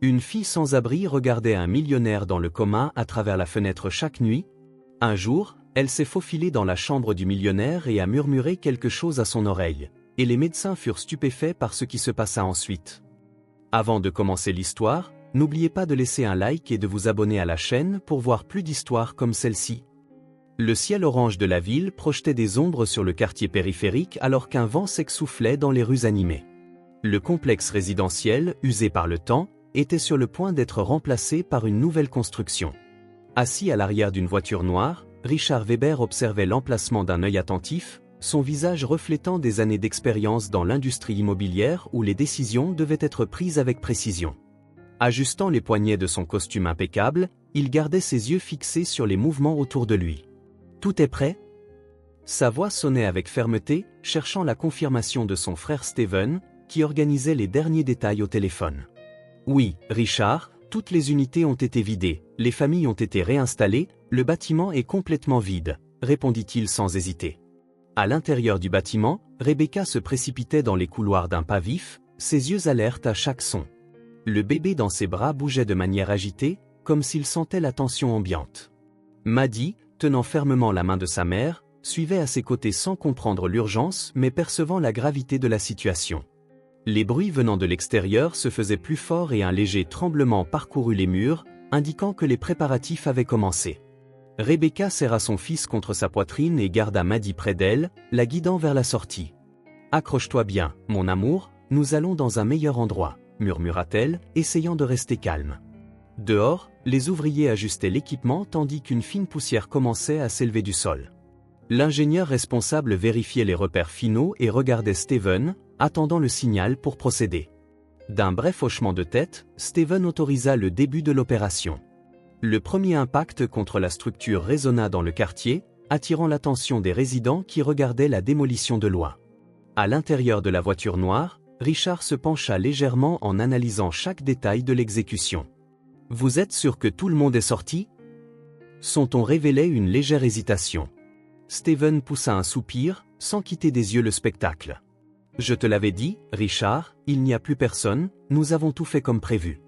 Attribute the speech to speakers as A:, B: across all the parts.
A: Une fille sans abri regardait un millionnaire dans le coma à travers la fenêtre chaque nuit. Un jour, elle s'est faufilée dans la chambre du millionnaire et a murmuré quelque chose à son oreille, et les médecins furent stupéfaits par ce qui se passa ensuite. Avant de commencer l'histoire, n'oubliez pas de laisser un like et de vous abonner à la chaîne pour voir plus d'histoires comme celle-ci. Le ciel orange de la ville projetait des ombres sur le quartier périphérique alors qu'un vent sec soufflait dans les rues animées. Le complexe résidentiel, usé par le temps, était sur le point d'être remplacé par une nouvelle construction. Assis à l'arrière d'une voiture noire, Richard Weber observait l'emplacement d'un œil attentif, son visage reflétant des années d'expérience dans l'industrie immobilière où les décisions devaient être prises avec précision. Ajustant les poignets de son costume impeccable, il gardait ses yeux fixés sur les mouvements autour de lui. « Tout est prêt ?» Sa voix sonnait avec fermeté, cherchant la confirmation de son frère Steven, qui organisait les derniers détails au téléphone. « Oui, Richard, toutes les unités ont été vidées, les familles ont été réinstallées, le bâtiment est complètement vide, » répondit-il sans hésiter. À l'intérieur du bâtiment, Rebecca se précipitait dans les couloirs d'un pas vif, ses yeux alertes à chaque son. Le bébé dans ses bras bougeait de manière agitée, comme s'il sentait la tension ambiante. Maddie, tenant fermement la main de sa mère, suivait à ses côtés sans comprendre l'urgence mais percevant la gravité de la situation. Les bruits venant de l'extérieur se faisaient plus forts et un léger tremblement parcourut les murs, indiquant que les préparatifs avaient commencé. Rebecca serra son fils contre sa poitrine et garda Maddie près d'elle, la guidant vers la sortie. « Accroche-toi bien, mon amour, nous allons dans un meilleur endroit », murmura-t-elle, essayant de rester calme. Dehors, les ouvriers ajustaient l'équipement tandis qu'une fine poussière commençait à s'élever du sol. L'ingénieur responsable vérifiait les repères finaux et regardait Steven, attendant le signal pour procéder. D'un bref hochement de tête, Steven autorisa le début de l'opération. Le premier impact contre la structure résonna dans le quartier, attirant l'attention des résidents qui regardaient la démolition de loin. À l'intérieur de la voiture noire, Richard se pencha légèrement en analysant chaque détail de l'exécution. « Vous êtes sûr que tout le monde est sorti ?» Son ton révélait une légère hésitation. Steven poussa un soupir, sans quitter des yeux le spectacle. « Je te l'avais dit, Richard, il n'y a plus personne, nous avons tout fait comme prévu. »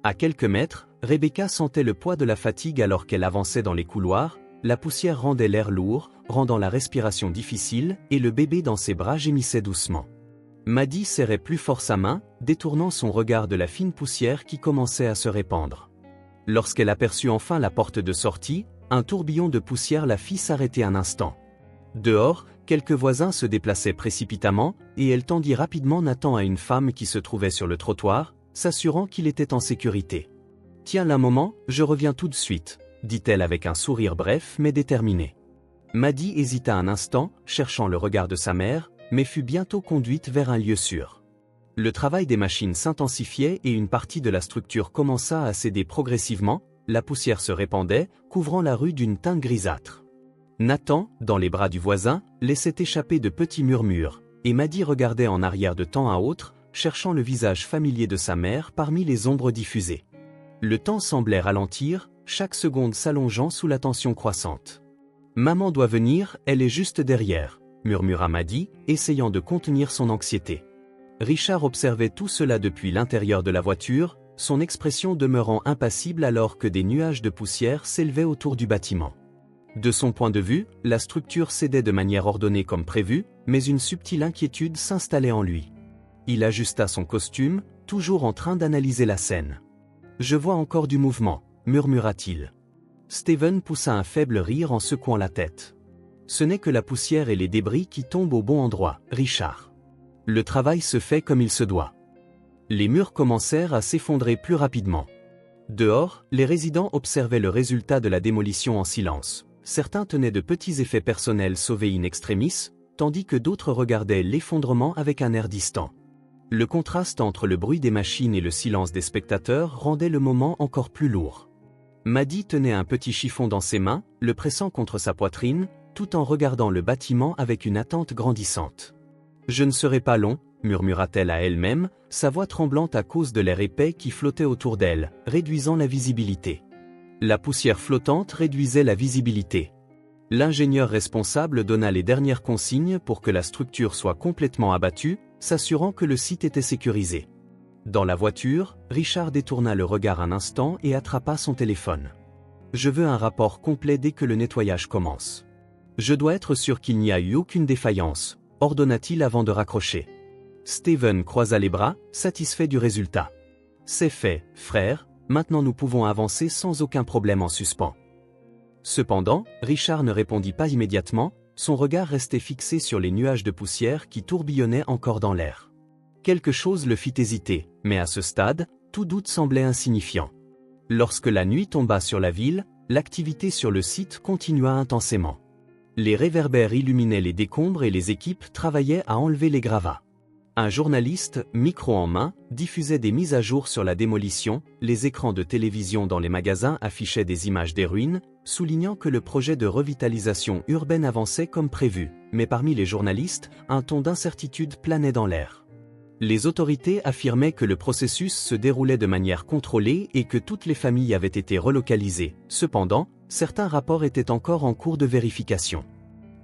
A: À quelques mètres, Rebecca sentait le poids de la fatigue alors qu'elle avançait dans les couloirs, la poussière rendait l'air lourd, rendant la respiration difficile, et le bébé dans ses bras gémissait doucement. Maddie serrait plus fort sa main, détournant son regard de la fine poussière qui commençait à se répandre. Lorsqu'elle aperçut enfin la porte de sortie, un tourbillon de poussière la fit s'arrêter un instant. Dehors, quelques voisins se déplaçaient précipitamment, et elle tendit rapidement Nathan à une femme qui se trouvait sur le trottoir, s'assurant qu'il était en sécurité. « Tiens un moment, je reviens tout de suite », dit-elle avec un sourire bref mais déterminé. Maddie hésita un instant, cherchant le regard de sa mère, mais fut bientôt conduite vers un lieu sûr. Le travail des machines s'intensifiait et une partie de la structure commença à céder progressivement, la poussière se répandait, couvrant la rue d'une teinte grisâtre. Nathan, dans les bras du voisin, laissait échapper de petits murmures, et Maddie regardait en arrière de temps à autre, cherchant le visage familier de sa mère parmi les ombres diffusées. Le temps semblait ralentir, chaque seconde s'allongeant sous la tension croissante. « Maman doit venir, elle est juste derrière », murmura Maddie, essayant de contenir son anxiété. Richard observait tout cela depuis l'intérieur de la voiture, son expression demeurant impassible alors que des nuages de poussière s'élevaient autour du bâtiment. De son point de vue, la structure cédait de manière ordonnée comme prévu, mais une subtile inquiétude s'installait en lui. Il ajusta son costume, toujours en train d'analyser la scène. « Je vois encore du mouvement », murmura-t-il. Steven poussa un faible rire en secouant la tête. « Ce n'est que la poussière et les débris qui tombent au bon endroit, Richard. Le travail se fait comme il se doit. » Les murs commencèrent à s'effondrer plus rapidement. Dehors, les résidents observaient le résultat de la démolition en silence. Certains tenaient de petits effets personnels sauvés in extremis, tandis que d'autres regardaient l'effondrement avec un air distant. Le contraste entre le bruit des machines et le silence des spectateurs rendait le moment encore plus lourd. Maddie tenait un petit chiffon dans ses mains, le pressant contre sa poitrine, tout en regardant le bâtiment avec une attente grandissante. « Je ne serai pas long », murmura-t-elle à elle-même, sa voix tremblante à cause de l'air épais qui flottait autour d'elle, réduisant la visibilité. La poussière flottante réduisait la visibilité. L'ingénieur responsable donna les dernières consignes pour que la structure soit complètement abattue, s'assurant que le site était sécurisé. Dans la voiture, Richard détourna le regard un instant et attrapa son téléphone. « Je veux un rapport complet dès que le nettoyage commence. Je dois être sûr qu'il n'y a eu aucune défaillance, ordonna-t-il avant de raccrocher. Steven croisa les bras, satisfait du résultat. « C'est fait, frère, maintenant nous pouvons avancer sans aucun problème en suspens. » Cependant, Richard ne répondit pas immédiatement, son regard restait fixé sur les nuages de poussière qui tourbillonnaient encore dans l'air. Quelque chose le fit hésiter, mais à ce stade, tout doute semblait insignifiant. Lorsque la nuit tomba sur la ville, l'activité sur le site continua intensément. Les réverbères illuminaient les décombres et les équipes travaillaient à enlever les gravats. Un journaliste, micro en main, diffusait des mises à jour sur la démolition, les écrans de télévision dans les magasins affichaient des images des ruines, soulignant que le projet de revitalisation urbaine avançait comme prévu, mais parmi les journalistes, un ton d'incertitude planait dans l'air. Les autorités affirmaient que le processus se déroulait de manière contrôlée et que toutes les familles avaient été relocalisées. Cependant, certains rapports étaient encore en cours de vérification.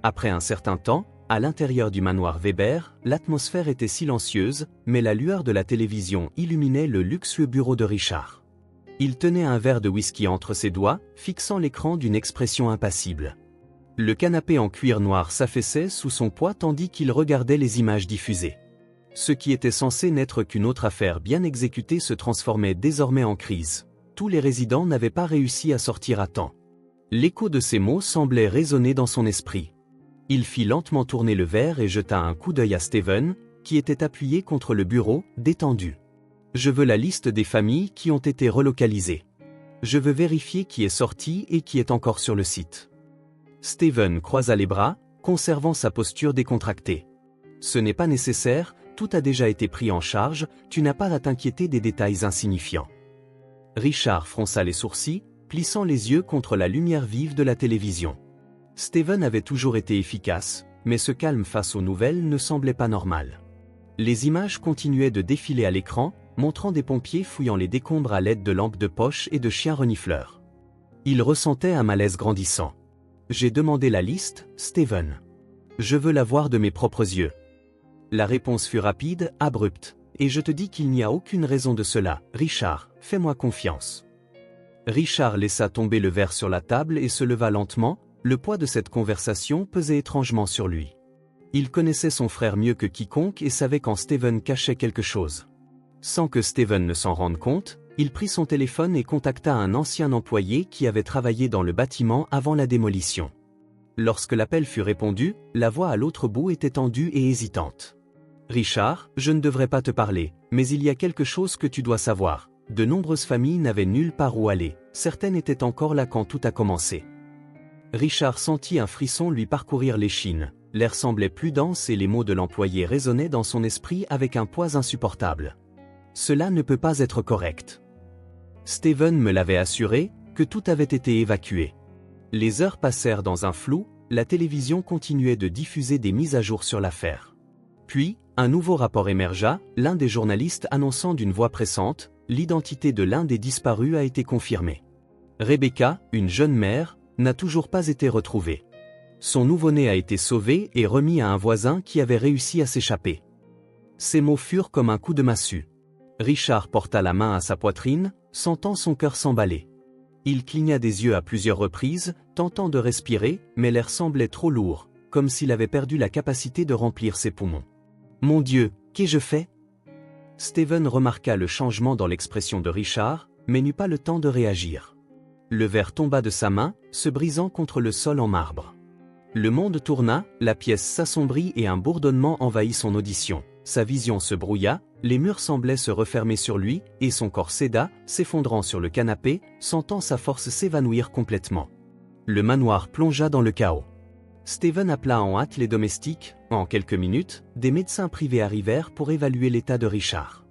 A: Après un certain temps, à l'intérieur du manoir Weber, l'atmosphère était silencieuse, mais la lueur de la télévision illuminait le luxueux bureau de Richard. Il tenait un verre de whisky entre ses doigts, fixant l'écran d'une expression impassible. Le canapé en cuir noir s'affaissait sous son poids tandis qu'il regardait les images diffusées. Ce qui était censé n'être qu'une autre affaire bien exécutée se transformait désormais en crise. Tous les résidents n'avaient pas réussi à sortir à temps. L'écho de ces mots semblait résonner dans son esprit. Il fit lentement tourner le verre et jeta un coup d'œil à Steven, qui était appuyé contre le bureau, détendu. « Je veux la liste des familles qui ont été relocalisées. Je veux vérifier qui est sorti et qui est encore sur le site. » Steven croisa les bras, conservant sa posture décontractée. « Ce n'est pas nécessaire, tout a déjà été pris en charge, tu n'as pas à t'inquiéter des détails insignifiants. » Richard fronça les sourcils, plissant les yeux contre la lumière vive de la télévision. Steven avait toujours été efficace, mais ce calme face aux nouvelles ne semblait pas normal. Les images continuaient de défiler à l'écran, montrant des pompiers fouillant les décombres à l'aide de lampes de poche et de chiens renifleurs. Il ressentait un malaise grandissant. « J'ai demandé la liste, Steven. Je veux la voir de mes propres yeux. » La réponse fut rapide, abrupte. « Et je te dis qu'il n'y a aucune raison de cela, Richard, fais-moi confiance. » Richard laissa tomber le verre sur la table et se leva lentement. Le poids de cette conversation pesait étrangement sur lui. Il connaissait son frère mieux que quiconque et savait quand Steven cachait quelque chose. Sans que Steven ne s'en rende compte, il prit son téléphone et contacta un ancien employé qui avait travaillé dans le bâtiment avant la démolition. Lorsque l'appel fut répondu, la voix à l'autre bout était tendue et hésitante. « Richard, je ne devrais pas te parler, mais il y a quelque chose que tu dois savoir. De nombreuses familles n'avaient nulle part où aller, certaines étaient encore là quand tout a commencé. » Richard sentit un frisson lui parcourir l'échine, l'air semblait plus dense et les mots de l'employé résonnaient dans son esprit avec un poids insupportable. Cela ne peut pas être correct. Steven me l'avait assuré, que tout avait été évacué. Les heures passèrent dans un flou, la télévision continuait de diffuser des mises à jour sur l'affaire. Puis, un nouveau rapport émergea, l'un des journalistes annonçant d'une voix pressante, l'identité de l'un des disparus a été confirmée. Rebecca, une jeune mère, n'a toujours pas été retrouvée. Son nouveau-né a été sauvé et remis à un voisin qui avait réussi à s'échapper. Ces mots furent comme un coup de massue. Richard porta la main à sa poitrine, sentant son cœur s'emballer. Il cligna des yeux à plusieurs reprises, tentant de respirer, mais l'air semblait trop lourd, comme s'il avait perdu la capacité de remplir ses poumons. « Mon Dieu, qu'ai-je fait ?» Steven remarqua le changement dans l'expression de Richard, mais n'eut pas le temps de réagir. Le verre tomba de sa main, se brisant contre le sol en marbre. Le monde tourna, la pièce s'assombrit et un bourdonnement envahit son audition. Sa vision se brouilla, les murs semblaient se refermer sur lui, et son corps céda, s'effondrant sur le canapé, sentant sa force s'évanouir complètement. Le manoir plongea dans le chaos. Steven appela en hâte les domestiques. En quelques minutes, des médecins privés arrivèrent pour évaluer l'état de Richard.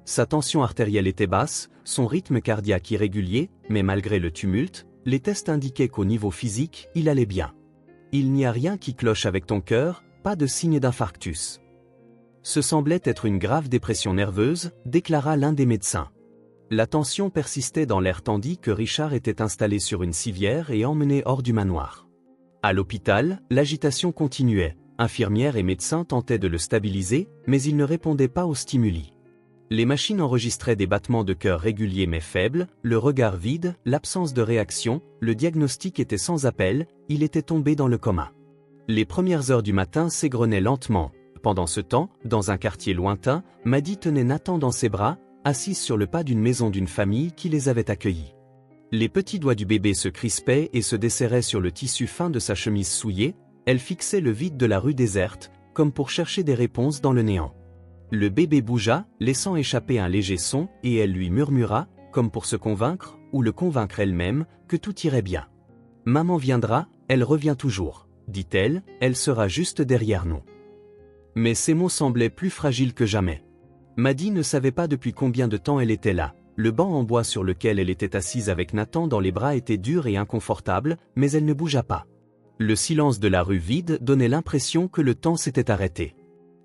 A: Sa tension artérielle était basse, son rythme cardiaque irrégulier, mais malgré le tumulte, les tests indiquaient qu'au niveau physique, il allait bien. « Il n'y a rien qui cloche avec ton cœur, pas de signe d'infarctus. » Ce semblait être une grave dépression nerveuse, déclara l'un des médecins. La tension persistait dans l'air tandis que Richard était installé sur une civière et emmené hors du manoir. À l'hôpital, l'agitation continuait, infirmières et médecins tentaient de le stabiliser, mais il ne répondait pas aux stimuli. Les machines enregistraient des battements de cœur réguliers mais faibles, le regard vide, l'absence de réaction, le diagnostic était sans appel, il était tombé dans le coma. Les premières heures du matin s'égrenaient lentement. Pendant ce temps, dans un quartier lointain, Maddy tenait Nathan dans ses bras, assise sur le pas d'une maison d'une famille qui les avait accueillis. Les petits doigts du bébé se crispaient et se desserraient sur le tissu fin de sa chemise souillée, elle fixait le vide de la rue déserte, comme pour chercher des réponses dans le néant. Le bébé bougea, laissant échapper un léger son, et elle lui murmura, comme pour se convaincre, ou le convaincre elle-même, que tout irait bien. « Maman viendra, elle revient toujours, » dit-elle, « elle sera juste derrière nous. » Mais ces mots semblaient plus fragiles que jamais. Maddy ne savait pas depuis combien de temps elle était là. Le banc en bois sur lequel elle était assise avec Nathan dans les bras était dur et inconfortable, mais elle ne bougea pas. Le silence de la rue vide donnait l'impression que le temps s'était arrêté.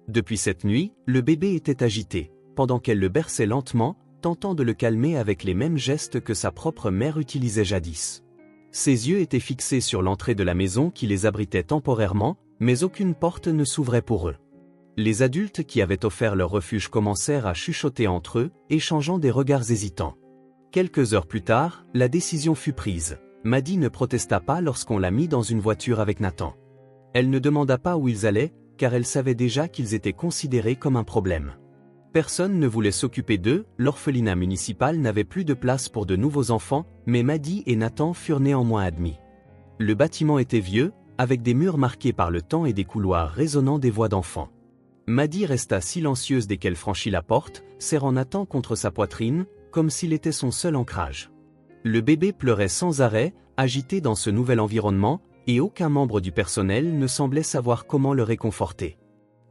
A: Depuis cette nuit, le bébé était agité, pendant qu'elle le berçait lentement, tentant de le calmer avec les mêmes gestes que sa propre mère utilisait jadis. Ses yeux étaient fixés sur l'entrée de la maison qui les abritait temporairement, mais aucune porte ne s'ouvrait pour eux. Les adultes qui avaient offert leur refuge commencèrent à chuchoter entre eux, échangeant des regards hésitants. Quelques heures plus tard, la décision fut prise. Maddy ne protesta pas lorsqu'on la mit dans une voiture avec Nathan. Elle ne demanda pas où ils allaient, car elle savait déjà qu'ils étaient considérés comme un problème. Personne ne voulait s'occuper d'eux, l'orphelinat municipal n'avait plus de place pour de nouveaux enfants, mais Maddy et Nathan furent néanmoins admis. Le bâtiment était vieux, avec des murs marqués par le temps et des couloirs résonnant des voix d'enfants. Maddy resta silencieuse dès qu'elle franchit la porte, serrant Nathan contre sa poitrine, comme s'il était son seul ancrage. Le bébé pleurait sans arrêt, agité dans ce nouvel environnement, et aucun membre du personnel ne semblait savoir comment le réconforter.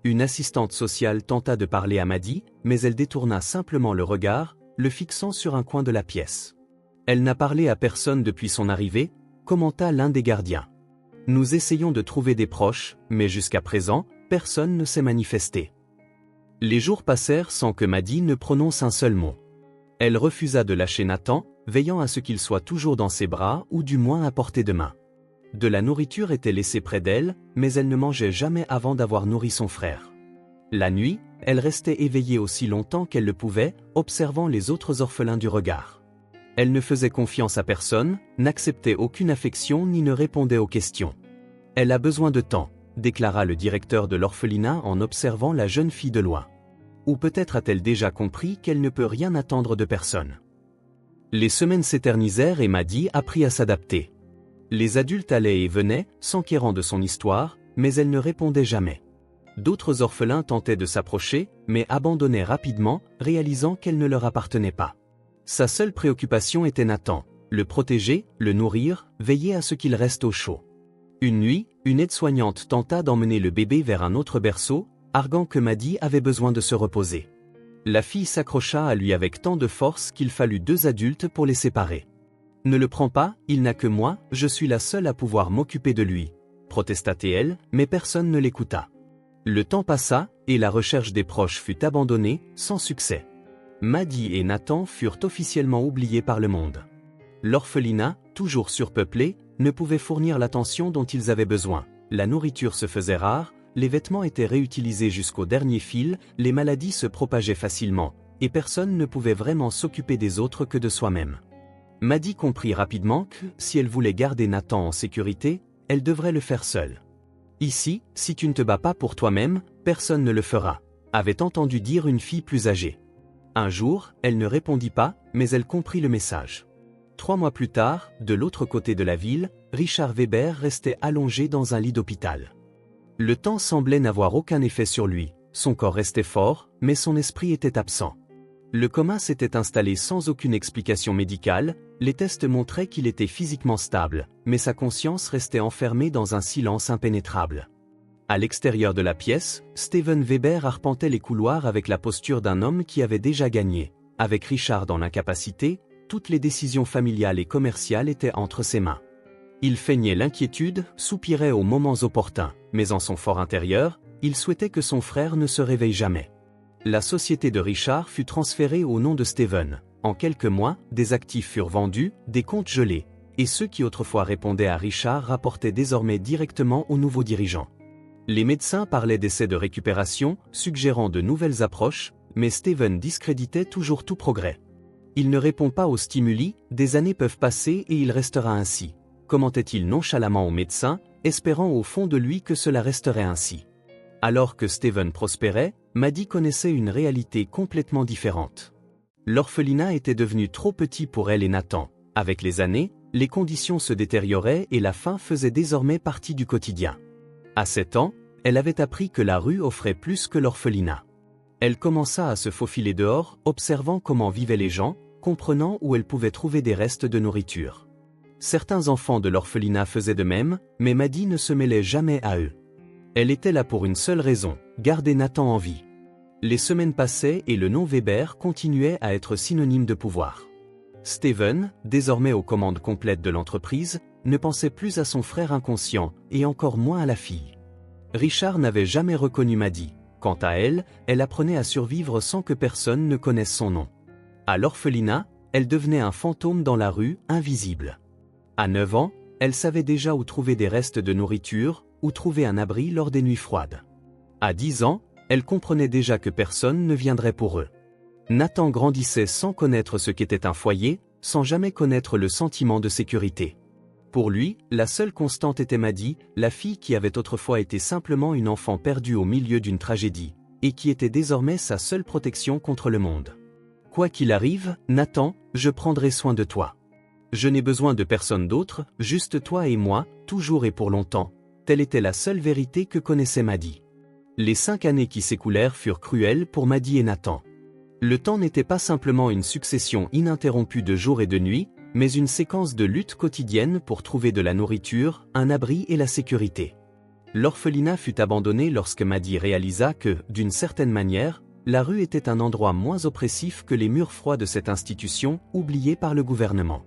A: Une assistante sociale tenta de parler à Maddy, mais elle détourna simplement le regard, le fixant sur un coin de la pièce. « Elle n'a parlé à personne depuis son arrivée », commenta l'un des gardiens. « Nous essayons de trouver des proches, mais jusqu'à présent, personne ne s'est manifesté. » Les jours passèrent sans que Maddy ne prononce un seul mot. Elle refusa de lâcher Nathan, veillant à ce qu'il soit toujours dans ses bras ou du moins à portée de main. De la nourriture était laissée près d'elle, mais elle ne mangeait jamais avant d'avoir nourri son frère. La nuit, elle restait éveillée aussi longtemps qu'elle le pouvait, observant les autres orphelins du regard. Elle ne faisait confiance à personne, n'acceptait aucune affection ni ne répondait aux questions. « Elle a besoin de temps », déclara le directeur de l'orphelinat en observant la jeune fille de loin. Ou peut-être a-t-elle déjà compris qu'elle ne peut rien attendre de personne. Les semaines s'éternisèrent et Maddy apprit à s'adapter. Les adultes allaient et venaient, s'enquérant de son histoire, mais elle ne répondait jamais. D'autres orphelins tentaient de s'approcher, mais abandonnaient rapidement, réalisant qu'elle ne leur appartenait pas. Sa seule préoccupation était Nathan, le protéger, le nourrir, veiller à ce qu'il reste au chaud. Une nuit, une aide-soignante tenta d'emmener le bébé vers un autre berceau, arguant que Maddy avait besoin de se reposer. La fille s'accrocha à lui avec tant de force qu'il fallut 2 adultes pour les séparer. « Ne le prends pas, il n'a que moi, je suis la seule à pouvoir m'occuper de lui », protesta-t-elle, mais personne ne l'écouta. Le temps passa, et la recherche des proches fut abandonnée, sans succès. Maddy et Nathan furent officiellement oubliés par le monde. L'orphelinat, toujours surpeuplé, ne pouvait fournir l'attention dont ils avaient besoin. La nourriture se faisait rare, les vêtements étaient réutilisés jusqu'au dernier fil, les maladies se propageaient facilement, et personne ne pouvait vraiment s'occuper des autres que de soi-même. Maddy comprit rapidement que, si elle voulait garder Nathan en sécurité, elle devrait le faire seule. « Ici, si tu ne te bats pas pour toi-même, personne ne le fera », avait entendu dire une fille plus âgée. Un jour, elle ne répondit pas, mais elle comprit le message. 3 mois plus tard, de l'autre côté de la ville, Richard Weber restait allongé dans un lit d'hôpital. Le temps semblait n'avoir aucun effet sur lui, son corps restait fort, mais son esprit était absent. Le coma s'était installé sans aucune explication médicale, les tests montraient qu'il était physiquement stable, mais sa conscience restait enfermée dans un silence impénétrable. À l'extérieur de la pièce, Steven Weber arpentait les couloirs avec la posture d'un homme qui avait déjà gagné. Avec Richard dans l'incapacité, toutes les décisions familiales et commerciales étaient entre ses mains. Il feignait l'inquiétude, soupirait aux moments opportuns, mais en son fort intérieur, il souhaitait que son frère ne se réveille jamais. La société de Richard fut transférée au nom de Steven. En quelques mois, des actifs furent vendus, des comptes gelés, et ceux qui autrefois répondaient à Richard rapportaient désormais directement aux nouveaux dirigeants. Les médecins parlaient d'essais de récupération, suggérant de nouvelles approches, mais Steven discréditait toujours tout progrès. Il ne répond pas aux stimuli, des années peuvent passer et il restera ainsi. Commentait-il nonchalamment au médecin, espérant au fond de lui que cela resterait ainsi. Alors que Steven prospérait, Maddie connaissait une réalité complètement différente. L'orphelinat était devenu trop petit pour elle et Nathan. Avec les années, les conditions se détérioraient et la faim faisait désormais partie du quotidien. À 7 ans, elle avait appris que la rue offrait plus que l'orphelinat. Elle commença à se faufiler dehors, observant comment vivaient les gens, comprenant où elle pouvait trouver des restes de nourriture. Certains enfants de l'orphelinat faisaient de même, mais Maddie ne se mêlait jamais à eux. Elle était là pour une seule raison, garder Nathan en vie. Les semaines passaient et le nom Weber continuait à être synonyme de pouvoir. Steven, désormais aux commandes complètes de l'entreprise, ne pensait plus à son frère inconscient, et encore moins à la fille. Richard n'avait jamais reconnu Maddie. Quant à elle, elle apprenait à survivre sans que personne ne connaisse son nom. À l'orphelinat, elle devenait un fantôme dans la rue, invisible. À 9 ans, elle savait déjà où trouver des restes de nourriture, où trouver un abri lors des nuits froides. À 10 ans, elle comprenait déjà que personne ne viendrait pour eux. Nathan grandissait sans connaître ce qu'était un foyer, sans jamais connaître le sentiment de sécurité. Pour lui, la seule constante était Maddie, la fille qui avait autrefois été simplement une enfant perdue au milieu d'une tragédie, et qui était désormais sa seule protection contre le monde. Quoi qu'il arrive, Nathan, je prendrai soin de toi. Je n'ai besoin de personne d'autre, juste toi et moi, toujours et pour longtemps. Telle était la seule vérité que connaissait Maddie. Les 5 années qui s'écoulèrent furent cruelles pour Maddie et Nathan. Le temps n'était pas simplement une succession ininterrompue de jours et de nuits, mais une séquence de luttes quotidiennes pour trouver de la nourriture, un abri et la sécurité. L'orphelinat fut abandonné lorsque Maddie réalisa que, d'une certaine manière, la rue était un endroit moins oppressif que les murs froids de cette institution, oubliée par le gouvernement.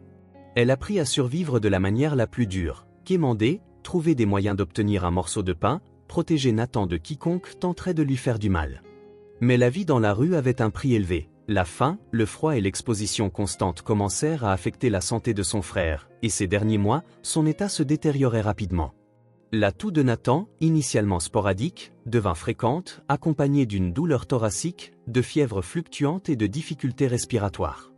A: Elle apprit à survivre de la manière la plus dure, quémander, trouver des moyens d'obtenir un morceau de pain, protéger Nathan de quiconque tenterait de lui faire du mal. Mais la vie dans la rue avait un prix élevé. La faim, le froid et l'exposition constante commencèrent à affecter la santé de son frère, et ces derniers mois, son état se détériorait rapidement. La toux de Nathan, initialement sporadique, devint fréquente, accompagnée d'une douleur thoracique, de fièvre fluctuante et de difficultés respiratoires.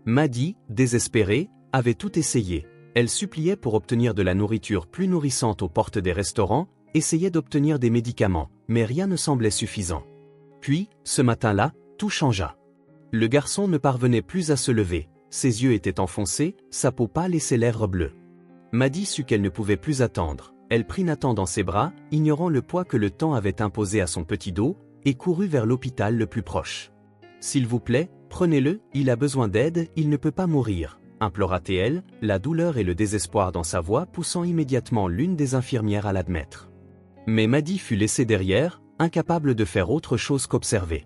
A: Maddie, désespérée, avait tout essayé. Elle suppliait pour obtenir de la nourriture plus nourrissante aux portes des restaurants, essayait d'obtenir des médicaments, mais rien ne semblait suffisant. Puis, ce matin-là, tout changea. Le garçon ne parvenait plus à se lever, ses yeux étaient enfoncés, sa peau pâle et ses lèvres bleues. Maddie sut qu'elle ne pouvait plus attendre. Elle prit Nathan dans ses bras, ignorant le poids que le temps avait imposé à son petit dos, et courut vers l'hôpital le plus proche. « S'il vous plaît, prenez-le, il a besoin d'aide, il ne peut pas mourir », implora-t-elle, la douleur et le désespoir dans sa voix poussant immédiatement l'une des infirmières à l'admettre. Mais Maddie fut laissée derrière, incapable de faire autre chose qu'observer.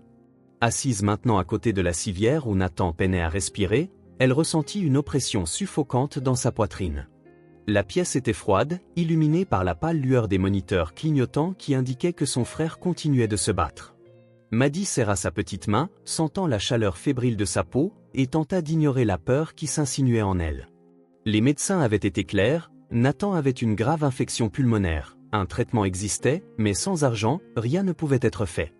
A: Assise maintenant à côté de la civière où Nathan peinait à respirer, elle ressentit une oppression suffocante dans sa poitrine. La pièce était froide, illuminée par la pâle lueur des moniteurs clignotants qui indiquaient que son frère continuait de se battre. Maddie serra sa petite main, sentant la chaleur fébrile de sa peau, et tenta d'ignorer la peur qui s'insinuait en elle. Les médecins avaient été clairs, Nathan avait une grave infection pulmonaire, un traitement existait, mais sans argent, rien ne pouvait être fait.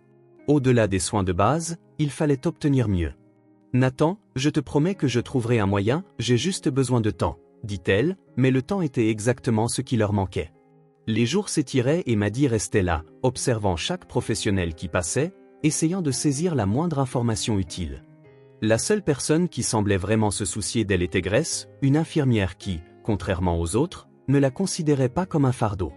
A: Au-delà des soins de base, il fallait obtenir mieux. « Nathan, je te promets que je trouverai un moyen, j'ai juste besoin de temps », dit-elle, mais le temps était exactement ce qui leur manquait. Les jours s'étiraient et Maddie restait là, observant chaque professionnel qui passait, essayant de saisir la moindre information utile. La seule personne qui semblait vraiment se soucier d'elle était Grace, une infirmière qui, contrairement aux autres, ne la considérait pas comme un fardeau.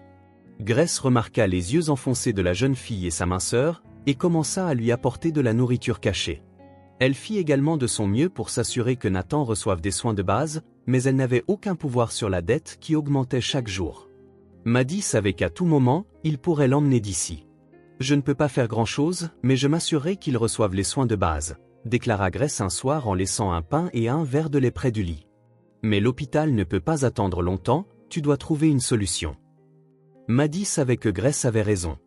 A: Grace remarqua les yeux enfoncés de la jeune fille et sa minceur, et commença à lui apporter de la nourriture cachée. Elle fit également de son mieux pour s'assurer que Nathan reçoive des soins de base, mais elle n'avait aucun pouvoir sur la dette qui augmentait chaque jour. Maddie savait qu'à tout moment, il pourrait l'emmener d'ici. « Je ne peux pas faire grand-chose, mais je m'assurerai qu'il reçoive les soins de base », déclara Grace un soir en laissant un pain et un verre de lait près du lit. « Mais l'hôpital ne peut pas attendre longtemps, tu dois trouver une solution. » Maddie savait que Grace avait raison.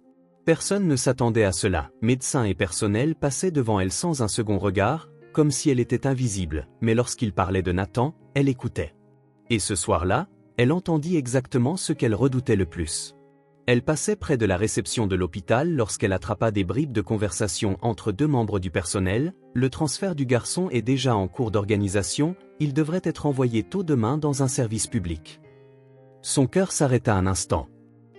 A: Personne ne s'attendait à cela, médecins et personnel passaient devant elle sans un second regard, comme si elle était invisible, mais lorsqu'il parlait de Nathan, elle écoutait. Et ce soir-là, elle entendit exactement ce qu'elle redoutait le plus. Elle passait près de la réception de l'hôpital lorsqu'elle attrapa des bribes de conversation entre deux membres du personnel. Le transfert du garçon est déjà en cours d'organisation, il devrait être envoyé tôt demain dans un service public. Son cœur s'arrêta un instant.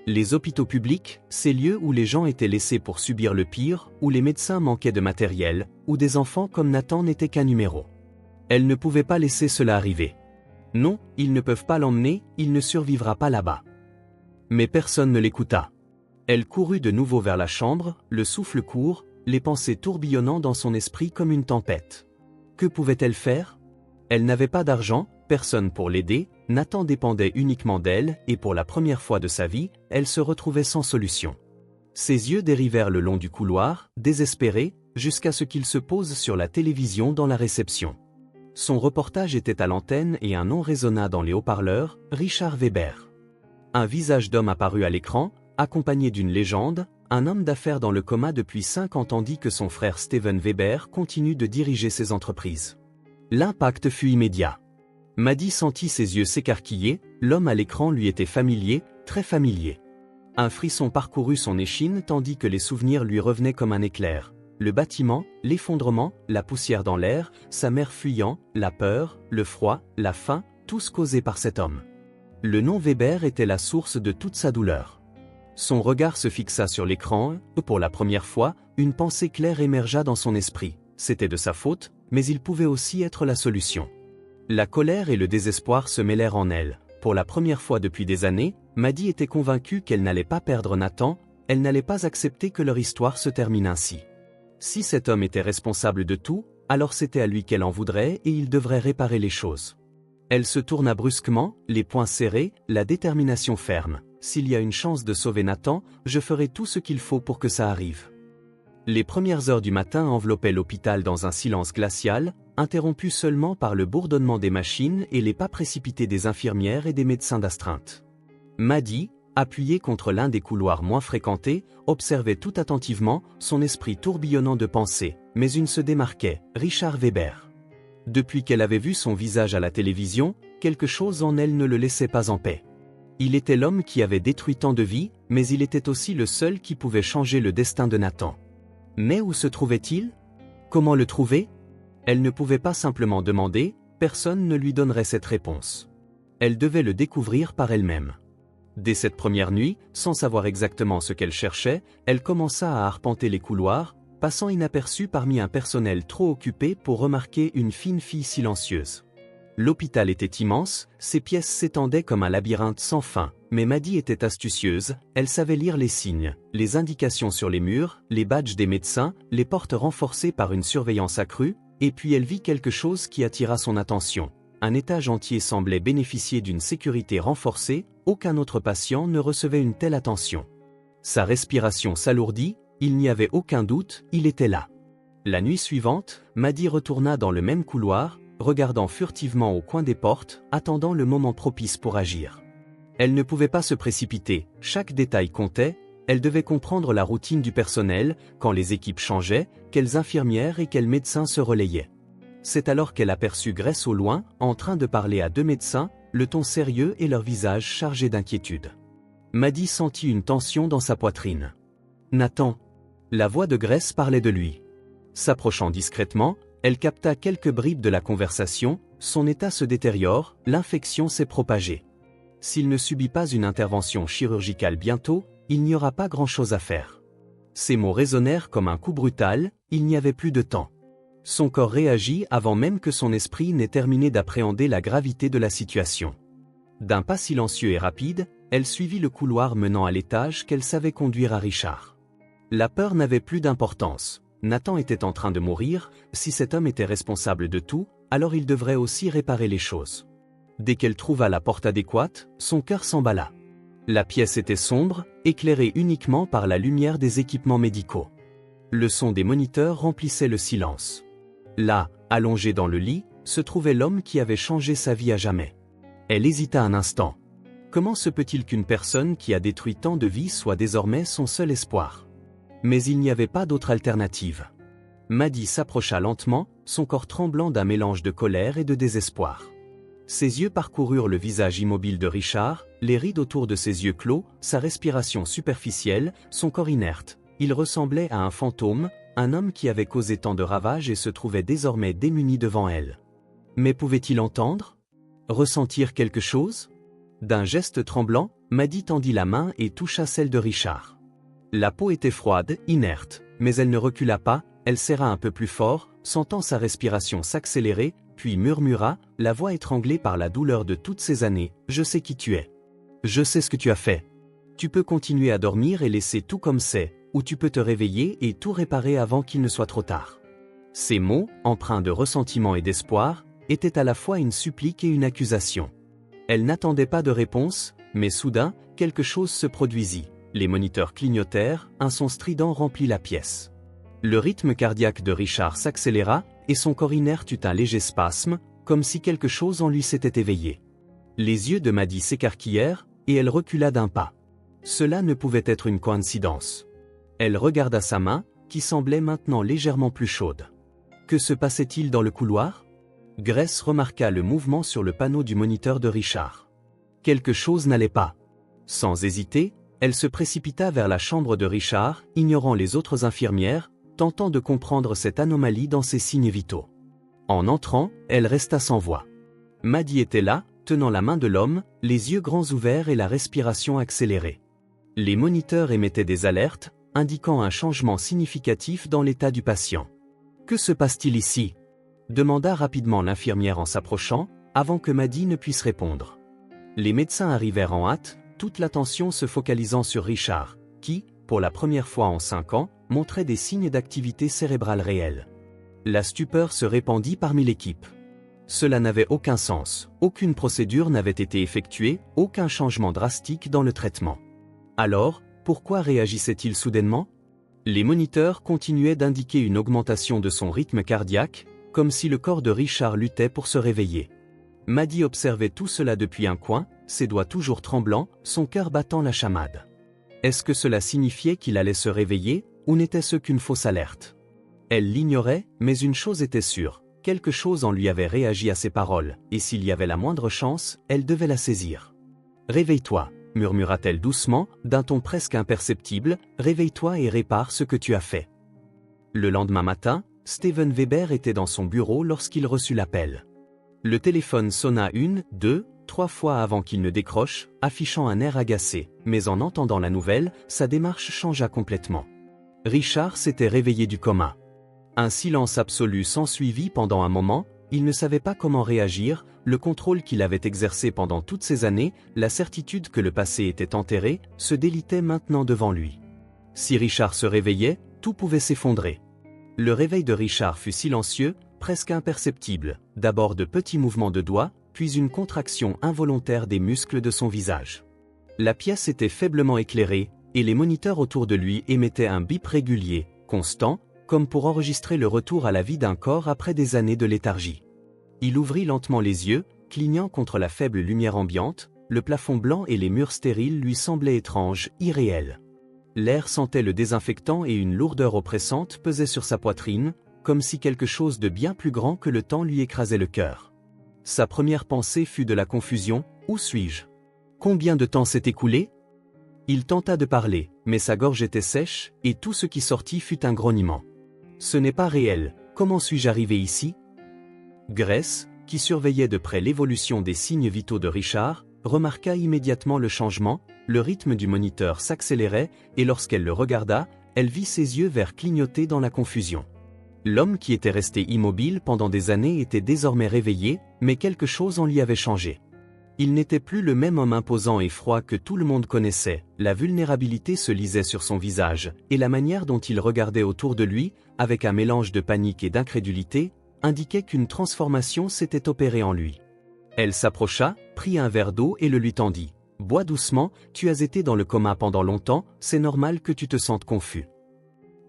A: Les hôpitaux publics, ces lieux où les gens étaient laissés pour subir le pire, où les médecins manquaient de matériel, où des enfants comme Nathan n'étaient qu'un numéro. Elle ne pouvait pas laisser cela arriver. Non, ils ne peuvent pas l'emmener, il ne survivra pas là-bas. Mais personne ne l'écouta. Elle courut de nouveau vers la chambre, le souffle court, les pensées tourbillonnant dans son esprit comme une tempête. Que pouvait-elle faire? Elle n'avait pas d'argent, personne pour l'aider, Nathan dépendait uniquement d'elle, et pour la première fois de sa vie, elle se retrouvait sans solution. Ses yeux dérivèrent le long du couloir, désespérés, jusqu'à ce qu'il se pose sur la télévision dans la réception. Son reportage était à l'antenne et un nom résonna dans les haut-parleurs, Richard Weber. Un visage d'homme apparut à l'écran, accompagné d'une légende, un homme d'affaires dans le coma depuis 5 ans tandis que son frère Steven Weber continue de diriger ses entreprises. L'impact fut immédiat. Maddie sentit ses yeux s'écarquiller, l'homme à l'écran lui était familier, très familier. Un frisson parcourut son échine tandis que les souvenirs lui revenaient comme un éclair. Le bâtiment, l'effondrement, la poussière dans l'air, sa mère fuyant, la peur, le froid, la faim, tous causés par cet homme. Le nom Weber était la source de toute sa douleur. Son regard se fixa sur l'écran, et pour la première fois, une pensée claire émergea dans son esprit. C'était de sa faute, mais il pouvait aussi être la solution. La colère et le désespoir se mêlèrent en elle. Pour la première fois depuis des années, Maddie était convaincue qu'elle n'allait pas perdre Nathan, elle n'allait pas accepter que leur histoire se termine ainsi. Si cet homme était responsable de tout, alors c'était à lui qu'elle en voudrait et il devrait réparer les choses. Elle se tourna brusquement, les poings serrés, la détermination ferme. S'il y a une chance de sauver Nathan, je ferai tout ce qu'il faut pour que ça arrive. Les premières heures du matin enveloppaient l'hôpital dans un silence glacial, interrompu seulement par le bourdonnement des machines et les pas précipités des infirmières et des médecins d'astreinte. Maddie, appuyée contre l'un des couloirs moins fréquentés, observait tout attentivement, son esprit tourbillonnant de pensées, mais une se démarquait, Richard Weber. Depuis qu'elle avait vu son visage à la télévision, quelque chose en elle ne le laissait pas en paix. Il était l'homme qui avait détruit tant de vies, mais il était aussi le seul qui pouvait changer le destin de Nathan. Mais où se trouvait-il? Comment le trouver? Elle ne pouvait pas simplement demander, personne ne lui donnerait cette réponse. Elle devait le découvrir par elle-même. Dès cette première nuit, sans savoir exactement ce qu'elle cherchait, elle commença à arpenter les couloirs, passant inaperçue parmi un personnel trop occupé pour remarquer une fine fille silencieuse. L'hôpital était immense, ses pièces s'étendaient comme un labyrinthe sans fin, mais Maddie était astucieuse, elle savait lire les signes, les indications sur les murs, les badges des médecins, les portes renforcées par une surveillance accrue, et puis elle vit quelque chose qui attira son attention. Un étage entier semblait bénéficier d'une sécurité renforcée, aucun autre patient ne recevait une telle attention. Sa respiration s'alourdit, il n'y avait aucun doute, il était là. La nuit suivante, Maddie retourna dans le même couloir, regardant furtivement au coin des portes, attendant le moment propice pour agir. Elle ne pouvait pas se précipiter, chaque détail comptait, elle devait comprendre la routine du personnel, quand les équipes changeaient, quelles infirmières et quels médecins se relayaient. C'est alors qu'elle aperçut Grace au loin, en train de parler à 2 médecins, le ton sérieux et leur visage chargé d'inquiétude. Maddie sentit une tension dans sa poitrine. Nathan. La voix de Grace parlait de lui. S'approchant discrètement, elle capta quelques bribes de la conversation, son état se détériore, l'infection s'est propagée. S'il ne subit pas une intervention chirurgicale bientôt, il n'y aura pas grand-chose à faire. Ces mots résonnèrent comme un coup brutal, il n'y avait plus de temps. Son corps réagit avant même que son esprit n'ait terminé d'appréhender la gravité de la situation. D'un pas silencieux et rapide, elle suivit le couloir menant à l'étage qu'elle savait conduire à Richard. La peur n'avait plus d'importance. Nathan était en train de mourir, si cet homme était responsable de tout, alors il devrait aussi réparer les choses. Dès qu'elle trouva la porte adéquate, son cœur s'emballa. La pièce était sombre, éclairée uniquement par la lumière des équipements médicaux. Le son des moniteurs remplissait le silence. Là, allongé dans le lit, se trouvait l'homme qui avait changé sa vie à jamais. Elle hésita un instant. Comment se peut-il qu'une personne qui a détruit tant de vies soit désormais son seul espoir? Mais il n'y avait pas d'autre alternative. Maddie s'approcha lentement, son corps tremblant d'un mélange de colère et de désespoir. Ses yeux parcoururent le visage immobile de Richard, les rides autour de ses yeux clos, sa respiration superficielle, son corps inerte. Il ressemblait à un fantôme, un homme qui avait causé tant de ravages et se trouvait désormais démuni devant elle. Mais pouvait-il entendre? Ressentir quelque chose? D'un geste tremblant, Maddie tendit la main et toucha celle de Richard. La peau était froide, inerte, mais elle ne recula pas, elle serra un peu plus fort, sentant sa respiration s'accélérer, puis murmura, la voix étranglée par la douleur de toutes ces années, « Je sais qui tu es. Je sais ce que tu as fait. Tu peux continuer à dormir et laisser tout comme c'est, ou tu peux te réveiller et tout réparer avant qu'il ne soit trop tard. » Ces mots, empreints de ressentiment et d'espoir, étaient à la fois une supplique et une accusation. Elle n'attendait pas de réponse, mais soudain, quelque chose se produisit. Les moniteurs clignotèrent, un son strident remplit la pièce. Le rythme cardiaque de Richard s'accéléra, et son corps inerte eut un léger spasme, comme si quelque chose en lui s'était éveillé. Les yeux de Maddie s'écarquillèrent, et elle recula d'un pas. Cela ne pouvait être une coïncidence. Elle regarda sa main, qui semblait maintenant légèrement plus chaude. Que se passait-il dans le couloir? Grace remarqua le mouvement sur le panneau du moniteur de Richard. Quelque chose n'allait pas. Sans hésiter, elle se précipita vers la chambre de Richard, ignorant les autres infirmières, tentant de comprendre cette anomalie dans ses signes vitaux. En entrant, elle resta sans voix. Maddie était là, tenant la main de l'homme, les yeux grands ouverts et la respiration accélérée. Les moniteurs émettaient des alertes, indiquant un changement significatif dans l'état du patient. « Que se passe-t-il ici ?» demanda rapidement l'infirmière en s'approchant, avant que Maddie ne puisse répondre. Les médecins arrivèrent en hâte, toute l'attention se focalisant sur Richard, qui, pour la première fois en 5 ans, montrait des signes d'activité cérébrale réelle. La stupeur se répandit parmi l'équipe. Cela n'avait aucun sens, aucune procédure n'avait été effectuée, aucun changement drastique dans le traitement. Alors, pourquoi réagissait-il soudainement? Les moniteurs continuaient d'indiquer une augmentation de son rythme cardiaque, comme si le corps de Richard luttait pour se réveiller. Maddie observait tout cela depuis un coin, ses doigts toujours tremblants, son cœur battant la chamade. Est-ce que cela signifiait qu'il allait se réveiller, ou n'était-ce qu'une fausse alerte? Elle l'ignorait, mais une chose était sûre, quelque chose en lui avait réagi à ses paroles, et s'il y avait la moindre chance, elle devait la saisir. « Réveille-toi » murmura-t-elle doucement, d'un ton presque imperceptible, « réveille-toi et répare ce que tu as fait. » Le lendemain matin, Steven Weber était dans son bureau lorsqu'il reçut l'appel. Le téléphone sonna 1, 2, 3 fois avant qu'il ne décroche, affichant un air agacé, mais en entendant la nouvelle, sa démarche changea complètement. Richard s'était réveillé du coma. Un silence absolu s'ensuivit pendant un moment, il ne savait pas comment réagir, le contrôle qu'il avait exercé pendant toutes ces années, la certitude que le passé était enterré, se délitait maintenant devant lui. Si Richard se réveillait, tout pouvait s'effondrer. Le réveil de Richard fut silencieux, presque imperceptible, d'abord de petits mouvements de doigts, puis une contraction involontaire des muscles de son visage. La pièce était faiblement éclairée, et les moniteurs autour de lui émettaient un bip régulier, constant, comme pour enregistrer le retour à la vie d'un corps après des années de léthargie. Il ouvrit lentement les yeux, clignant contre la faible lumière ambiante, le plafond blanc et les murs stériles lui semblaient étranges, irréels. L'air sentait le désinfectant et une lourdeur oppressante pesait sur sa poitrine, comme si quelque chose de bien plus grand que le temps lui écrasait le cœur. Sa première pensée fut de la confusion, « Où suis-je? Combien de temps s'est écoulé ?» Il tenta de parler, mais sa gorge était sèche, et tout ce qui sortit fut un grognement. « Ce n'est pas réel, comment suis-je arrivé ici ?» Grace, qui surveillait de près l'évolution des signes vitaux de Richard, remarqua immédiatement le changement, le rythme du moniteur s'accélérait, et lorsqu'elle le regarda, elle vit ses yeux verts clignoter dans la confusion. L'homme qui était resté immobile pendant des années était désormais réveillé, mais quelque chose en lui avait changé. Il n'était plus le même homme imposant et froid que tout le monde connaissait, la vulnérabilité se lisait sur son visage, et la manière dont il regardait autour de lui, avec un mélange de panique et d'incrédulité, indiquait qu'une transformation s'était opérée en lui. Elle s'approcha, prit un verre d'eau et le lui tendit. « Bois doucement, tu as été dans le coma pendant longtemps, c'est normal que tu te sentes confus. »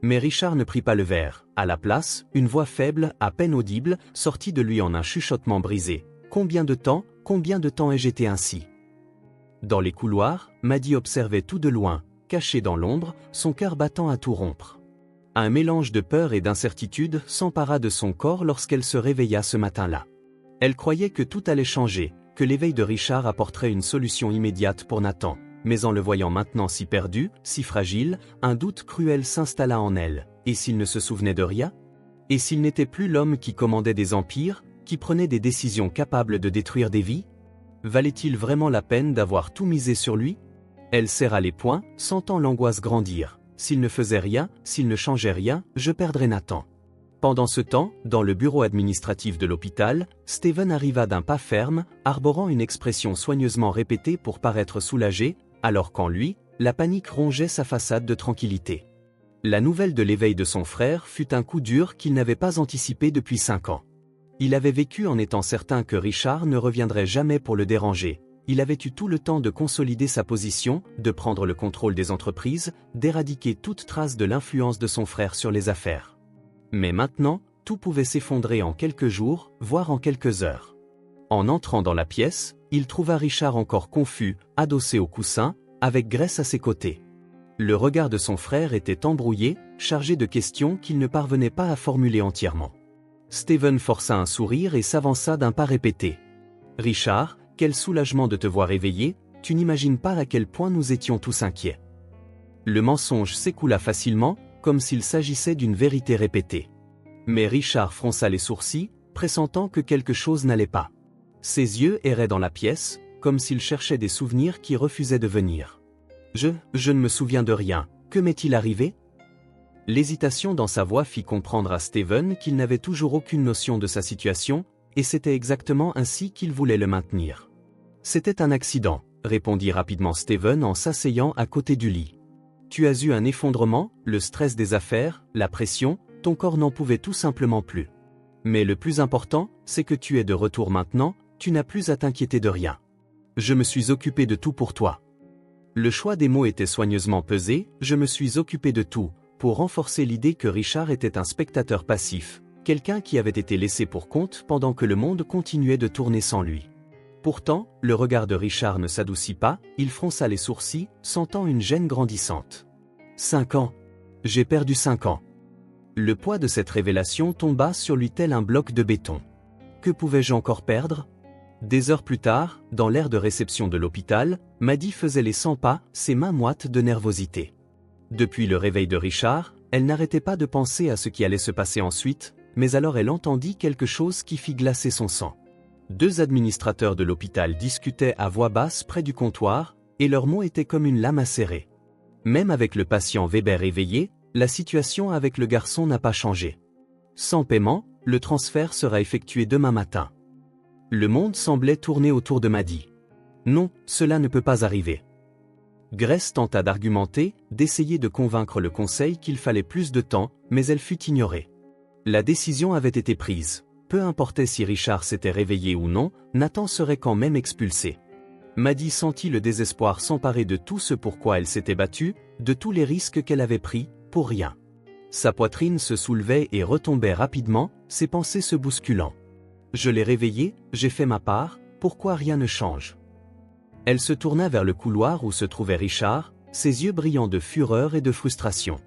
A: Mais Richard ne prit pas le verre. À la place, une voix faible, à peine audible, sortit de lui en un chuchotement brisé. « Combien de temps ai-je été ainsi ?» Dans les couloirs, Maddie observait tout de loin, caché dans l'ombre, son cœur battant à tout rompre. Un mélange de peur et d'incertitude s'empara de son corps lorsqu'elle se réveilla ce matin-là. Elle croyait que tout allait changer, que l'éveil de Richard apporterait une solution immédiate pour Nathan. Mais en le voyant maintenant si perdu, si fragile, un doute cruel s'installa en elle. Et s'il ne se souvenait de rien? Et s'il n'était plus l'homme qui commandait des empires, qui prenait des décisions capables de détruire des vies? Valait-il vraiment la peine d'avoir tout misé sur lui? Elle serra les poings, sentant l'angoisse grandir. S'il ne faisait rien, s'il ne changeait rien, je perdrais Nathan. Pendant ce temps, dans le bureau administratif de l'hôpital, Steven arriva d'un pas ferme, arborant une expression soigneusement répétée pour paraître soulagé, alors qu'en lui, la panique rongeait sa façade de tranquillité. La nouvelle de l'éveil de son frère fut un coup dur qu'il n'avait pas anticipé depuis 5 ans. Il avait vécu en étant certain que Richard ne reviendrait jamais pour le déranger. Il avait eu tout le temps de consolider sa position, de prendre le contrôle des entreprises, d'éradiquer toute trace de l'influence de son frère sur les affaires. Mais maintenant, tout pouvait s'effondrer en quelques jours, voire en quelques heures. En entrant dans la pièce, il trouva Richard encore confus, adossé au coussin, avec Grace à ses côtés. Le regard de son frère était embrouillé, chargé de questions qu'il ne parvenait pas à formuler entièrement. Steven força un sourire et s'avança d'un pas répété. « Richard, quel soulagement de te voir éveillé, tu n'imagines pas à quel point nous étions tous inquiets. » Le mensonge s'écoula facilement, comme s'il s'agissait d'une vérité répétée. Mais Richard fronça les sourcils, pressentant que quelque chose n'allait pas. Ses yeux erraient dans la pièce, comme s'il cherchait des souvenirs qui refusaient de venir. « Je ne me souviens de rien, que m'est-il arrivé ?» L'hésitation dans sa voix fit comprendre à Steven qu'il n'avait toujours aucune notion de sa situation, et c'était exactement ainsi qu'il voulait le maintenir. « C'était un accident, » répondit rapidement Steven en s'asseyant à côté du lit. « Tu as eu un effondrement, le stress des affaires, la pression, ton corps n'en pouvait tout simplement plus. Mais le plus important, c'est que tu es de retour maintenant, tu n'as plus à t'inquiéter de rien. Je me suis occupé de tout pour toi. » Le choix des mots était soigneusement pesé, je me suis occupé de tout, pour renforcer l'idée que Richard était un spectateur passif, quelqu'un qui avait été laissé pour compte pendant que le monde continuait de tourner sans lui. Pourtant, le regard de Richard ne s'adoucit pas, il fronça les sourcils, sentant une gêne grandissante. 5 ans. J'ai perdu 5 ans. Le poids de cette révélation tomba sur lui tel un bloc de béton. Que pouvais-je encore perdre? Des heures plus tard, dans l'aire de réception de l'hôpital, Maddie faisait les 100 pas, ses mains moites de nervosité. Depuis le réveil de Richard, elle n'arrêtait pas de penser à ce qui allait se passer ensuite, mais alors elle entendit quelque chose qui fit glacer son sang. 2 administrateurs de l'hôpital discutaient à voix basse près du comptoir, et leurs mots étaient comme une lame acérée. Même avec le patient Weber éveillé, la situation avec le garçon n'a pas changé. Sans paiement, le transfert sera effectué demain matin. Le monde semblait tourner autour de Maddie. Non, cela ne peut pas arriver. Grace tenta d'argumenter, d'essayer de convaincre le conseil qu'il fallait plus de temps, mais elle fut ignorée. La décision avait été prise. Peu importait si Richard s'était réveillé ou non, Nathan serait quand même expulsé. Maddie sentit le désespoir s'emparer de tout ce pourquoi elle s'était battue, de tous les risques qu'elle avait pris, pour rien. Sa poitrine se soulevait et retombait rapidement, ses pensées se bousculant. Je l'ai réveillé, j'ai fait ma part, pourquoi rien ne change? Elle se tourna vers le couloir où se trouvait Richard, ses yeux brillants de fureur et de frustration.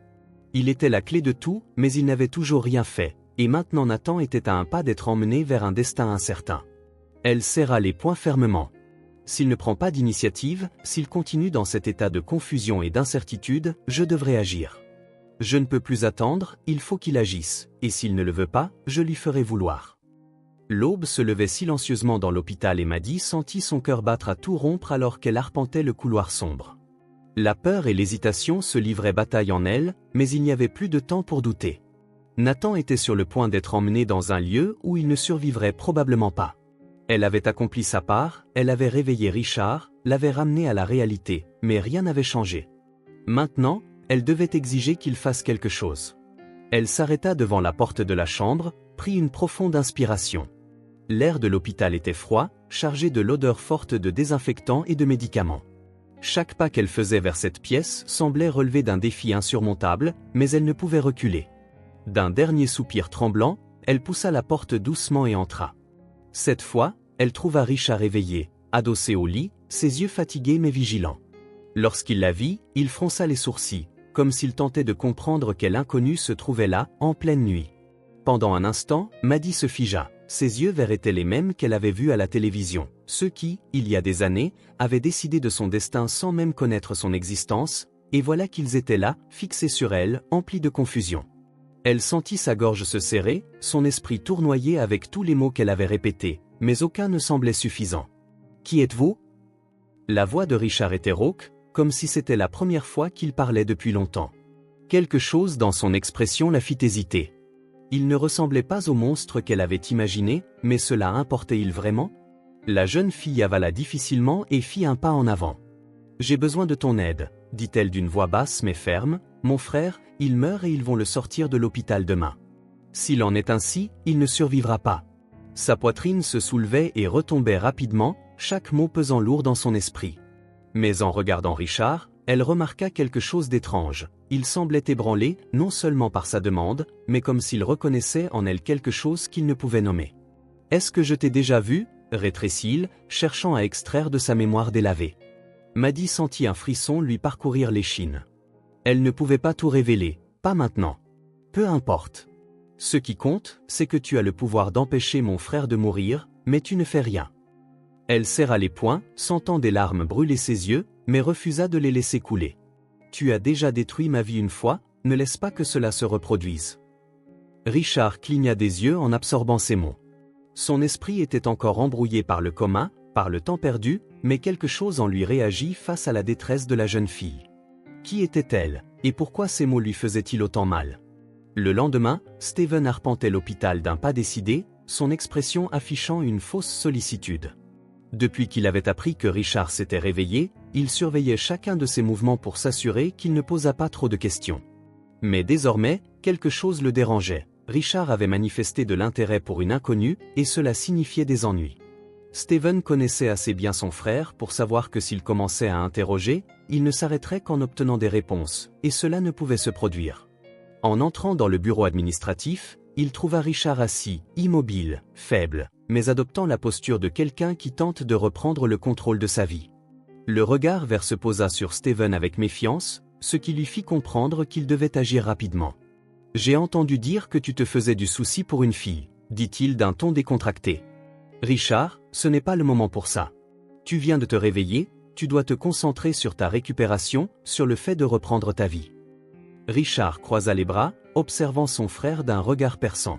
A: Il était la clé de tout, mais il n'avait toujours rien fait, et maintenant Nathan était à un pas d'être emmené vers un destin incertain. Elle serra les poings fermement. S'il ne prend pas d'initiative, s'il continue dans cet état de confusion et d'incertitude, je devrais agir. Je ne peux plus attendre, il faut qu'il agisse, et s'il ne le veut pas, je lui ferai vouloir. L'aube se levait silencieusement dans l'hôpital et Maddie sentit son cœur battre à tout rompre alors qu'elle arpentait le couloir sombre. La peur et l'hésitation se livraient bataille en elle, mais il n'y avait plus de temps pour douter. Nathan était sur le point d'être emmené dans un lieu où il ne survivrait probablement pas. Elle avait accompli sa part, elle avait réveillé Richard, l'avait ramené à la réalité, mais rien n'avait changé. Maintenant, elle devait exiger qu'il fasse quelque chose. Elle s'arrêta devant la porte de la chambre, prit une profonde inspiration. L'air de l'hôpital était froid, chargé de l'odeur forte de désinfectants et de médicaments. Chaque pas qu'elle faisait vers cette pièce semblait relever d'un défi insurmontable, mais elle ne pouvait reculer. D'un dernier soupir tremblant, elle poussa la porte doucement et entra. Cette fois, elle trouva Richard éveillé, adossé au lit, ses yeux fatigués mais vigilants. Lorsqu'il la vit, il fronça les sourcils, comme s'il tentait de comprendre quel inconnu se trouvait là, en pleine nuit. Pendant un instant, Maddie se figea, Ses yeux verts étaient les mêmes qu'elle avait vus à la télévision, ceux qui, il y a des années, avaient décidé de son destin sans même connaître son existence, et voilà qu'ils étaient là, fixés sur elle, emplis de confusion. Elle sentit sa gorge se serrer, son esprit tournoyer avec tous les mots qu'elle avait répétés, mais aucun ne semblait suffisant. « Qui êtes-vous » La voix de Richard était rauque, comme si c'était la première fois qu'il parlait depuis longtemps. Quelque chose dans son expression la fit hésiter. Il ne ressemblait pas au monstre qu'elle avait imaginé, mais cela importait-il vraiment? La jeune fille avala difficilement et fit un pas en avant. « J'ai besoin de ton aide, » dit-elle d'une voix basse mais ferme. « Mon frère, il meurt et ils vont le sortir de l'hôpital demain. S'il en est ainsi, il ne survivra pas. » Sa poitrine se soulevait et retombait rapidement, chaque mot pesant lourd dans son esprit. Mais en regardant Richard, elle remarqua quelque chose d'étrange. Il semblait ébranlé, non seulement par sa demande, mais comme s'il reconnaissait en elle quelque chose qu'il ne pouvait nommer. « Est-ce que je t'ai déjà vu » rétrécit-il, cherchant à extraire de sa mémoire délavée. Maddy sentit un frisson lui parcourir l'échine. Elle ne pouvait pas tout révéler, pas maintenant. Peu importe. Ce qui compte, c'est que tu as le pouvoir d'empêcher mon frère de mourir, mais tu ne fais rien. Elle serra les poings, sentant des larmes brûler ses yeux, mais refusa de les laisser couler. Tu as déjà détruit ma vie une fois, ne laisse pas que cela se reproduise. Richard cligna des yeux en absorbant ces mots. Son esprit était encore embrouillé par le coma, par le temps perdu, mais quelque chose en lui réagit face à la détresse de la jeune fille. Qui était-elle, et pourquoi ces mots lui faisaient-ils autant mal? Le lendemain, Steven arpentait l'hôpital d'un pas décidé, son expression affichant une fausse sollicitude. Depuis qu'il avait appris que Richard s'était réveillé, il surveillait chacun de ses mouvements pour s'assurer qu'il ne posât pas trop de questions. Mais désormais, quelque chose le dérangeait. Richard avait manifesté de l'intérêt pour une inconnue, et cela signifiait des ennuis. Steven connaissait assez bien son frère pour savoir que s'il commençait à interroger, il ne s'arrêterait qu'en obtenant des réponses, et cela ne pouvait se produire. En entrant dans le bureau administratif, il trouva Richard assis, immobile, faible, mais adoptant la posture de quelqu'un qui tente de reprendre le contrôle de sa vie. Le regard vert se posa sur Steven avec méfiance, ce qui lui fit comprendre qu'il devait agir rapidement. « J'ai entendu dire que tu te faisais du souci pour une fille, » dit-il d'un ton décontracté. « Richard, ce n'est pas le moment pour ça. Tu viens de te réveiller, tu dois te concentrer sur ta récupération, sur le fait de reprendre ta vie. » Richard croisa les bras, observant son frère d'un regard perçant.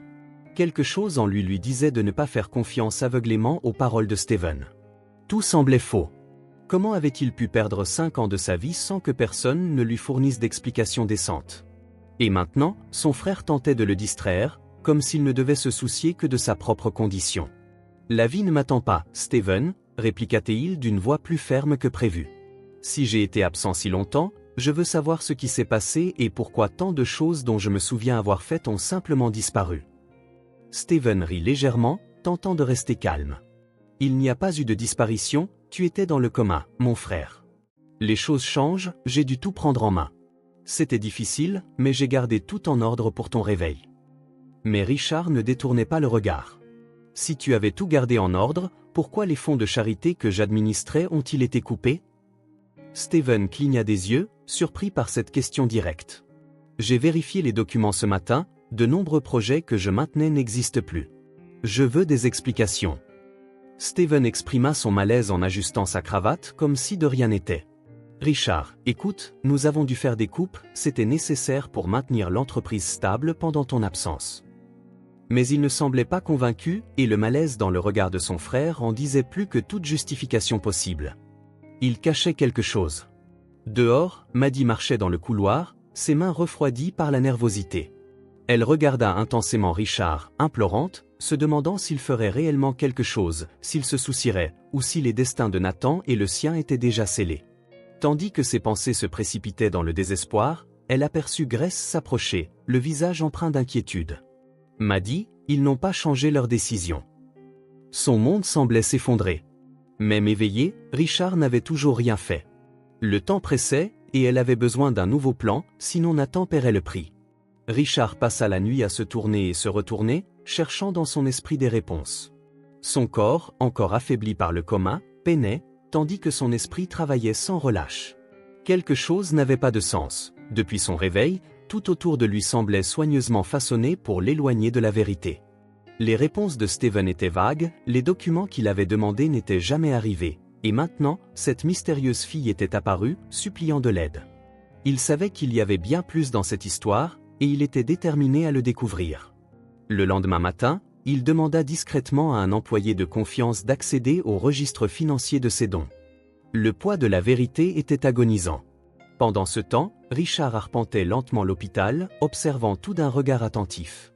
A: Quelque chose en lui disait de ne pas faire confiance aveuglément aux paroles de Steven. Tout semblait faux. Comment avait-il pu perdre 5 ans de sa vie sans que personne ne lui fournisse d'explications décentes? Et maintenant, son frère tentait de le distraire, comme s'il ne devait se soucier que de sa propre condition. « La vie ne m'attend pas, Steven, » répliqua-t-il d'une voix plus ferme que prévu. « Si j'ai été absent si longtemps, je veux savoir ce qui s'est passé et pourquoi tant de choses dont je me souviens avoir faites ont simplement disparu. » Steven rit légèrement, tentant de rester calme. « Il n'y a pas eu de disparition, tu étais dans le coma, mon frère. Les choses changent, j'ai dû tout prendre en main. C'était difficile, mais j'ai gardé tout en ordre pour ton réveil. » Mais Richard ne détournait pas le regard. « Si tu avais tout gardé en ordre, pourquoi les fonds de charité que j'administrais ont-ils été coupés ?» Steven cligna des yeux, surpris par cette question directe. « J'ai vérifié les documents ce matin, de nombreux projets que je maintenais n'existent plus. Je veux des explications. » Steven exprima son malaise en ajustant sa cravate comme si de rien n'était. « Richard, écoute, nous avons dû faire des coupes, c'était nécessaire pour maintenir l'entreprise stable pendant ton absence. » Mais il ne semblait pas convaincu, et le malaise dans le regard de son frère en disait plus que toute justification possible. Il cachait quelque chose. Dehors, Maddy marchait dans le couloir, ses mains refroidies par la nervosité. Elle regarda intensément Richard, implorante, se demandant s'il ferait réellement quelque chose, s'il se soucierait, ou si les destins de Nathan et le sien étaient déjà scellés. Tandis que ses pensées se précipitaient dans le désespoir, elle aperçut Grace s'approcher, le visage empreint d'inquiétude. Maddy, ils n'ont pas changé leur décision. Son monde semblait s'effondrer. Même éveillé, Richard n'avait toujours rien fait. Le temps pressait, et elle avait besoin d'un nouveau plan, sinon Nathan paierait le prix. Richard passa la nuit à se tourner et se retourner, cherchant dans son esprit des réponses. Son corps, encore affaibli par le coma, peinait, tandis que son esprit travaillait sans relâche. Quelque chose n'avait pas de sens. Depuis son réveil, tout autour de lui semblait soigneusement façonné pour l'éloigner de la vérité. Les réponses de Steven étaient vagues, les documents qu'il avait demandés n'étaient jamais arrivés, et maintenant, cette mystérieuse fille était apparue, suppliant de l'aide. Il savait qu'il y avait bien plus dans cette histoire, et il était déterminé à le découvrir. Le lendemain matin, il demanda discrètement à un employé de confiance d'accéder au registre financier de ses dons. Le poids de la vérité était agonisant. Pendant ce temps, Richard arpentait lentement l'hôpital, observant tout d'un regard attentif.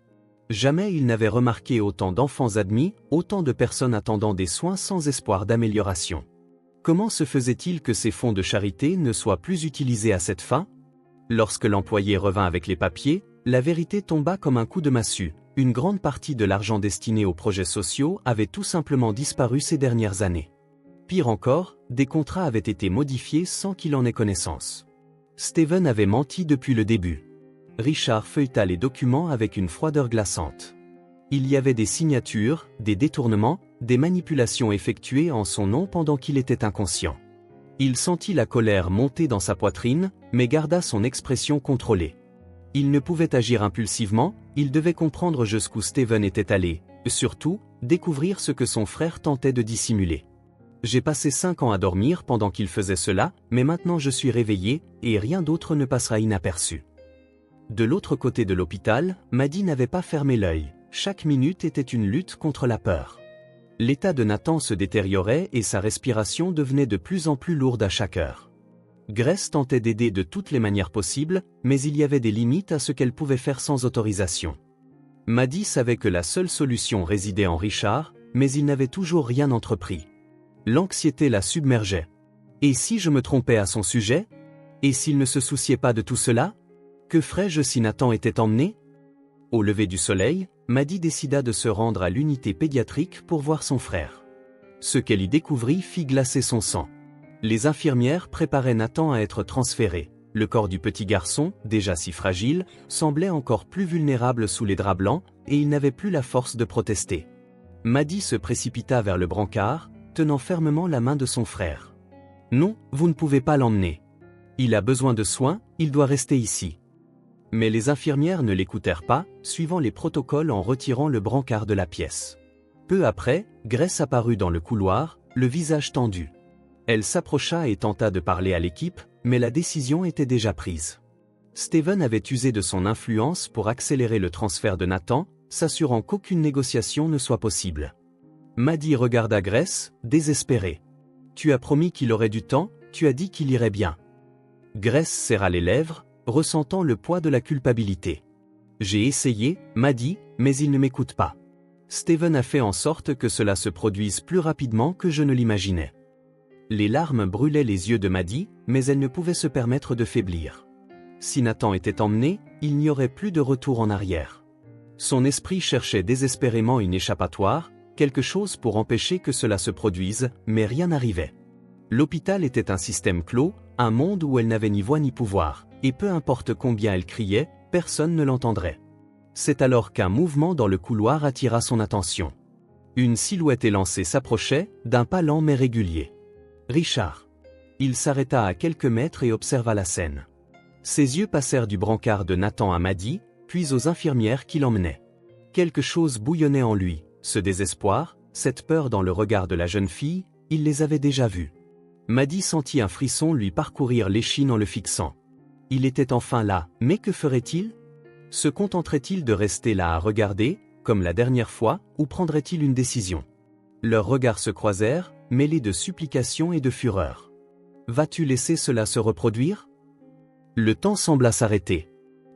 A: Jamais il n'avait remarqué autant d'enfants admis, autant de personnes attendant des soins sans espoir d'amélioration. Comment se faisait-il que ces fonds de charité ne soient plus utilisés à cette fin? Lorsque l'employé revint avec les papiers, la vérité tomba comme un coup de massue. Une grande partie de l'argent destiné aux projets sociaux avait tout simplement disparu ces dernières années. Pire encore, des contrats avaient été modifiés sans qu'il en ait connaissance. Steven avait menti depuis le début. Richard feuilleta les documents avec une froideur glaçante. Il y avait des signatures, des détournements, des manipulations effectuées en son nom pendant qu'il était inconscient. Il sentit la colère monter dans sa poitrine, mais garda son expression contrôlée. Il ne pouvait agir impulsivement, il devait comprendre jusqu'où Steven était allé, et surtout, découvrir ce que son frère tentait de dissimuler. J'ai passé 5 ans à dormir pendant qu'il faisait cela, mais maintenant je suis réveillé, et rien d'autre ne passera inaperçu. De l'autre côté de l'hôpital, Maddie n'avait pas fermé l'œil. Chaque minute était une lutte contre la peur. L'état de Nathan se détériorait et sa respiration devenait de plus en plus lourde à chaque heure. Grace tentait d'aider de toutes les manières possibles, mais il y avait des limites à ce qu'elle pouvait faire sans autorisation. Maddie savait que la seule solution résidait en Richard, mais il n'avait toujours rien entrepris. L'anxiété la submergeait. Et si je me trompais à son sujet? Et s'il ne se souciait pas de tout cela? Que ferais-je si Nathan était emmené? Au lever du soleil, Maddie décida de se rendre à l'unité pédiatrique pour voir son frère. Ce qu'elle y découvrit fit glacer son sang. Les infirmières préparaient Nathan à être transféré. Le corps du petit garçon, déjà si fragile, semblait encore plus vulnérable sous les draps blancs, et il n'avait plus la force de protester. Maddie se précipita vers le brancard, tenant fermement la main de son frère. « Non, vous ne pouvez pas l'emmener. Il a besoin de soins, il doit rester ici. » Mais les infirmières ne l'écoutèrent pas, suivant les protocoles en retirant le brancard de la pièce. Peu après, Grace apparut dans le couloir, le visage tendu. Elle s'approcha et tenta de parler à l'équipe, mais la décision était déjà prise. Steven avait usé de son influence pour accélérer le transfert de Nathan, s'assurant qu'aucune négociation ne soit possible. Maddie regarda Grace, désespérée. « Tu as promis qu'il aurait du temps, tu as dit qu'il irait bien. » Grace serra les lèvres, ressentant le poids de la culpabilité. « J'ai essayé, Maddie, mais il ne m'écoute pas. Steven a fait en sorte que cela se produise plus rapidement que je ne l'imaginais. » Les larmes brûlaient les yeux de Maddie, mais elle ne pouvait se permettre de faiblir. Si Nathan était emmené, il n'y aurait plus de retour en arrière. Son esprit cherchait désespérément une échappatoire, quelque chose pour empêcher que cela se produise, mais rien n'arrivait. L'hôpital était un système clos, un monde où elle n'avait ni voix ni pouvoir, et peu importe combien elle criait, personne ne l'entendrait. C'est alors qu'un mouvement dans le couloir attira son attention. Une silhouette élancée s'approchait, d'un pas lent mais régulier. Richard. Il s'arrêta à quelques mètres et observa la scène. Ses yeux passèrent du brancard de Nathan à Maddie, puis aux infirmières qui l'emmenaient. Quelque chose bouillonnait en lui, ce désespoir, cette peur dans le regard de la jeune fille, il les avait déjà vus. Maddie sentit un frisson lui parcourir l'échine en le fixant. Il était enfin là, mais que ferait-il? Se contenterait-il de rester là à regarder, comme la dernière fois, ou prendrait-il une décision? Leurs regards se croisèrent, mêlés de supplication et de fureur. Vas-tu laisser cela se reproduire? Le temps sembla s'arrêter.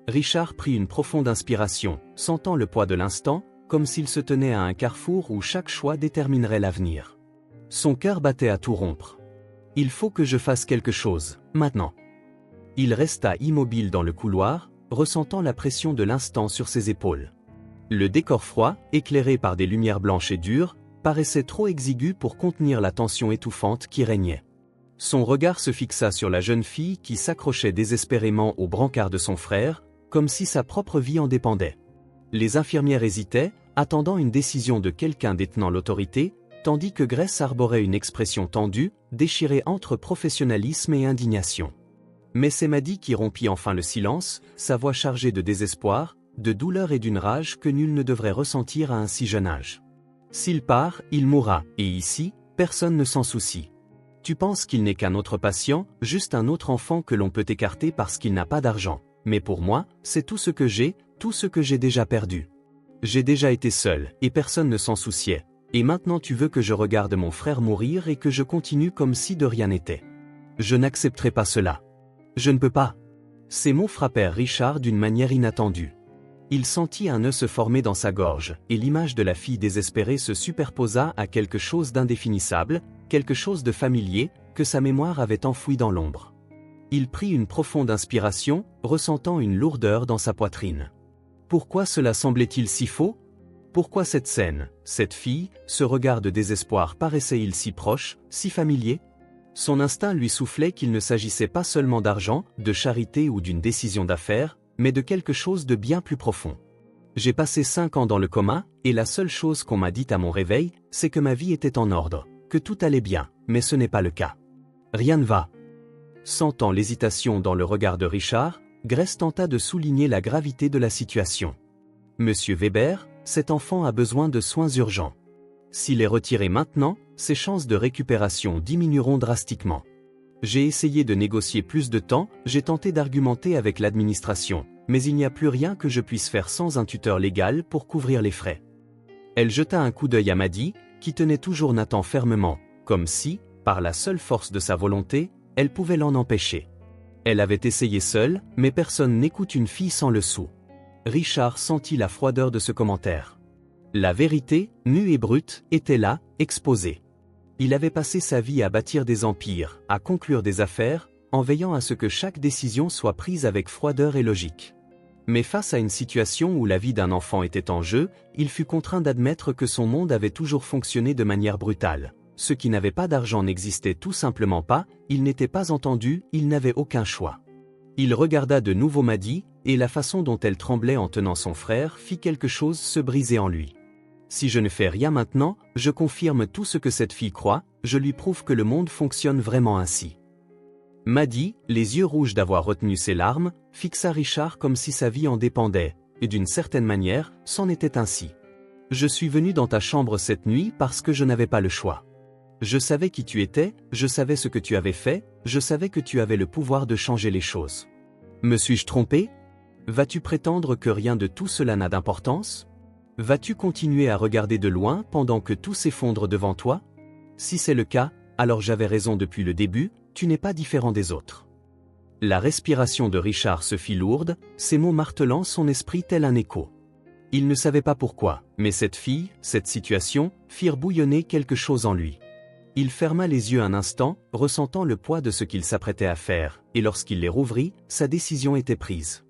A: Richard prit une profonde inspiration, sentant le poids de l'instant, comme s'il se tenait à un carrefour où chaque choix déterminerait l'avenir. Son cœur battait à tout rompre. Il faut que je fasse quelque chose, maintenant. Il resta immobile dans le couloir, ressentant la pression de l'instant sur ses épaules. Le décor froid, éclairé par des lumières blanches et dures, paraissait trop exigu pour contenir la tension étouffante qui régnait. Son regard se fixa sur la jeune fille qui s'accrochait désespérément au brancard de son frère, comme si sa propre vie en dépendait. Les infirmières hésitaient, attendant une décision de quelqu'un détenant l'autorité, tandis que Grace arborait une expression tendue, déchirée entre professionnalisme et indignation. Mais c'est Maddie qui rompit enfin le silence, sa voix chargée de désespoir. de douleur et d'une rage que nul ne devrait ressentir à un si jeune âge. S'il part, il mourra, et ici, personne ne s'en soucie. Tu penses qu'il n'est qu'un autre patient, juste un autre enfant que l'on peut écarter parce qu'il n'a pas d'argent. Mais pour moi, c'est tout ce que j'ai déjà perdu. J'ai déjà été seul, et personne ne s'en souciait. Et maintenant tu veux que je regarde mon frère mourir et que je continue comme si de rien n'était. Je n'accepterai pas cela. Je ne peux pas. Ces mots frappèrent Richard d'une manière inattendue. Il sentit un nœud se former dans sa gorge, et l'image de la fille désespérée se superposa à quelque chose d'indéfinissable, quelque chose de familier, que sa mémoire avait enfoui dans l'ombre. Il prit une profonde inspiration, ressentant une lourdeur dans sa poitrine. Pourquoi cela semblait-il si faux? Pourquoi cette scène, cette fille, ce regard de désespoir paraissait-il si proche, si familier? Son instinct lui soufflait qu'il ne s'agissait pas seulement d'argent, de charité ou d'une décision d'affaires, mais de quelque chose de bien plus profond. J'ai passé 5 ans dans le coma, et la seule chose qu'on m'a dit à mon réveil, c'est que ma vie était en ordre, que tout allait bien, mais ce n'est pas le cas. Rien ne va. Sentant l'hésitation dans le regard de Richard, Grace tenta de souligner la gravité de la situation. Monsieur Weber, cet enfant a besoin de soins urgents. S'il est retiré maintenant, ses chances de récupération diminueront drastiquement. J'ai essayé de négocier plus de temps, j'ai tenté d'argumenter avec l'administration, mais il n'y a plus rien que je puisse faire sans un tuteur légal pour couvrir les frais. Elle jeta un coup d'œil à Maddy, qui tenait toujours Nathan fermement, comme si, par la seule force de sa volonté, elle pouvait l'en empêcher. Elle avait essayé seule, mais personne n'écoute une fille sans le sou. Richard sentit la froideur de ce commentaire. La vérité, nue et brute, était là, exposée. Il avait passé sa vie à bâtir des empires, à conclure des affaires, en veillant à ce que chaque décision soit prise avec froideur et logique. Mais face à une situation où la vie d'un enfant était en jeu, il fut contraint d'admettre que son monde avait toujours fonctionné de manière brutale. Ceux qui n'avaient pas d'argent n'existaient tout simplement pas, ils n'étaient pas entendus, ils n'avaient aucun choix. Il regarda de nouveau Maddy, et la façon dont elle tremblait en tenant son frère fit quelque chose se briser en lui. Si je ne fais rien maintenant, je confirme tout ce que cette fille croit, je lui prouve que le monde fonctionne vraiment ainsi. Maddy, les yeux rouges d'avoir retenu ses larmes, fixa Richard comme si sa vie en dépendait, et d'une certaine manière, c'en était ainsi. Je suis venu dans ta chambre cette nuit parce que je n'avais pas le choix. Je savais qui tu étais, je savais ce que tu avais fait, je savais que tu avais le pouvoir de changer les choses. Me suis-je trompé? Vas-tu prétendre que rien de tout cela n'a d'importance? Vas-tu continuer à regarder de loin pendant que tout s'effondre devant toi? Si c'est le cas, alors j'avais raison depuis le début, tu n'es pas différent des autres. La respiration de Richard se fit lourde, ses mots martelant son esprit tel un écho. Il ne savait pas pourquoi, mais cette fille, cette situation, firent bouillonner quelque chose en lui. Il ferma les yeux un instant, ressentant le poids de ce qu'il s'apprêtait à faire, et lorsqu'il les rouvrit, sa décision était prise.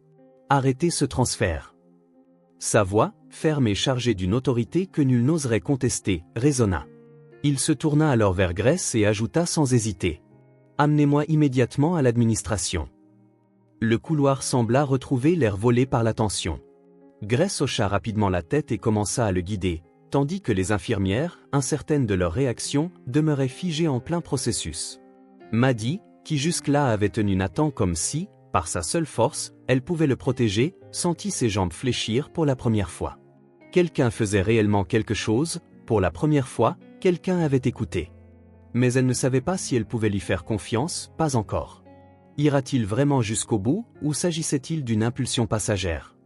A: Arrêter ce transfert. Sa voix, ferme et chargée d'une autorité que nul n'oserait contester, résonna. Il se tourna alors vers Grace et ajouta sans hésiter. « Amenez-moi immédiatement à l'administration. » Le couloir sembla retrouver l'air volé par la tension. Grace hocha rapidement la tête et commença à le guider, tandis que les infirmières, incertaines de leur réaction, demeuraient figées en plein processus. Maddy, qui jusque-là avait tenu Nathan comme si, par sa seule force, elle pouvait le protéger, sentit ses jambes fléchir pour la première fois. Quelqu'un faisait réellement quelque chose, pour la première fois, quelqu'un avait écouté. Mais elle ne savait pas si elle pouvait lui faire confiance, pas encore. Ira-t-il vraiment jusqu'au bout, ou s'agissait-il d'une impulsion passagère?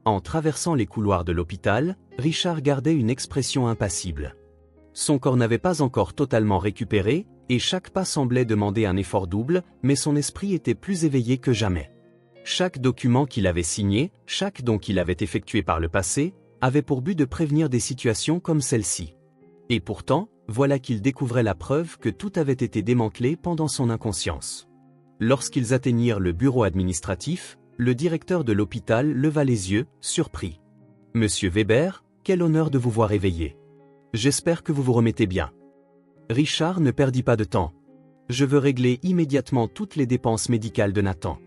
A: En traversant les couloirs de l'hôpital, Richard gardait une expression impassible. Son corps n'avait pas encore totalement récupéré, et chaque pas semblait demander un effort double, mais son esprit était plus éveillé que jamais. Chaque document qu'il avait signé, chaque don qu'il avait effectué par le passé, avait pour but de prévenir des situations comme celle-ci. Et pourtant, voilà qu'il découvrait la preuve que tout avait été démantelé pendant son inconscience. Lorsqu'ils atteignirent le bureau administratif, le directeur de l'hôpital leva les yeux, surpris. « Monsieur Weber, quel honneur de vous voir éveillé. J'espère que vous vous remettez bien. » Richard ne perdit pas de temps. « Je veux régler immédiatement toutes les dépenses médicales de Nathan. »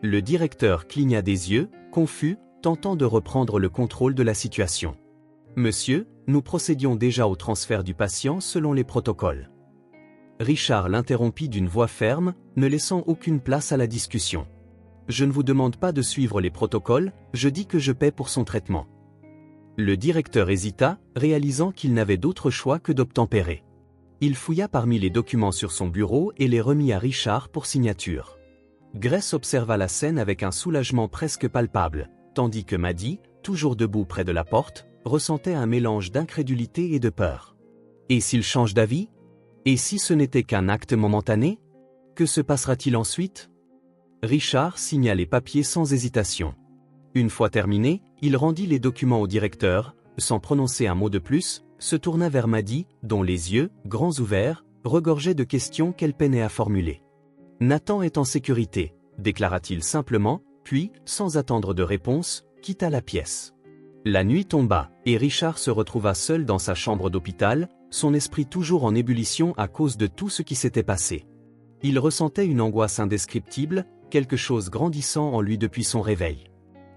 A: Le directeur cligna des yeux, confus, tentant de reprendre le contrôle de la situation. « Monsieur, nous procédions déjà au transfert du patient selon les protocoles. » Richard l'interrompit d'une voix ferme, ne laissant aucune place à la discussion. « Je ne vous demande pas de suivre les protocoles, je dis que je paie pour son traitement. Le directeur hésita, réalisant qu'il n'avait d'autre choix que d'obtempérer. Il fouilla parmi les documents sur son bureau et les remit à Richard pour signature. Grace observa la scène avec un soulagement presque palpable, tandis que Maddie, toujours debout près de la porte, ressentait un mélange d'incrédulité et de peur. Et s'il change d'avis? Et si ce n'était qu'un acte momentané? Que se passera-t-il ensuite? Richard signa les papiers sans hésitation. Une fois terminé, il rendit les documents au directeur, sans prononcer un mot de plus, se tourna vers Maddie, dont les yeux, grands ouverts, regorgeaient de questions qu'elle peinait à formuler. « Nathan est en sécurité », déclara-t-il simplement, puis, sans attendre de réponse, quitta la pièce. La nuit tomba, et Richard se retrouva seul dans sa chambre d'hôpital, son esprit toujours en ébullition à cause de tout ce qui s'était passé. Il ressentait une angoisse indescriptible, quelque chose grandissant en lui depuis son réveil.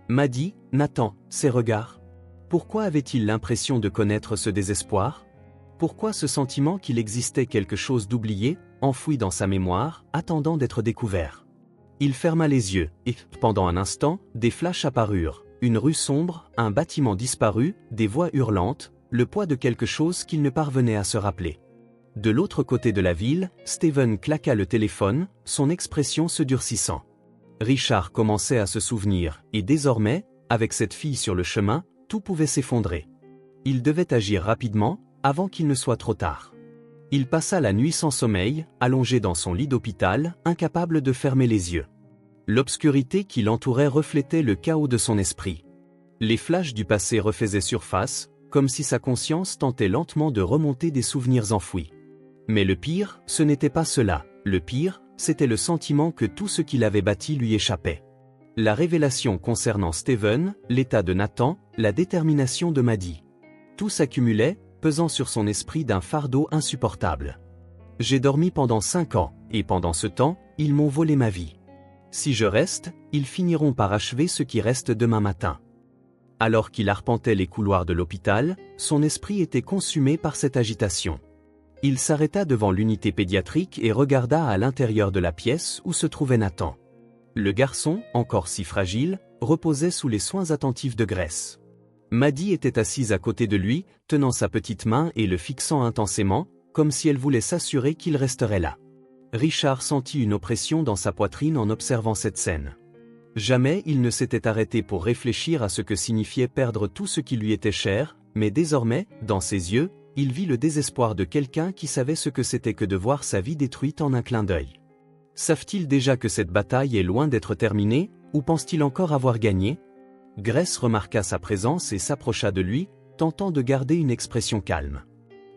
A: Maddie, Nathan, ses regards. Pourquoi avait-il l'impression de connaître ce désespoir? Pourquoi ce sentiment qu'il existait quelque chose d'oublié, enfoui dans sa mémoire, attendant d'être découvert? Il ferma les yeux, et, pendant un instant, des flashs apparurent. Une rue sombre, un bâtiment disparu, des voix hurlantes, le poids de quelque chose qu'il ne parvenait à se rappeler. De l'autre côté de la ville, Steven claqua le téléphone, son expression se durcissant. Richard commençait à se souvenir, et désormais, avec cette fille sur le chemin, tout pouvait s'effondrer. Il devait agir rapidement, avant qu'il ne soit trop tard. Il passa la nuit sans sommeil, allongé dans son lit d'hôpital, incapable de fermer les yeux. L'obscurité qui l'entourait reflétait le chaos de son esprit. Les flashs du passé refaisaient surface, comme si sa conscience tentait lentement de remonter des souvenirs enfouis. Mais le pire, ce n'était pas cela. Le pire, c'était le sentiment que tout ce qu'il avait bâti lui échappait. La révélation concernant Steven, l'état de Nathan, la détermination de Maddie. Tout s'accumulait, pesant sur son esprit d'un fardeau insupportable. J'ai dormi pendant 5 ans, et pendant ce temps, ils m'ont volé ma vie. Si je reste, ils finiront par achever ce qui reste demain matin. Alors qu'il arpentait les couloirs de l'hôpital, son esprit était consumé par cette agitation. Il s'arrêta devant l'unité pédiatrique et regarda à l'intérieur de la pièce où se trouvait Nathan. Le garçon, encore si fragile, reposait sous les soins attentifs de Grace. Maddie était assise à côté de lui, tenant sa petite main et le fixant intensément, comme si elle voulait s'assurer qu'il resterait là. Richard sentit une oppression dans sa poitrine en observant cette scène. Jamais il ne s'était arrêté pour réfléchir à ce que signifiait perdre tout ce qui lui était cher, mais désormais, dans ses yeux, il vit le désespoir de quelqu'un qui savait ce que c'était que de voir sa vie détruite en un clin d'œil. Savent-ils déjà que cette bataille est loin d'être terminée, ou pense-t-il encore avoir gagné? Grace remarqua sa présence et s'approcha de lui, tentant de garder une expression calme.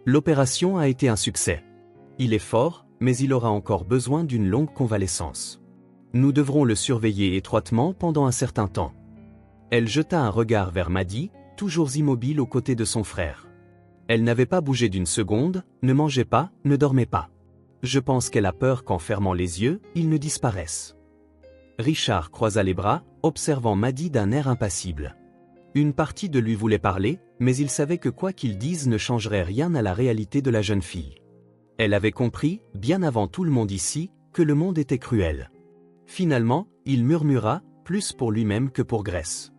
A: L'opération a été un succès. Il est fort, mais il aura encore besoin d'une longue convalescence. Nous devrons le surveiller étroitement pendant un certain temps. Elle jeta un regard vers Maddie, toujours immobile aux côtés de son frère. Elle n'avait pas bougé d'une seconde, ne mangeait pas, ne dormait pas. Je pense qu'elle a peur qu'en fermant les yeux, ils ne disparaissent. Richard croisa les bras, observant Maddie d'un air impassible. Une partie de lui voulait parler, mais il savait que quoi qu'il dise ne changerait rien à la réalité de la jeune fille. Elle avait compris, bien avant tout le monde ici, que le monde était cruel. Finalement, il murmura, plus pour lui-même que pour Grace.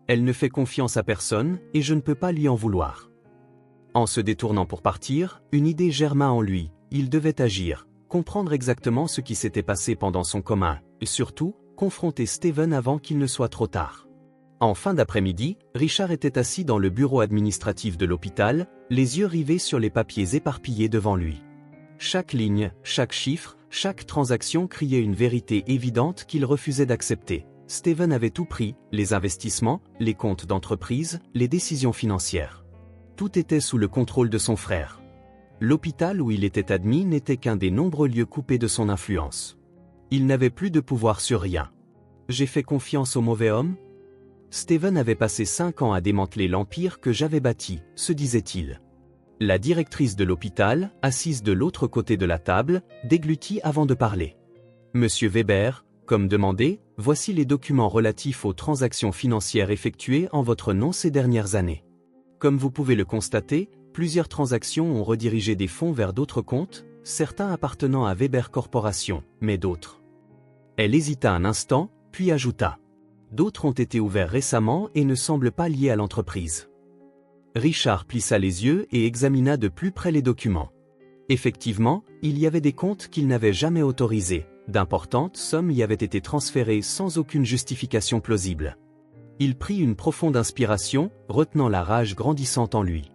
A: Elle ne fait confiance à personne, et je ne peux pas lui en vouloir. En se détournant pour partir, une idée germa en lui. Il devait agir, comprendre exactement ce qui s'était passé pendant son coma, et surtout, confronter Steven avant qu'il ne soit trop tard. En fin d'après-midi, Richard était assis dans le bureau administratif de l'hôpital, les yeux rivés sur les papiers éparpillés devant lui. Chaque ligne, chaque chiffre, chaque transaction criait une vérité évidente qu'il refusait d'accepter. Steven avait tout pris, les investissements, les comptes d'entreprise, les décisions financières. Tout était sous le contrôle de son frère. L'hôpital où il était admis n'était qu'un des nombreux lieux coupés de son influence. Il n'avait plus de pouvoir sur rien. J'ai fait confiance au mauvais homme? Steven avait passé 5 ans à démanteler l'empire que j'avais bâti, se disait-il. La directrice de l'hôpital, assise de l'autre côté de la table, déglutit avant de parler. Monsieur Weber, comme demandé, voici les documents relatifs aux transactions financières effectuées en votre nom ces dernières années. Comme vous pouvez le constater, plusieurs transactions ont redirigé des fonds vers d'autres comptes, certains appartenant à Weber Corporation, mais d'autres. Elle hésita un instant, puis ajouta. D'autres ont été ouverts récemment et ne semblent pas liés à l'entreprise. Richard plissa les yeux et examina de plus près les documents. Effectivement, il y avait des comptes qu'il n'avait jamais autorisés. D'importantes sommes y avaient été transférées sans aucune justification plausible. Il prit une profonde inspiration, retenant la rage grandissante en lui.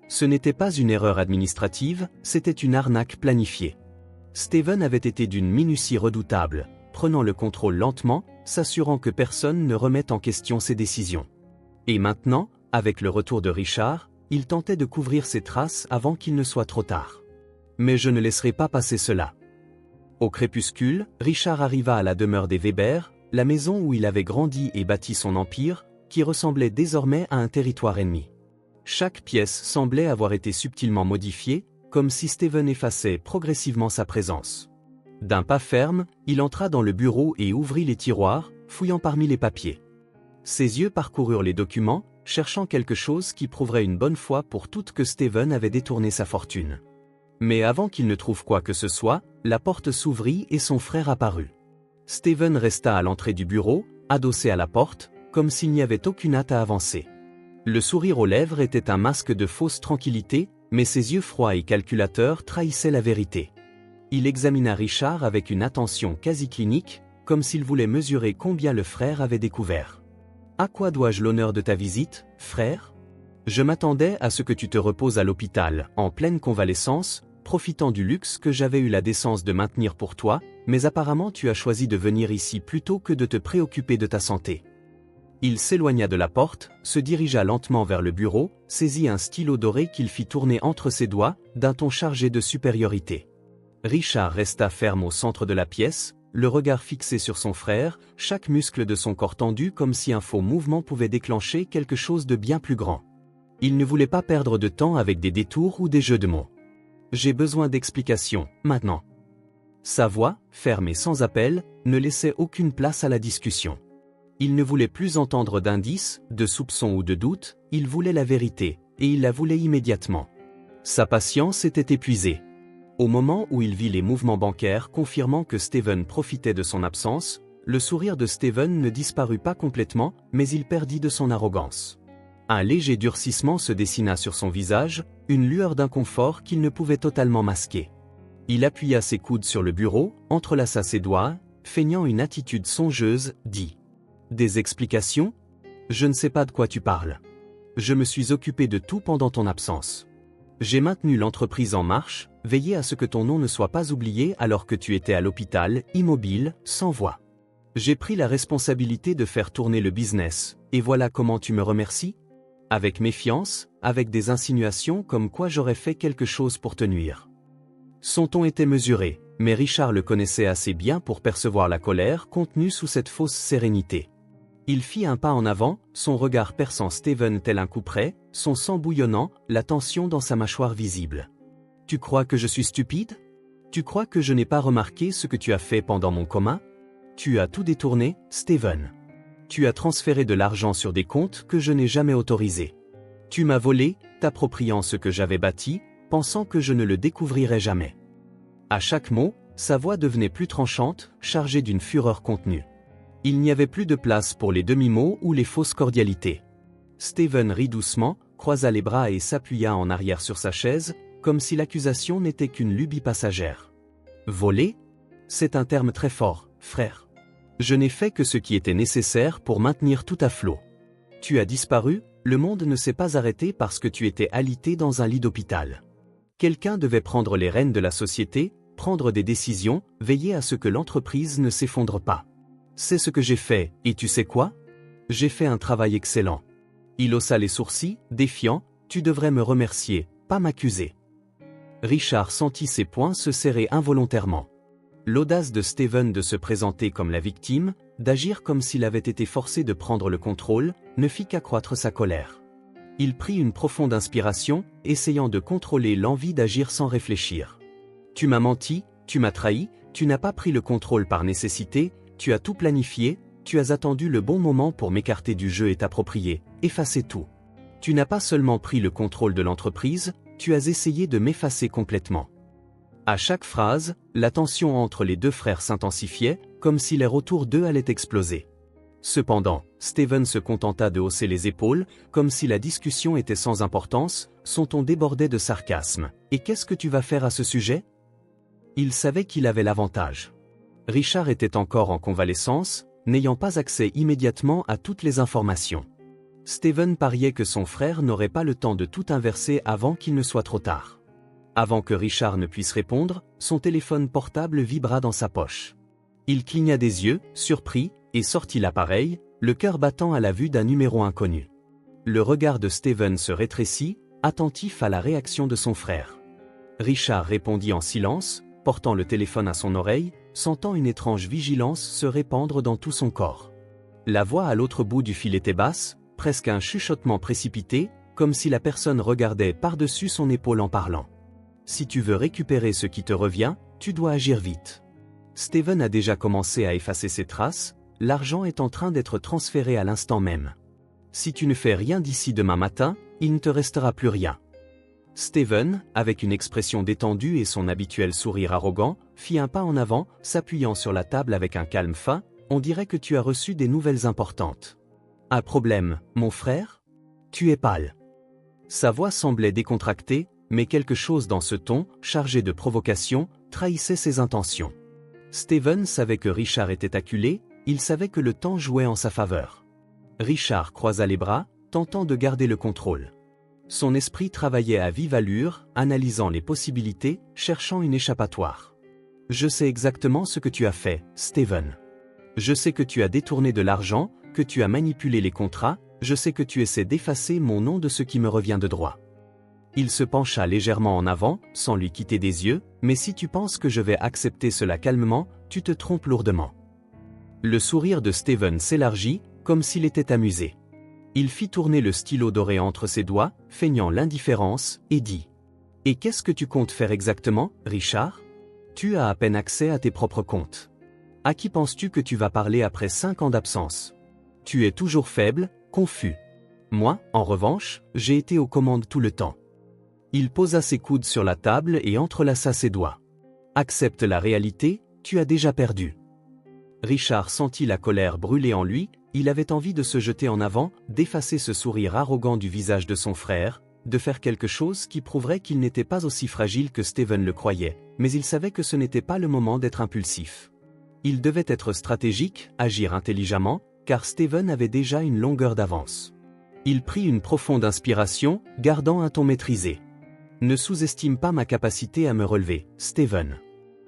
A: Ce n'était pas une erreur administrative, c'était une arnaque planifiée. Steven avait été d'une minutie redoutable, prenant le contrôle lentement, s'assurant que personne ne remette en question ses décisions. Et maintenant, avec le retour de Richard, il tentait de couvrir ses traces avant qu'il ne soit trop tard. Mais je ne laisserai pas passer cela. Au crépuscule, Richard arriva à la demeure des Weber, la maison où il avait grandi et bâti son empire, qui ressemblait désormais à un territoire ennemi. Chaque pièce semblait avoir été subtilement modifiée, comme si Steven effaçait progressivement sa présence. D'un pas ferme, il entra dans le bureau et ouvrit les tiroirs, fouillant parmi les papiers. Ses yeux parcoururent les documents, cherchant quelque chose qui prouverait une bonne fois pour toutes que Steven avait détourné sa fortune. Mais avant qu'il ne trouve quoi que ce soit, la porte s'ouvrit et son frère apparut. Steven resta à l'entrée du bureau, adossé à la porte, comme s'il n'y avait aucune hâte à avancer. Le sourire aux lèvres était un masque de fausse tranquillité, mais ses yeux froids et calculateurs trahissaient la vérité. Il examina Richard avec une attention quasi clinique, comme s'il voulait mesurer combien le frère avait découvert. « À quoi dois-je l'honneur de ta visite, frère ? Je m'attendais à ce que tu te reposes à l'hôpital, en pleine convalescence, profitant du luxe que j'avais eu la décence de maintenir pour toi, mais apparemment tu as choisi de venir ici plutôt que de te préoccuper de ta santé. » Il s'éloigna de la porte, se dirigea lentement vers le bureau, saisit un stylo doré qu'il fit tourner entre ses doigts, d'un ton chargé de supériorité. Richard resta ferme au centre de la pièce, le regard fixé sur son frère, chaque muscle de son corps tendu comme si un faux mouvement pouvait déclencher quelque chose de bien plus grand. Il ne voulait pas perdre de temps avec des détours ou des jeux de mots. « J'ai besoin d'explications, maintenant. » Sa voix, ferme et sans appel, ne laissait aucune place à la discussion. Il ne voulait plus entendre d'indices, de soupçons ou de doutes, il voulait la vérité, et il la voulait immédiatement. Sa patience était épuisée. Au moment où il vit les mouvements bancaires confirmant que Steven profitait de son absence, le sourire de Steven ne disparut pas complètement, mais il perdit de son arrogance. Un léger durcissement se dessina sur son visage, une lueur d'inconfort qu'il ne pouvait totalement masquer. Il appuya ses coudes sur le bureau, entrelaça ses doigts, feignant une attitude songeuse, dit « Des explications ? Je ne sais pas de quoi tu parles. Je me suis occupé de tout pendant ton absence. J'ai maintenu l'entreprise en marche, veillé à ce que ton nom ne soit pas oublié alors que tu étais à l'hôpital, immobile, sans voix. J'ai pris la responsabilité de faire tourner le business, et voilà comment tu me remercies ? Avec méfiance, avec des insinuations comme quoi j'aurais fait quelque chose pour te nuire. » Son ton était mesuré, mais Richard le connaissait assez bien pour percevoir la colère contenue sous cette fausse sérénité. Il fit un pas en avant, son regard perçant Steven tel un couperet, son sang bouillonnant, la tension dans sa mâchoire visible. « Tu crois que je suis stupide ? Tu crois que je n'ai pas remarqué ce que tu as fait pendant mon coma ? Tu as tout détourné, Steven. Tu as transféré de l'argent sur des comptes que je n'ai jamais autorisés. Tu m'as volé, t'appropriant ce que j'avais bâti, pensant que je ne le découvrirais jamais. » À chaque mot, sa voix devenait plus tranchante, chargée d'une fureur contenue. Il n'y avait plus de place pour les demi-mots ou les fausses cordialités. Steven rit doucement, croisa les bras et s'appuya en arrière sur sa chaise, comme si l'accusation n'était qu'une lubie passagère. « Voler ? C'est un terme très fort, frère. Je n'ai fait que ce qui était nécessaire pour maintenir tout à flot. Tu as disparu, le monde ne s'est pas arrêté parce que tu étais alité dans un lit d'hôpital. Quelqu'un devait prendre les rênes de la société, prendre des décisions, veiller à ce que l'entreprise ne s'effondre pas. C'est ce que j'ai fait, et tu sais quoi ? J'ai fait un travail excellent. » Il haussa les sourcils, défiant, « Tu devrais me remercier, pas m'accuser. » Richard sentit ses poings se serrer involontairement. L'audace de Steven de se présenter comme la victime, d'agir comme s'il avait été forcé de prendre le contrôle, ne fit qu'accroître sa colère. Il prit une profonde inspiration, essayant de contrôler l'envie d'agir sans réfléchir. « Tu m'as menti, tu m'as trahi, tu n'as pas pris le contrôle par nécessité, tu as tout planifié, tu as attendu le bon moment pour m'écarter du jeu et t'approprier, effacer tout. Tu n'as pas seulement pris le contrôle de l'entreprise, tu as essayé de m'effacer complètement. À chaque phrase, la tension entre les deux frères s'intensifiait, comme si l'air autour d'eux allait exploser. Cependant, Steven se contenta de hausser les épaules, comme si la discussion était sans importance, son ton débordait de sarcasme. « Et qu'est-ce que tu vas faire à ce sujet ?» Il savait qu'il avait l'avantage. Richard était encore en convalescence, n'ayant pas accès immédiatement à toutes les informations. Steven pariait que son frère n'aurait pas le temps de tout inverser avant qu'il ne soit trop tard. Avant que Richard ne puisse répondre, son téléphone portable vibra dans sa poche. Il cligna des yeux, surpris, et sortit l'appareil, le cœur battant à la vue d'un numéro inconnu. Le regard de Steven se rétrécit, attentif à la réaction de son frère. Richard répondit en silence, portant le téléphone à son oreille, sentant une étrange vigilance se répandre dans tout son corps. La voix à l'autre bout du fil était basse, presque un chuchotement précipité, comme si la personne regardait par-dessus son épaule en parlant. « Si tu veux récupérer ce qui te revient, tu dois agir vite. » Steven a déjà commencé à effacer ses traces, l'argent est en train d'être transféré à l'instant même. Si tu ne fais rien d'ici demain matin, il ne te restera plus rien. Steven, avec une expression détendue et son habituel sourire arrogant, fit un pas en avant, s'appuyant sur la table avec un calme fin. « On dirait que tu as reçu des nouvelles importantes. »« Un problème, mon frère ? Tu es pâle. » Sa voix semblait décontractée, mais quelque chose dans ce ton, chargé de provocation, trahissait ses intentions. Steven savait que Richard était acculé, il savait que le temps jouait en sa faveur. Richard croisa les bras, tentant de garder le contrôle. Son esprit travaillait à vive allure, analysant les possibilités, cherchant une échappatoire. « Je sais exactement ce que tu as fait, Steven. Je sais que tu as détourné de l'argent, que tu as manipulé les contrats, je sais que tu essaies d'effacer mon nom de ce qui me revient de droit. » Il se pencha légèrement en avant, sans lui quitter des yeux, « Mais si tu penses que je vais accepter cela calmement, tu te trompes lourdement. » Le sourire de Steven s'élargit, comme s'il était amusé. Il fit tourner le stylo doré entre ses doigts, feignant l'indifférence, et dit « Et qu'est-ce que tu comptes faire exactement, Richard ? Tu as à peine accès à tes propres comptes. À qui penses-tu que tu vas parler après 5 ans d'absence ? Tu es toujours faible, confus. Moi, en revanche, j'ai été aux commandes tout le temps. » Il posa ses coudes sur la table et entrelaça ses doigts. « Accepte la réalité, tu as déjà perdu. » Richard sentit la colère brûler en lui, il avait envie de se jeter en avant, d'effacer ce sourire arrogant du visage de son frère, de faire quelque chose qui prouverait qu'il n'était pas aussi fragile que Steven le croyait, mais il savait que ce n'était pas le moment d'être impulsif. Il devait être stratégique, agir intelligemment, car Steven avait déjà une longueur d'avance. Il prit une profonde inspiration, gardant un ton maîtrisé. « Ne sous-estime pas ma capacité à me relever, Steven.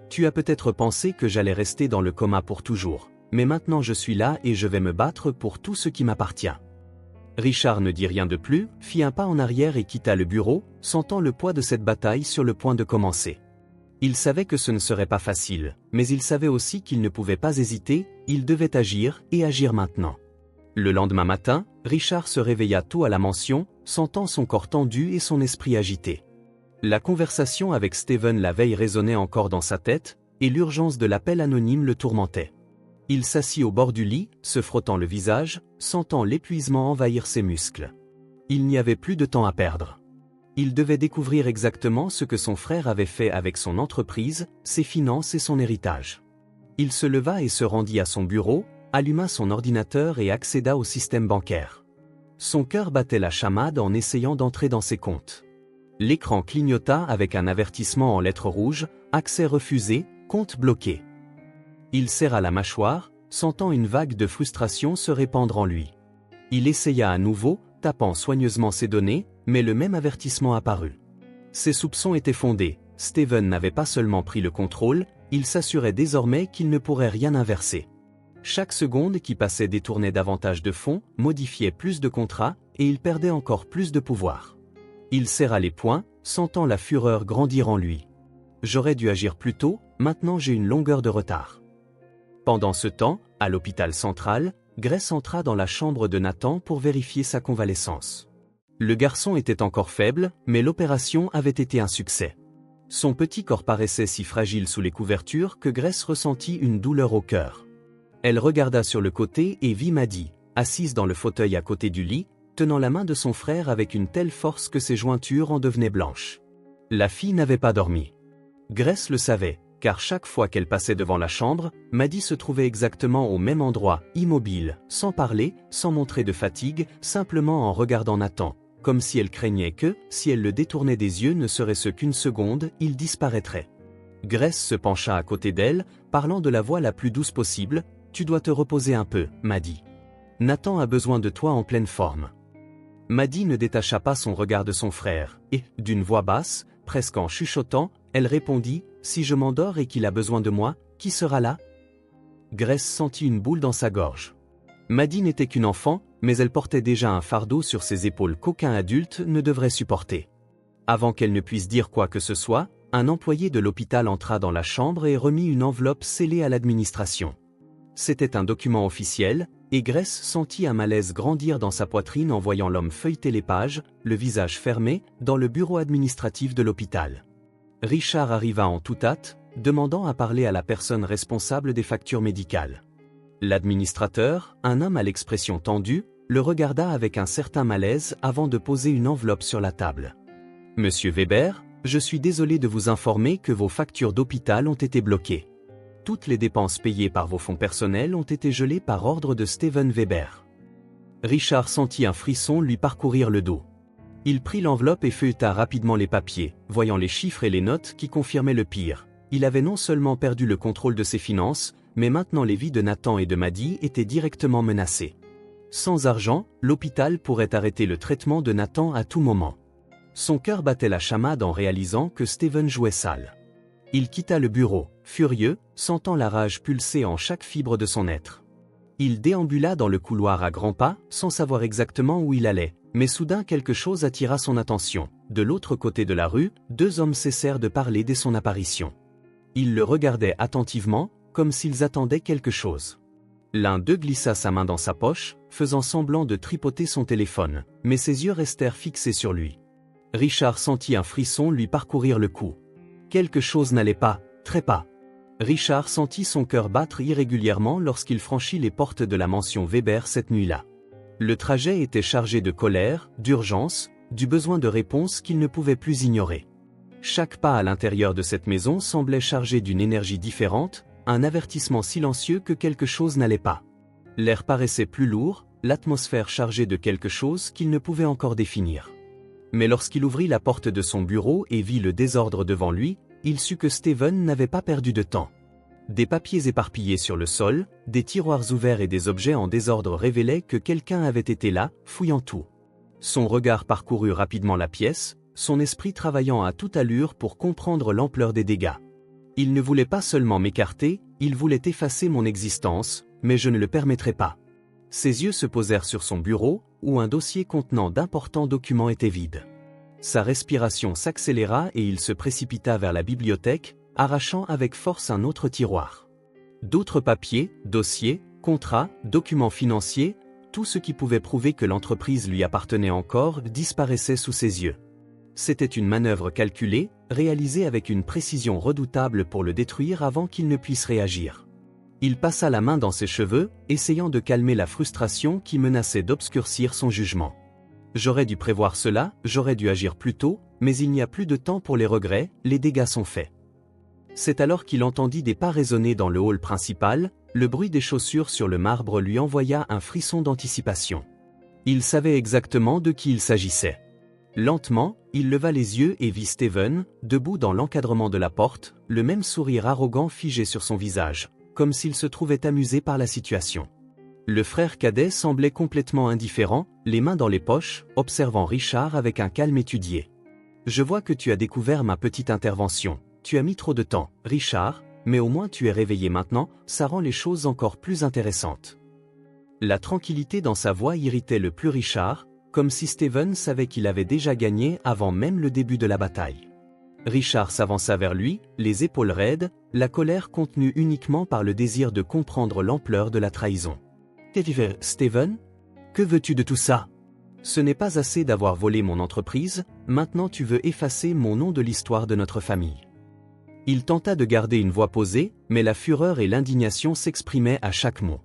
A: Tu as peut-être pensé que j'allais rester dans le coma pour toujours, mais maintenant je suis là et je vais me battre pour tout ce qui m'appartient. » Richard ne dit rien de plus, fit un pas en arrière et quitta le bureau, sentant le poids de cette bataille sur le point de commencer. Il savait que ce ne serait pas facile, mais il savait aussi qu'il ne pouvait pas hésiter, il devait agir, et agir maintenant. Le lendemain matin, Richard se réveilla tôt à la mention, sentant son corps tendu et son esprit agité. La conversation avec Steven la veille résonnait encore dans sa tête, et l'urgence de l'appel anonyme le tourmentait. Il s'assit au bord du lit, se frottant le visage, sentant l'épuisement envahir ses muscles. Il n'y avait plus de temps à perdre. Il devait découvrir exactement ce que son frère avait fait avec son entreprise, ses finances et son héritage. Il se leva et se rendit à son bureau, alluma son ordinateur et accéda au système bancaire. Son cœur battait la chamade en essayant d'entrer dans ses comptes. L'écran clignota avec un avertissement en lettres rouges, accès refusé, compte bloqué. Il serra la mâchoire, sentant une vague de frustration se répandre en lui. Il essaya à nouveau, tapant soigneusement ses données, mais le même avertissement apparut. Ses soupçons étaient fondés, Steven n'avait pas seulement pris le contrôle, il s'assurait désormais qu'il ne pourrait rien inverser. Chaque seconde qui passait détournait davantage de fonds, modifiait plus de contrats, et il perdait encore plus de pouvoir. Il serra les poings, sentant la fureur grandir en lui. « J'aurais dû agir plus tôt, maintenant j'ai une longueur de retard. » Pendant ce temps, à l'hôpital central, Grace entra dans la chambre de Nathan pour vérifier sa convalescence. Le garçon était encore faible, mais l'opération avait été un succès. Son petit corps paraissait si fragile sous les couvertures que Grace ressentit une douleur au cœur. Elle regarda sur le côté et vit Maddie, assise dans le fauteuil à côté du lit, tenant la main de son frère avec une telle force que ses jointures en devenaient blanches. La fille n'avait pas dormi. Grace le savait, car chaque fois qu'elle passait devant la chambre, Maddie se trouvait exactement au même endroit, immobile, sans parler, sans montrer de fatigue, simplement en regardant Nathan, comme si elle craignait que, si elle le détournait des yeux ne serait-ce qu'une seconde, il disparaîtrait. Grace se pencha à côté d'elle, parlant de la voix la plus douce possible. « Tu dois te reposer un peu, Maddie. Nathan a besoin de toi en pleine forme. » Maddie ne détacha pas son regard de son frère, et, d'une voix basse, presque en chuchotant, elle répondit « Si je m'endors et qu'il a besoin de moi, qui sera là ?» Grace sentit une boule dans sa gorge. Maddie n'était qu'une enfant, mais elle portait déjà un fardeau sur ses épaules qu'aucun adulte ne devrait supporter. Avant qu'elle ne puisse dire quoi que ce soit, un employé de l'hôpital entra dans la chambre et remit une enveloppe scellée à l'administration. C'était un document officiel, et Grace sentit un malaise grandir dans sa poitrine en voyant l'homme feuilleter les pages, le visage fermé, dans le bureau administratif de l'hôpital. Richard arriva en toute hâte, demandant à parler à la personne responsable des factures médicales. L'administrateur, un homme à l'expression tendue, le regarda avec un certain malaise avant de poser une enveloppe sur la table. « Monsieur Weber, je suis désolé de vous informer que vos factures d'hôpital ont été bloquées. Toutes les dépenses payées par vos fonds personnels ont été gelées par ordre de Steven Weber. » Richard sentit un frisson lui parcourir le dos. Il prit l'enveloppe et feuilleta rapidement les papiers, voyant les chiffres et les notes qui confirmaient le pire. Il avait non seulement perdu le contrôle de ses finances, mais maintenant les vies de Nathan et de Maddie étaient directement menacées. Sans argent, l'hôpital pourrait arrêter le traitement de Nathan à tout moment. Son cœur battait la chamade en réalisant que Steven jouait sale. Il quitta le bureau, furieux, sentant la rage pulser en chaque fibre de son être. Il déambula dans le couloir à grands pas, sans savoir exactement où il allait, mais soudain quelque chose attira son attention. De l'autre côté de la rue, deux hommes cessèrent de parler dès son apparition. Ils le regardaient attentivement, comme s'ils attendaient quelque chose. L'un d'eux glissa sa main dans sa poche, faisant semblant de tripoter son téléphone, mais ses yeux restèrent fixés sur lui. Richard sentit un frisson lui parcourir le cou. Quelque chose n'allait pas, très pas. Richard sentit son cœur battre irrégulièrement lorsqu'il franchit les portes de la mansion Weber cette nuit-là. Le trajet était chargé de colère, d'urgence, du besoin de réponse qu'il ne pouvait plus ignorer. Chaque pas à l'intérieur de cette maison semblait chargé d'une énergie différente, un avertissement silencieux que quelque chose n'allait pas. L'air paraissait plus lourd, l'atmosphère chargée de quelque chose qu'il ne pouvait encore définir. Mais lorsqu'il ouvrit la porte de son bureau et vit le désordre devant lui, il sut que Steven n'avait pas perdu de temps. Des papiers éparpillés sur le sol, des tiroirs ouverts et des objets en désordre révélaient que quelqu'un avait été là, fouillant tout. Son regard parcourut rapidement la pièce, son esprit travaillant à toute allure pour comprendre l'ampleur des dégâts. Il ne voulait pas seulement m'écarter, il voulait effacer mon existence, mais je ne le permettrai pas. Ses yeux se posèrent sur son bureau, où un dossier contenant d'importants documents était vide. Sa respiration s'accéléra et il se précipita vers la bibliothèque, arrachant avec force un autre tiroir. D'autres papiers, dossiers, contrats, documents financiers, tout ce qui pouvait prouver que l'entreprise lui appartenait encore disparaissait sous ses yeux. C'était une manœuvre calculée, réalisée avec une précision redoutable pour le détruire avant qu'il ne puisse réagir. Il passa la main dans ses cheveux, essayant de calmer la frustration qui menaçait d'obscurcir son jugement. J'aurais dû prévoir cela, j'aurais dû agir plus tôt, mais il n'y a plus de temps pour les regrets, les dégâts sont faits. C'est alors qu'il entendit des pas résonner dans le hall principal, le bruit des chaussures sur le marbre lui envoya un frisson d'anticipation. Il savait exactement de qui il s'agissait. Lentement, il leva les yeux et vit Steven, debout dans l'encadrement de la porte, le même sourire arrogant figé sur son visage, comme s'il se trouvait amusé par la situation. Le frère cadet semblait complètement indifférent, les mains dans les poches, observant Richard avec un calme étudié. « Je vois que tu as découvert ma petite intervention. Tu as mis trop de temps, Richard, mais au moins tu es réveillé maintenant, ça rend les choses encore plus intéressantes. » La tranquillité dans sa voix irritait le plus Richard, comme si Steven savait qu'il avait déjà gagné avant même le début de la bataille. Richard s'avança vers lui, les épaules raides, la colère contenue uniquement par le désir de comprendre l'ampleur de la trahison. « Steven ? Que veux-tu de tout ça ? Ce n'est pas assez d'avoir volé mon entreprise, maintenant tu veux effacer mon nom de l'histoire de notre famille. » Il tenta de garder une voix posée, mais la fureur et l'indignation s'exprimaient à chaque mot.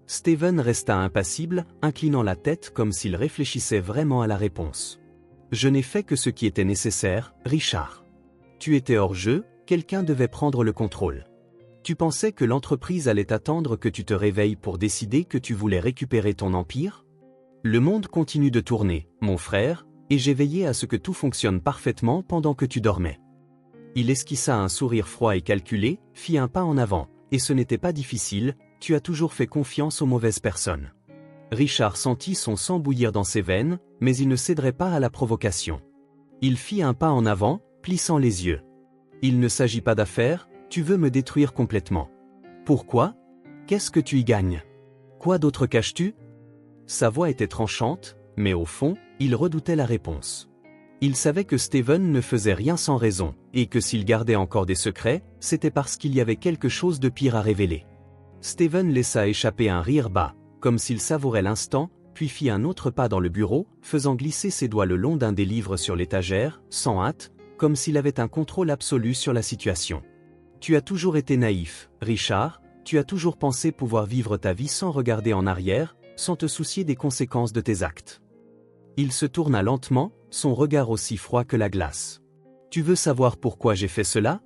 A: Steven resta impassible, inclinant la tête comme s'il réfléchissait vraiment à la réponse. « Je n'ai fait que ce qui était nécessaire, Richard. Tu étais hors jeu, quelqu'un devait prendre le contrôle. Tu pensais que l'entreprise allait attendre que tu te réveilles pour décider que tu voulais récupérer ton empire? Le monde continue de tourner, mon frère, et j'ai veillé à ce que tout fonctionne parfaitement pendant que tu dormais. Il esquissa un sourire froid et calculé, fit un pas en avant, et ce n'était pas difficile, tu as toujours fait confiance aux mauvaises personnes. Richard sentit son sang bouillir dans ses veines, mais il ne céderait pas à la provocation. Il fit un pas en avant, plissant les yeux. Il ne s'agit pas d'affaires, tu veux me détruire complètement. Pourquoi? Qu'est-ce que tu y gagnes? Quoi d'autre caches-tu? Sa voix était tranchante, mais au fond, il redoutait la réponse. Il savait que Steven ne faisait rien sans raison, et que s'il gardait encore des secrets, c'était parce qu'il y avait quelque chose de pire à révéler. Steven laissa échapper un rire bas, comme s'il savourait l'instant, puis fit un autre pas dans le bureau, faisant glisser ses doigts le long d'un des livres sur l'étagère, sans hâte, comme s'il avait un contrôle absolu sur la situation. Tu as toujours été naïf, Richard, tu as toujours pensé pouvoir vivre ta vie sans regarder en arrière, sans te soucier des conséquences de tes actes. Il se tourna lentement, son regard aussi froid que la glace. Tu veux savoir pourquoi j'ai fait cela?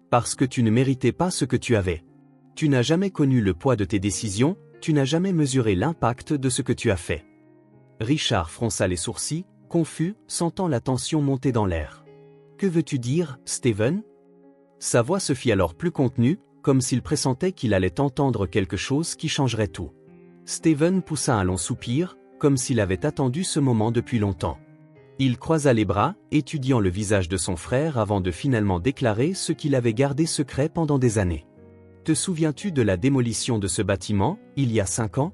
A: Parce que tu ne méritais pas ce que tu avais. Tu n'as jamais connu le poids de tes décisions, tu n'as jamais mesuré l'impact de ce que tu as fait. Richard fronça les sourcils, confus, sentant la tension monter dans l'air. Que veux-tu dire, Steven? Sa voix se fit alors plus contenue, comme s'il pressentait qu'il allait entendre quelque chose qui changerait tout. Steven poussa un long soupir, comme s'il avait attendu ce moment depuis longtemps. Il croisa les bras, étudiant le visage de son frère avant de finalement déclarer ce qu'il avait gardé secret pendant des années. Te souviens-tu de la démolition de ce bâtiment, il y a 5 ans?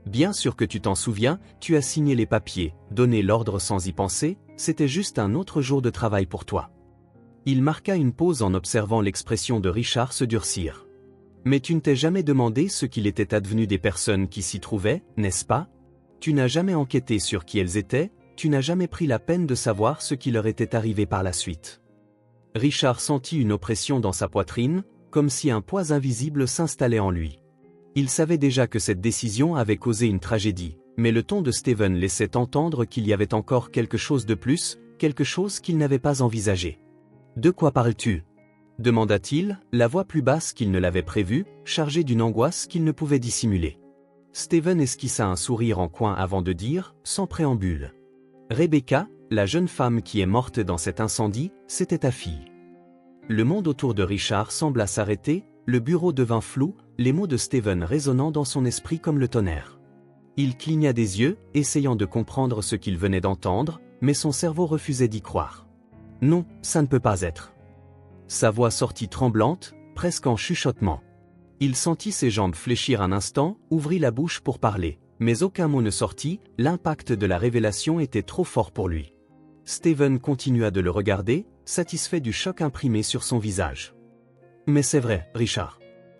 A: Bien sûr que tu t'en souviens, tu as signé les papiers, donné l'ordre sans y penser, c'était juste un autre jour de travail pour toi. Il marqua une pause en observant l'expression de Richard se durcir. Mais tu ne t'es jamais demandé ce qu'il était advenu des personnes qui s'y trouvaient, n'est-ce pas? Tu n'as jamais enquêté sur qui elles étaient, tu n'as jamais pris la peine de savoir ce qui leur était arrivé par la suite. Richard sentit une oppression dans sa poitrine, comme si un poids invisible s'installait en lui. Il savait déjà que cette décision avait causé une tragédie, mais le ton de Steven laissait entendre qu'il y avait encore quelque chose de plus, quelque chose qu'il n'avait pas envisagé. « De quoi parles-tu » demanda-t-il, la voix plus basse qu'il ne l'avait prévu, chargée d'une angoisse qu'il ne pouvait dissimuler. Steven esquissa un sourire en coin avant de dire, sans préambule. « Rebecca, la jeune femme qui est morte dans cet incendie, c'était ta fille. » Le monde autour de Richard sembla s'arrêter, le bureau devint flou, les mots de Steven résonnant dans son esprit comme le tonnerre. Il cligna des yeux, essayant de comprendre ce qu'il venait d'entendre, mais son cerveau refusait d'y croire. « Non, ça ne peut pas être. » Sa voix sortit tremblante, presque en chuchotement. Il sentit ses jambes fléchir un instant, ouvrit la bouche pour parler, mais aucun mot ne sortit, l'impact de la révélation était trop fort pour lui. Steven continua de le regarder, satisfait du choc imprimé sur son visage. « Mais c'est vrai, Richard.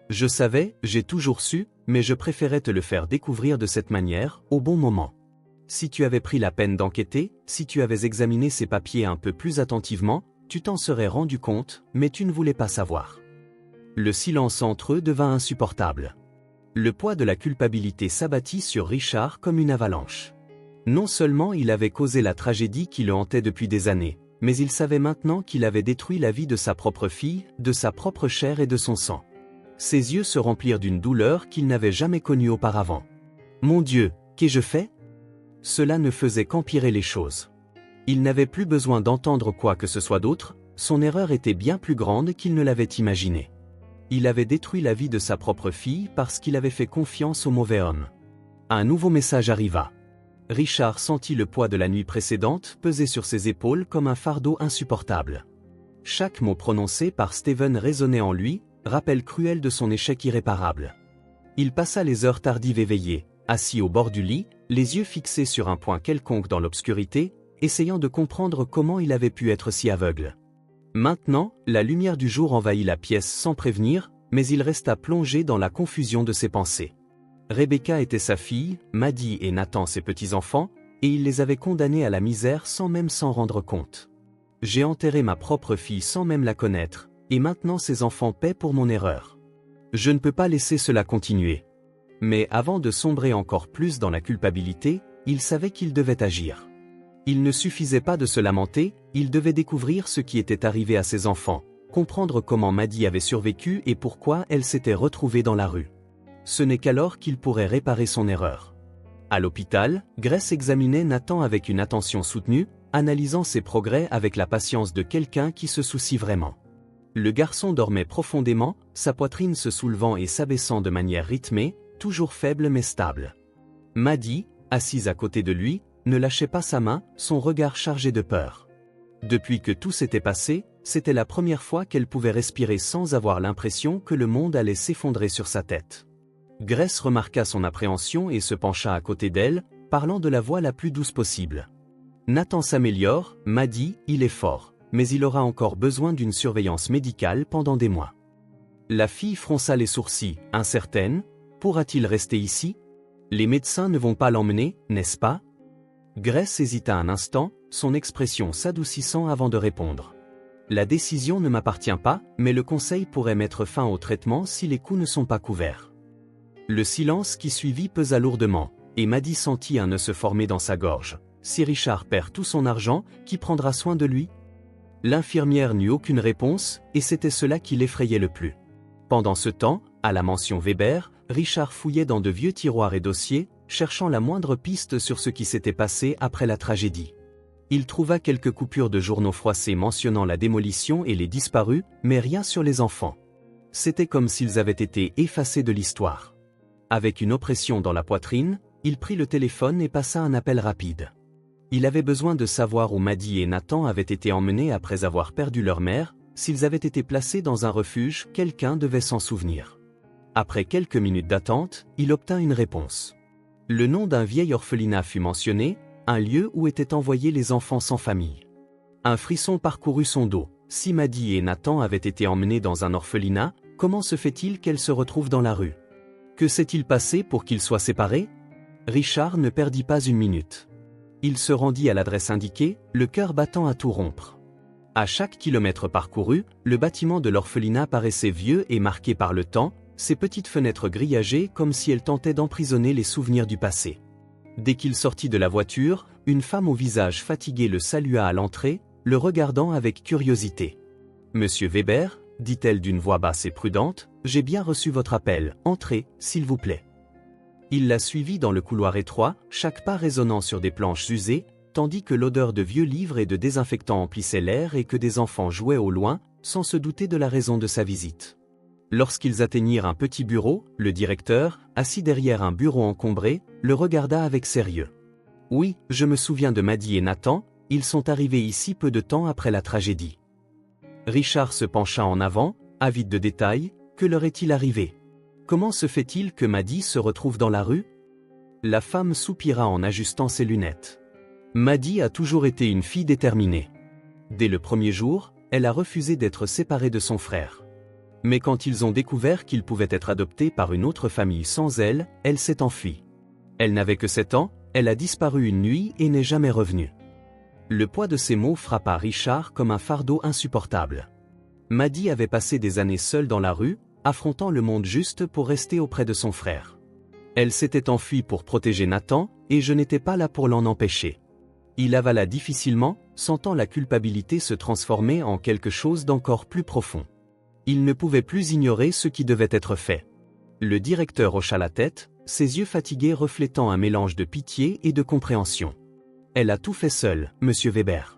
A: Je savais, j'ai toujours su, mais je préférais te le faire découvrir de cette manière, au bon moment. Si tu avais pris la peine d'enquêter, si tu avais examiné ces papiers un peu plus attentivement, tu t'en serais rendu compte, mais tu ne voulais pas savoir. » Le silence entre eux devint insupportable. Le poids de la culpabilité s'abattit sur Richard comme une avalanche. Non seulement il avait causé la tragédie qui le hantait depuis des années, mais il savait maintenant qu'il avait détruit la vie de sa propre fille, de sa propre chair et de son sang. Ses yeux se remplirent d'une douleur qu'il n'avait jamais connue auparavant. « Mon Dieu, qu'ai-je fait ?» Cela ne faisait qu'empirer les choses. Il n'avait plus besoin d'entendre quoi que ce soit d'autre, son erreur était bien plus grande qu'il ne l'avait imaginé. Il avait détruit la vie de sa propre fille parce qu'il avait fait confiance au mauvais homme. Un nouveau message arriva. Richard sentit le poids de la nuit précédente peser sur ses épaules comme un fardeau insupportable. Chaque mot prononcé par Steven résonnait en lui, rappel cruel de son échec irréparable. Il passa les heures tardives éveillé, assis au bord du lit, les yeux fixés sur un point quelconque dans l'obscurité, essayant de comprendre comment il avait pu être si aveugle. Maintenant, la lumière du jour envahit la pièce sans prévenir, mais il resta plongé dans la confusion de ses pensées. Rebecca était sa fille, Maddie et Nathan ses petits-enfants, et il les avait condamnés à la misère sans même s'en rendre compte. J'ai enterré ma propre fille sans même la connaître, et maintenant ces enfants paient pour mon erreur. Je ne peux pas laisser cela continuer. Mais avant de sombrer encore plus dans la culpabilité, il savait qu'il devait agir. Il ne suffisait pas de se lamenter, il devait découvrir ce qui était arrivé à ses enfants, comprendre comment Maddie avait survécu et pourquoi elle s'était retrouvée dans la rue. Ce n'est qu'alors qu'il pourrait réparer son erreur. À l'hôpital, Grace examinait Nathan avec une attention soutenue, analysant ses progrès avec la patience de quelqu'un qui se soucie vraiment. Le garçon dormait profondément, sa poitrine se soulevant et s'abaissant de manière rythmée, toujours faible mais stable. Maddie, assise à côté de lui, ne lâchait pas sa main, son regard chargé de peur. Depuis que tout s'était passé, c'était la première fois qu'elle pouvait respirer sans avoir l'impression que le monde allait s'effondrer sur sa tête. Grace remarqua son appréhension et se pencha à côté d'elle, parlant de la voix la plus douce possible. Nathan s'améliore, Maddie, il est fort, mais il aura encore besoin d'une surveillance médicale pendant des mois. La fille fronça les sourcils, incertaine. Pourra-t-il rester ici? Les médecins ne vont pas l'emmener, n'est-ce pas? Grace hésita un instant, son expression s'adoucissant avant de répondre. La décision ne m'appartient pas, mais le conseil pourrait mettre fin au traitement si les coups ne sont pas couverts. Le silence qui suivit pesa lourdement, et Maddie sentit un nœud se former dans sa gorge. Si Richard perd tout son argent, qui prendra soin de lui? L'infirmière n'eut aucune réponse, et c'était cela qui l'effrayait le plus. Pendant ce temps, à la mention Weber, Richard fouillait dans de vieux tiroirs et dossiers, cherchant la moindre piste sur ce qui s'était passé après la tragédie. Il trouva quelques coupures de journaux froissés mentionnant la démolition et les disparus, mais rien sur les enfants. C'était comme s'ils avaient été effacés de l'histoire. Avec une oppression dans la poitrine, il prit le téléphone et passa un appel rapide. Il avait besoin de savoir où Maddie et Nathan avaient été emmenés après avoir perdu leur mère. S'ils avaient été placés dans un refuge, quelqu'un devait s'en souvenir. Après quelques minutes d'attente, il obtint une réponse. Le nom d'un vieil orphelinat fut mentionné, un lieu où étaient envoyés les enfants sans famille. Un frisson parcourut son dos. Si Maddie et Nathan avaient été emmenés dans un orphelinat, comment se fait-il qu'elles se retrouvent dans la rue? Que s'est-il passé pour qu'ils soient séparés? Richard ne perdit pas une minute. Il se rendit à l'adresse indiquée, le cœur battant à tout rompre. À chaque kilomètre parcouru, le bâtiment de l'orphelinat paraissait vieux et marqué par le temps, ses petites fenêtres grillagées comme si elles tentaient d'emprisonner les souvenirs du passé. Dès qu'il sortit de la voiture, une femme au visage fatigué le salua à l'entrée, le regardant avec curiosité. « Monsieur Weber, dit-elle d'une voix basse et prudente, j'ai bien reçu votre appel, entrez, s'il vous plaît. » Il la suivit dans le couloir étroit, chaque pas résonnant sur des planches usées, tandis que l'odeur de vieux livres et de désinfectants emplissait l'air et que des enfants jouaient au loin, sans se douter de la raison de sa visite. Lorsqu'ils atteignirent un petit bureau, le directeur, assis derrière un bureau encombré, le regarda avec sérieux. « Oui, je me souviens de Maddie et Nathan, ils sont arrivés ici peu de temps après la tragédie. » Richard se pencha en avant, avide de détails. Que leur est-il arrivé? Comment se fait-il que Maddie se retrouve dans la rue? La femme soupira en ajustant ses lunettes. Maddie a toujours été une fille déterminée. Dès le premier jour, elle a refusé d'être séparée de son frère. Mais quand ils ont découvert qu'il pouvait être adopté par une autre famille sans elle, elle s'est enfuie. Elle n'avait que 7 ans, elle a disparu une nuit et n'est jamais revenue. Le poids de ces mots frappa Richard comme un fardeau insupportable. Maddie avait passé des années seule dans la rue, affrontant le monde juste pour rester auprès de son frère. Elle s'était enfuie pour protéger Nathan, et je n'étais pas là pour l'en empêcher. Il avala difficilement, sentant la culpabilité se transformer en quelque chose d'encore plus profond. Il ne pouvait plus ignorer ce qui devait être fait. Le directeur hocha la tête, ses yeux fatigués reflétant un mélange de pitié et de compréhension. Elle a tout fait seule, monsieur Weber.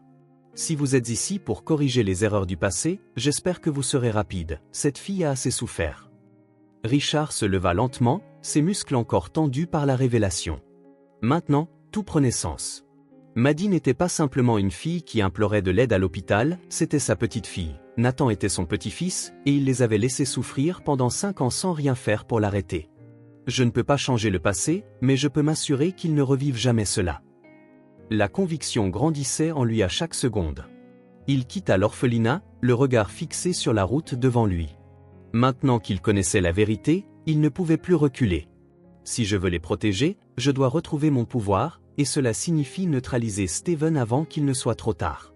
A: Si vous êtes ici pour corriger les erreurs du passé, j'espère que vous serez rapide, cette fille a assez souffert. Richard se leva lentement, ses muscles encore tendus par la révélation. Maintenant, tout prenait sens. Maddie n'était pas simplement une fille qui implorait de l'aide à l'hôpital, c'était sa petite fille. Nathan était son petit-fils, et il les avait laissés souffrir pendant 5 ans sans rien faire pour l'arrêter. Je ne peux pas changer le passé, mais je peux m'assurer qu'il ne revive jamais cela. La conviction grandissait en lui à chaque seconde. Il quitta l'orphelinat, le regard fixé sur la route devant lui. Maintenant qu'il connaissait la vérité, il ne pouvait plus reculer. Si je veux les protéger, je dois retrouver mon pouvoir, et cela signifie neutraliser Steven avant qu'il ne soit trop tard.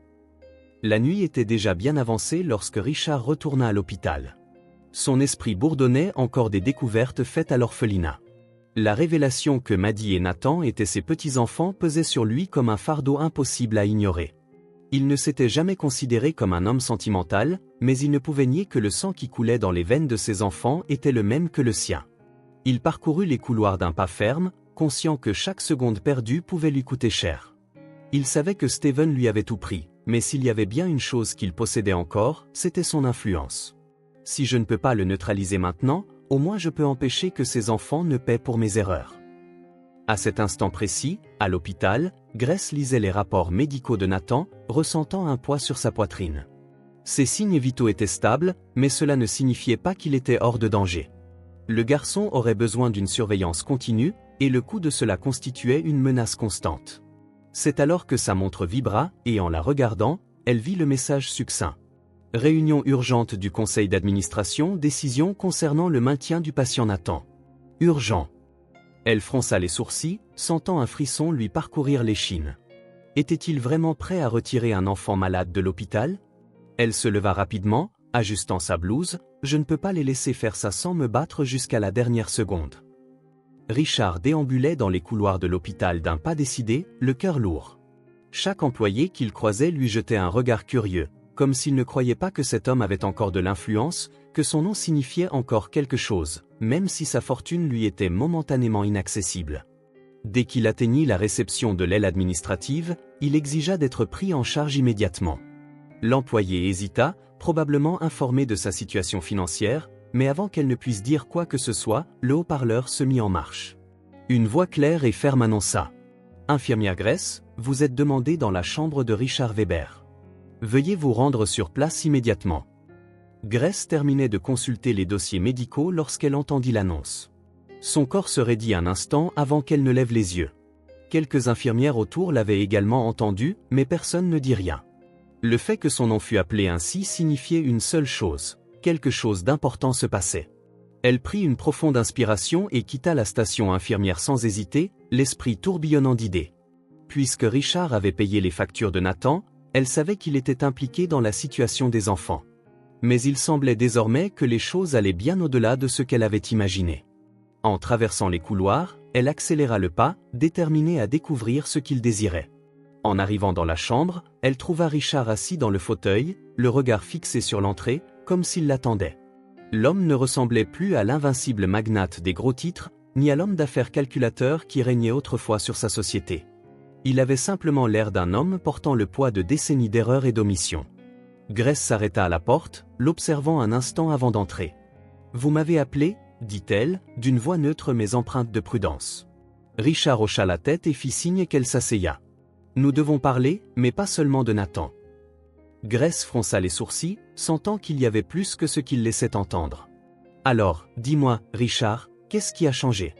A: La nuit était déjà bien avancée lorsque Richard retourna à l'hôpital. Son esprit bourdonnait encore des découvertes faites à l'orphelinat. La révélation que Maddie et Nathan étaient ses petits-enfants pesait sur lui comme un fardeau impossible à ignorer. Il ne s'était jamais considéré comme un homme sentimental, mais il ne pouvait nier que le sang qui coulait dans les veines de ses enfants était le même que le sien. Il parcourut les couloirs d'un pas ferme, conscient que chaque seconde perdue pouvait lui coûter cher. Il savait que Steven lui avait tout pris, mais s'il y avait bien une chose qu'il possédait encore, c'était son influence. Si je ne peux pas le neutraliser maintenant, au moins je peux empêcher que ses enfants ne paient pour mes erreurs. À cet instant précis, à l'hôpital, Grace lisait les rapports médicaux de Nathan, ressentant un poids sur sa poitrine. Ses signes vitaux étaient stables, mais cela ne signifiait pas qu'il était hors de danger. Le garçon aurait besoin d'une surveillance continue, et le coût de cela constituait une menace constante. C'est alors que sa montre vibra, et en la regardant, elle vit le message succinct. Réunion urgente du conseil d'administration, décision concernant le maintien du patient Nathan. Urgent. Elle fronça les sourcils, sentant un frisson lui parcourir l'échine. Était-il vraiment prêt à retirer un enfant malade de l'hôpital? Elle se leva rapidement, ajustant sa blouse. Je ne peux pas les laisser faire ça sans me battre jusqu'à la dernière seconde. Richard déambulait dans les couloirs de l'hôpital d'un pas décidé, le cœur lourd. Chaque employé qu'il croisait lui jetait un regard curieux, comme s'il ne croyait pas que cet homme avait encore de l'influence, que son nom signifiait encore quelque chose, même si sa fortune lui était momentanément inaccessible. Dès qu'il atteignit la réception de l'aile administrative, il exigea d'être pris en charge immédiatement. L'employé hésita, probablement informé de sa situation financière, mais avant qu'elle ne puisse dire quoi que ce soit, le haut-parleur se mit en marche. Une voix claire et ferme annonça. « Infirmière Grace, vous êtes demandée dans la chambre de Richard Weber. Veuillez vous rendre sur place immédiatement. » Grace terminait de consulter les dossiers médicaux lorsqu'elle entendit l'annonce. Son corps se raidit un instant avant qu'elle ne lève les yeux. Quelques infirmières autour l'avaient également entendu, mais personne ne dit rien. Le fait que son nom fût appelé ainsi signifiait une seule chose, quelque chose d'important se passait. Elle prit une profonde inspiration et quitta la station infirmière sans hésiter, l'esprit tourbillonnant d'idées. Puisque Richard avait payé les factures de Nathan, elle savait qu'il était impliqué dans la situation des enfants. Mais il semblait désormais que les choses allaient bien au-delà de ce qu'elle avait imaginé. En traversant les couloirs, elle accéléra le pas, déterminée à découvrir ce qu'il désirait. En arrivant dans la chambre, elle trouva Richard assis dans le fauteuil, le regard fixé sur l'entrée, comme s'il l'attendait. L'homme ne ressemblait plus à l'invincible magnate des gros titres, ni à l'homme d'affaires calculateur qui régnait autrefois sur sa société. Il avait simplement l'air d'un homme portant le poids de décennies d'erreurs et d'omissions. Grace s'arrêta à la porte, l'observant un instant avant d'entrer. « Vous m'avez appelé ?» dit-elle, d'une voix neutre mais empreinte de prudence. Richard hocha la tête et fit signe qu'elle s'asseya. « Nous devons parler, mais pas seulement de Nathan. » Grace fronça les sourcils, sentant qu'il y avait plus que ce qu'il laissait entendre. « Alors, dis-moi, Richard, qu'est-ce qui a changé ?»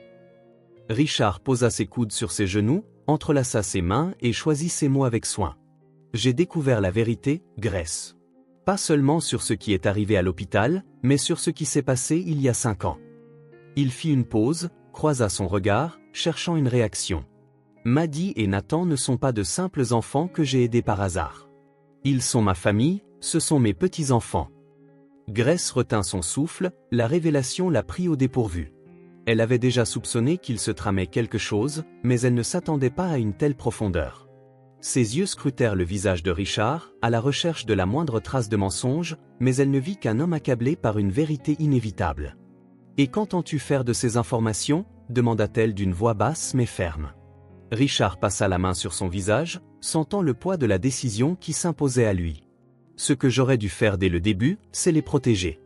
A: Richard posa ses coudes sur ses genoux, entrelaça ses mains et choisit ses mots avec soin. « J'ai découvert la vérité, Grace. Pas seulement sur ce qui est arrivé à l'hôpital, mais sur ce qui s'est passé il y a 5 ans. » Il fit une pause, croisa son regard, cherchant une réaction. « Maddie et Nathan ne sont pas de simples enfants que j'ai aidés par hasard. Ils sont ma famille, ce sont mes petits-enfants. » Grace retint son souffle, la révélation la prit au dépourvu. Elle avait déjà soupçonné qu'il se tramait quelque chose, mais elle ne s'attendait pas à une telle profondeur. Ses yeux scrutèrent le visage de Richard, à la recherche de la moindre trace de mensonge, mais elle ne vit qu'un homme accablé par une vérité inévitable. « Et qu'entends-tu faire de ces informations ?» demanda-t-elle d'une voix basse mais ferme. Richard passa la main sur son visage, sentant le poids de la décision qui s'imposait à lui. « Ce que j'aurais dû faire dès le début, c'est les protéger.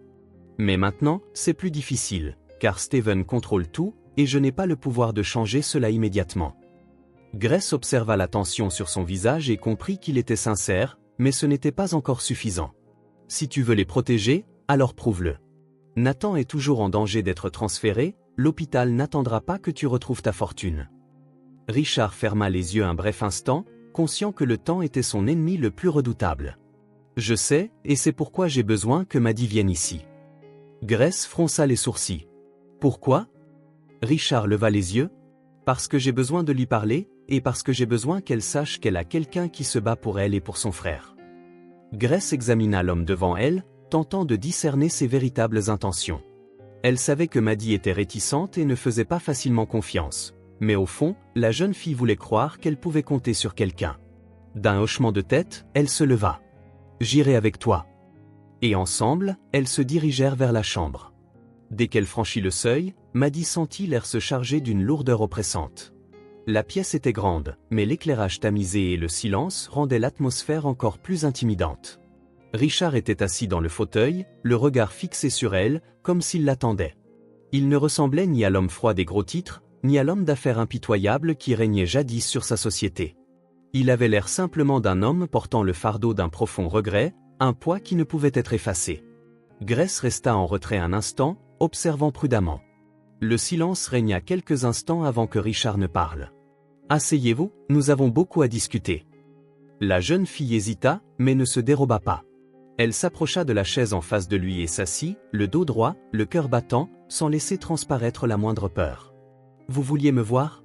A: Mais maintenant, c'est plus difficile, car Steven contrôle tout, et je n'ai pas le pouvoir de changer cela immédiatement. » Grace observa la tension sur son visage et comprit qu'il était sincère, mais ce n'était pas encore suffisant. « Si tu veux les protéger, alors prouve-le. Nathan est toujours en danger d'être transféré, l'hôpital n'attendra pas que tu retrouves ta fortune. » Richard ferma les yeux un bref instant, conscient que le temps était son ennemi le plus redoutable. « Je sais, et c'est pourquoi j'ai besoin que Maddie vienne ici. » Grace fronça les sourcils. « Pourquoi ?» Richard leva les yeux. « Parce que j'ai besoin de lui parler, et parce que j'ai besoin qu'elle sache qu'elle a quelqu'un qui se bat pour elle et pour son frère. » Grace examina l'homme devant elle, tentant de discerner ses véritables intentions. Elle savait que Maddie était réticente et ne faisait pas facilement confiance, mais au fond, la jeune fille voulait croire qu'elle pouvait compter sur quelqu'un. D'un hochement de tête, elle se leva. « J'irai avec toi. » Et ensemble, elles se dirigèrent vers la chambre. Dès qu'elle franchit le seuil, Maddie sentit l'air se charger d'une lourdeur oppressante. La pièce était grande, mais l'éclairage tamisé et le silence rendaient l'atmosphère encore plus intimidante. Richard était assis dans le fauteuil, le regard fixé sur elle, comme s'il l'attendait. Il ne ressemblait ni à l'homme froid des gros titres, ni à l'homme d'affaires impitoyable qui régnait jadis sur sa société. Il avait l'air simplement d'un homme portant le fardeau d'un profond regret, un poids qui ne pouvait être effacé. Grace resta en retrait un instant, observant prudemment. Le silence régna quelques instants avant que Richard ne parle. « Asseyez-vous, nous avons beaucoup à discuter. » La jeune fille hésita, mais ne se déroba pas. Elle s'approcha de la chaise en face de lui et s'assit, le dos droit, le cœur battant, sans laisser transparaître la moindre peur. « Vous vouliez me voir ?»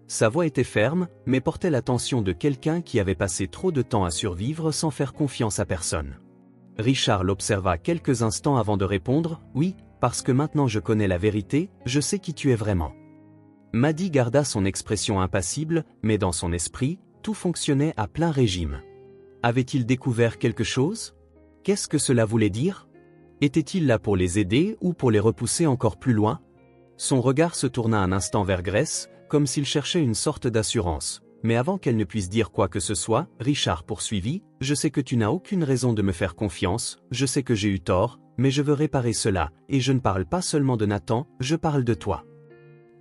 A: Sa voix était ferme, mais portait la tension de quelqu'un qui avait passé trop de temps à survivre sans faire confiance à personne. Richard l'observa quelques instants avant de répondre « Oui, parce que maintenant je connais la vérité, je sais qui tu es vraiment. » Maddie garda son expression impassible, mais dans son esprit, tout fonctionnait à plein régime. Avait-il découvert quelque chose? Qu'est-ce que cela voulait dire? Était-il là pour les aider ou pour les repousser encore plus loin? Son regard se tourna un instant vers Grace, comme s'il cherchait une sorte d'assurance. Mais avant qu'elle ne puisse dire quoi que ce soit, Richard poursuivit, « Je sais que tu n'as aucune raison de me faire confiance, je sais que j'ai eu tort, mais je veux réparer cela, et je ne parle pas seulement de Nathan, je parle de toi. »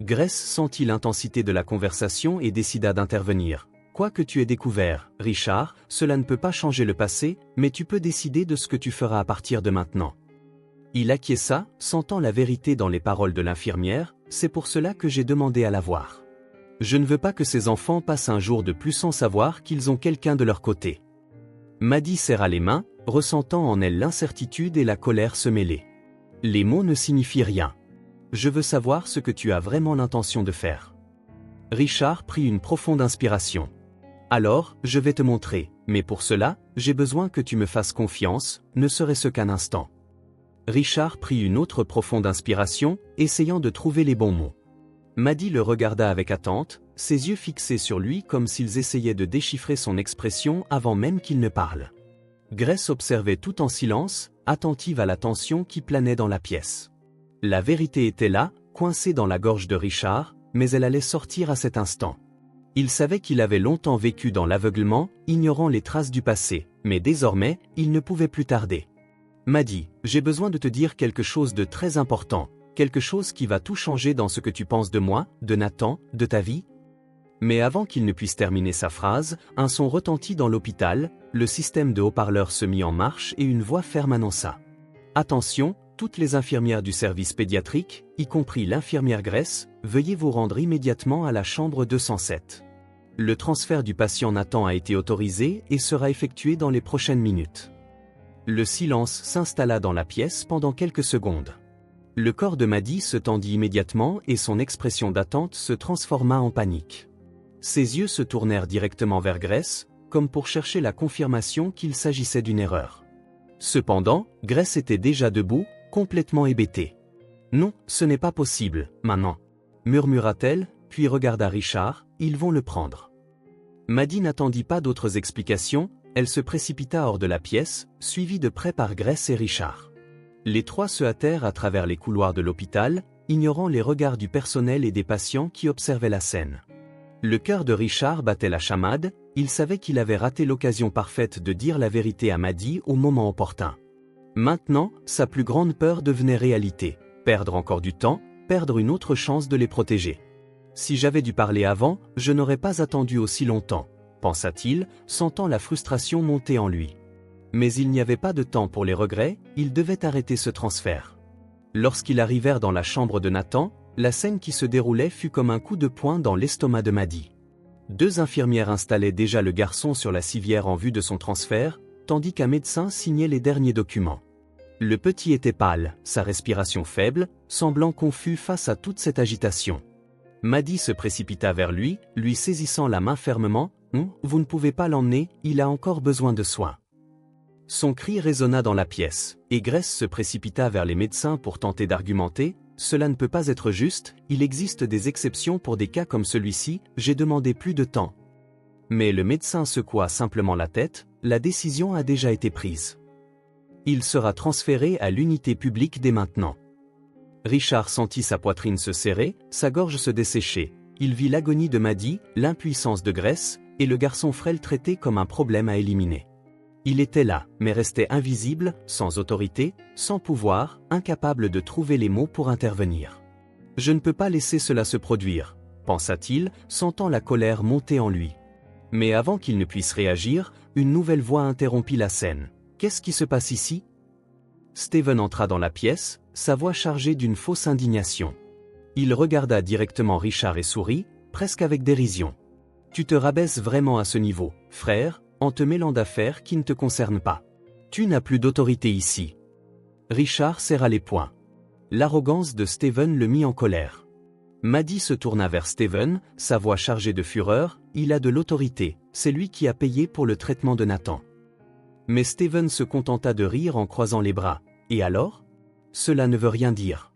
A: Grace sentit l'intensité de la conversation et décida d'intervenir. « Quoi que tu aies découvert, Richard, cela ne peut pas changer le passé, mais tu peux décider de ce que tu feras à partir de maintenant. » Il acquiesça, sentant la vérité dans les paroles de l'infirmière, « C'est pour cela que j'ai demandé à la voir. Je ne veux pas que ces enfants passent un jour de plus sans savoir qu'ils ont quelqu'un de leur côté. » Maddie serra les mains, ressentant en elle l'incertitude et la colère se mêler. Les mots ne signifient rien. Je veux savoir ce que tu as vraiment l'intention de faire. Richard prit une profonde inspiration. Alors, je vais te montrer, mais pour cela, j'ai besoin que tu me fasses confiance, ne serait-ce qu'un instant. Richard prit une autre profonde inspiration, essayant de trouver les bons mots. Maddie le regarda avec attente, ses yeux fixés sur lui comme s'ils essayaient de déchiffrer son expression avant même qu'il ne parle. Grace observait tout en silence, attentive à la tension qui planait dans la pièce. La vérité était là, coincée dans la gorge de Richard, mais elle allait sortir à cet instant. Il savait qu'il avait longtemps vécu dans l'aveuglement, ignorant les traces du passé, mais désormais, il ne pouvait plus tarder. « Maddie, j'ai besoin de te dire quelque chose de très important, quelque chose qui va tout changer dans ce que tu penses de moi, de Nathan, de ta vie. » Mais avant qu'il ne puisse terminer sa phrase, un son retentit dans l'hôpital, le système de haut-parleurs se mit en marche et une voix ferme annonça. « Attention, toutes les infirmières du service pédiatrique, y compris l'infirmière Grace, veuillez vous rendre immédiatement à la chambre 207. Le transfert du patient Nathan a été autorisé et sera effectué dans les prochaines minutes. » Le silence s'installa dans la pièce pendant quelques secondes. Le corps de Maddie se tendit immédiatement et son expression d'attente se transforma en panique. Ses yeux se tournèrent directement vers Grace, comme pour chercher la confirmation qu'il s'agissait d'une erreur. Cependant, Grace était déjà debout, complètement hébétée. « Non, ce n'est pas possible, maintenant. » murmura-t-elle, puis regarda Richard, « Ils vont le prendre. » Maddie n'attendit pas d'autres explications, elle se précipita hors de la pièce, suivie de près par Grace et Richard. Les trois se hâtèrent à travers les couloirs de l'hôpital, ignorant les regards du personnel et des patients qui observaient la scène. Le cœur de Richard battait la chamade, il savait qu'il avait raté l'occasion parfaite de dire la vérité à Maddie au moment opportun. Maintenant, sa plus grande peur devenait réalité, perdre encore du temps, perdre une autre chance de les protéger. « Si j'avais dû parler avant, je n'aurais pas attendu aussi longtemps, » pensa-t-il, sentant la frustration monter en lui. Mais il n'y avait pas de temps pour les regrets, il devait arrêter ce transfert. Lorsqu'ils arrivèrent dans la chambre de Nathan, la scène qui se déroulait fut comme un coup de poing dans l'estomac de Maddie. Deux infirmières installaient déjà le garçon sur la civière en vue de son transfert, tandis qu'un médecin signait les derniers documents. Le petit était pâle, sa respiration faible, semblant confus face à toute cette agitation. Maddie se précipita vers lui, lui saisissant la main fermement. « Vous ne pouvez pas l'emmener, il a encore besoin de soins. » Son cri résonna dans la pièce, et Grace se précipita vers les médecins pour tenter d'argumenter. « Cela ne peut pas être juste, il existe des exceptions pour des cas comme celui-ci, j'ai demandé plus de temps. » Mais le médecin secoua simplement la tête, la décision a déjà été prise. Il sera transféré à l'unité publique dès maintenant. Richard sentit sa poitrine se serrer, sa gorge se dessécher. Il vit l'agonie de Maddie, l'impuissance de Grace, et le garçon frêle traité comme un problème à éliminer. Il était là, mais restait invisible, sans autorité, sans pouvoir, incapable de trouver les mots pour intervenir. « Je ne peux pas laisser cela se produire », pensa-t-il, sentant la colère monter en lui. Mais avant qu'il ne puisse réagir, une nouvelle voix interrompit la scène. « Qu'est-ce qui se passe ici ?» Steven entra dans la pièce, sa voix chargée d'une fausse indignation. Il regarda directement Richard et sourit, presque avec dérision. « Tu te rabaisses vraiment à ce niveau, frère, en te mêlant d'affaires qui ne te concernent pas. Tu n'as plus d'autorité ici. » Richard serra les poings. L'arrogance de Steven le mit en colère. Maddie se tourna vers Steven, sa voix chargée de fureur. « Il a de l'autorité, c'est lui qui a payé pour le traitement de Nathan. » Mais Steven se contenta de rire en croisant les bras. « Et alors ? Cela ne veut rien dire.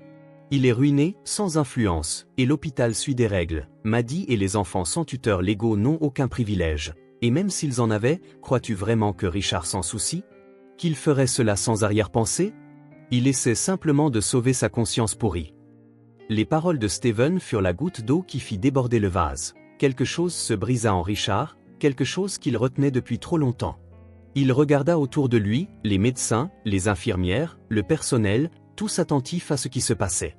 A: Il est ruiné, sans influence, et l'hôpital suit des règles. Maddie et les enfants sans tuteurs légaux n'ont aucun privilège. Et même s'ils en avaient, crois-tu vraiment que Richard s'en soucie ? Qu'il ferait cela sans arrière-pensée ? Il essaie simplement de sauver sa conscience pourrie. » Les paroles de Steven furent la goutte d'eau qui fit déborder le vase. Quelque chose se brisa en Richard, quelque chose qu'il retenait depuis trop longtemps. Il regarda autour de lui, les médecins, les infirmières, le personnel, tous attentifs à ce qui se passait.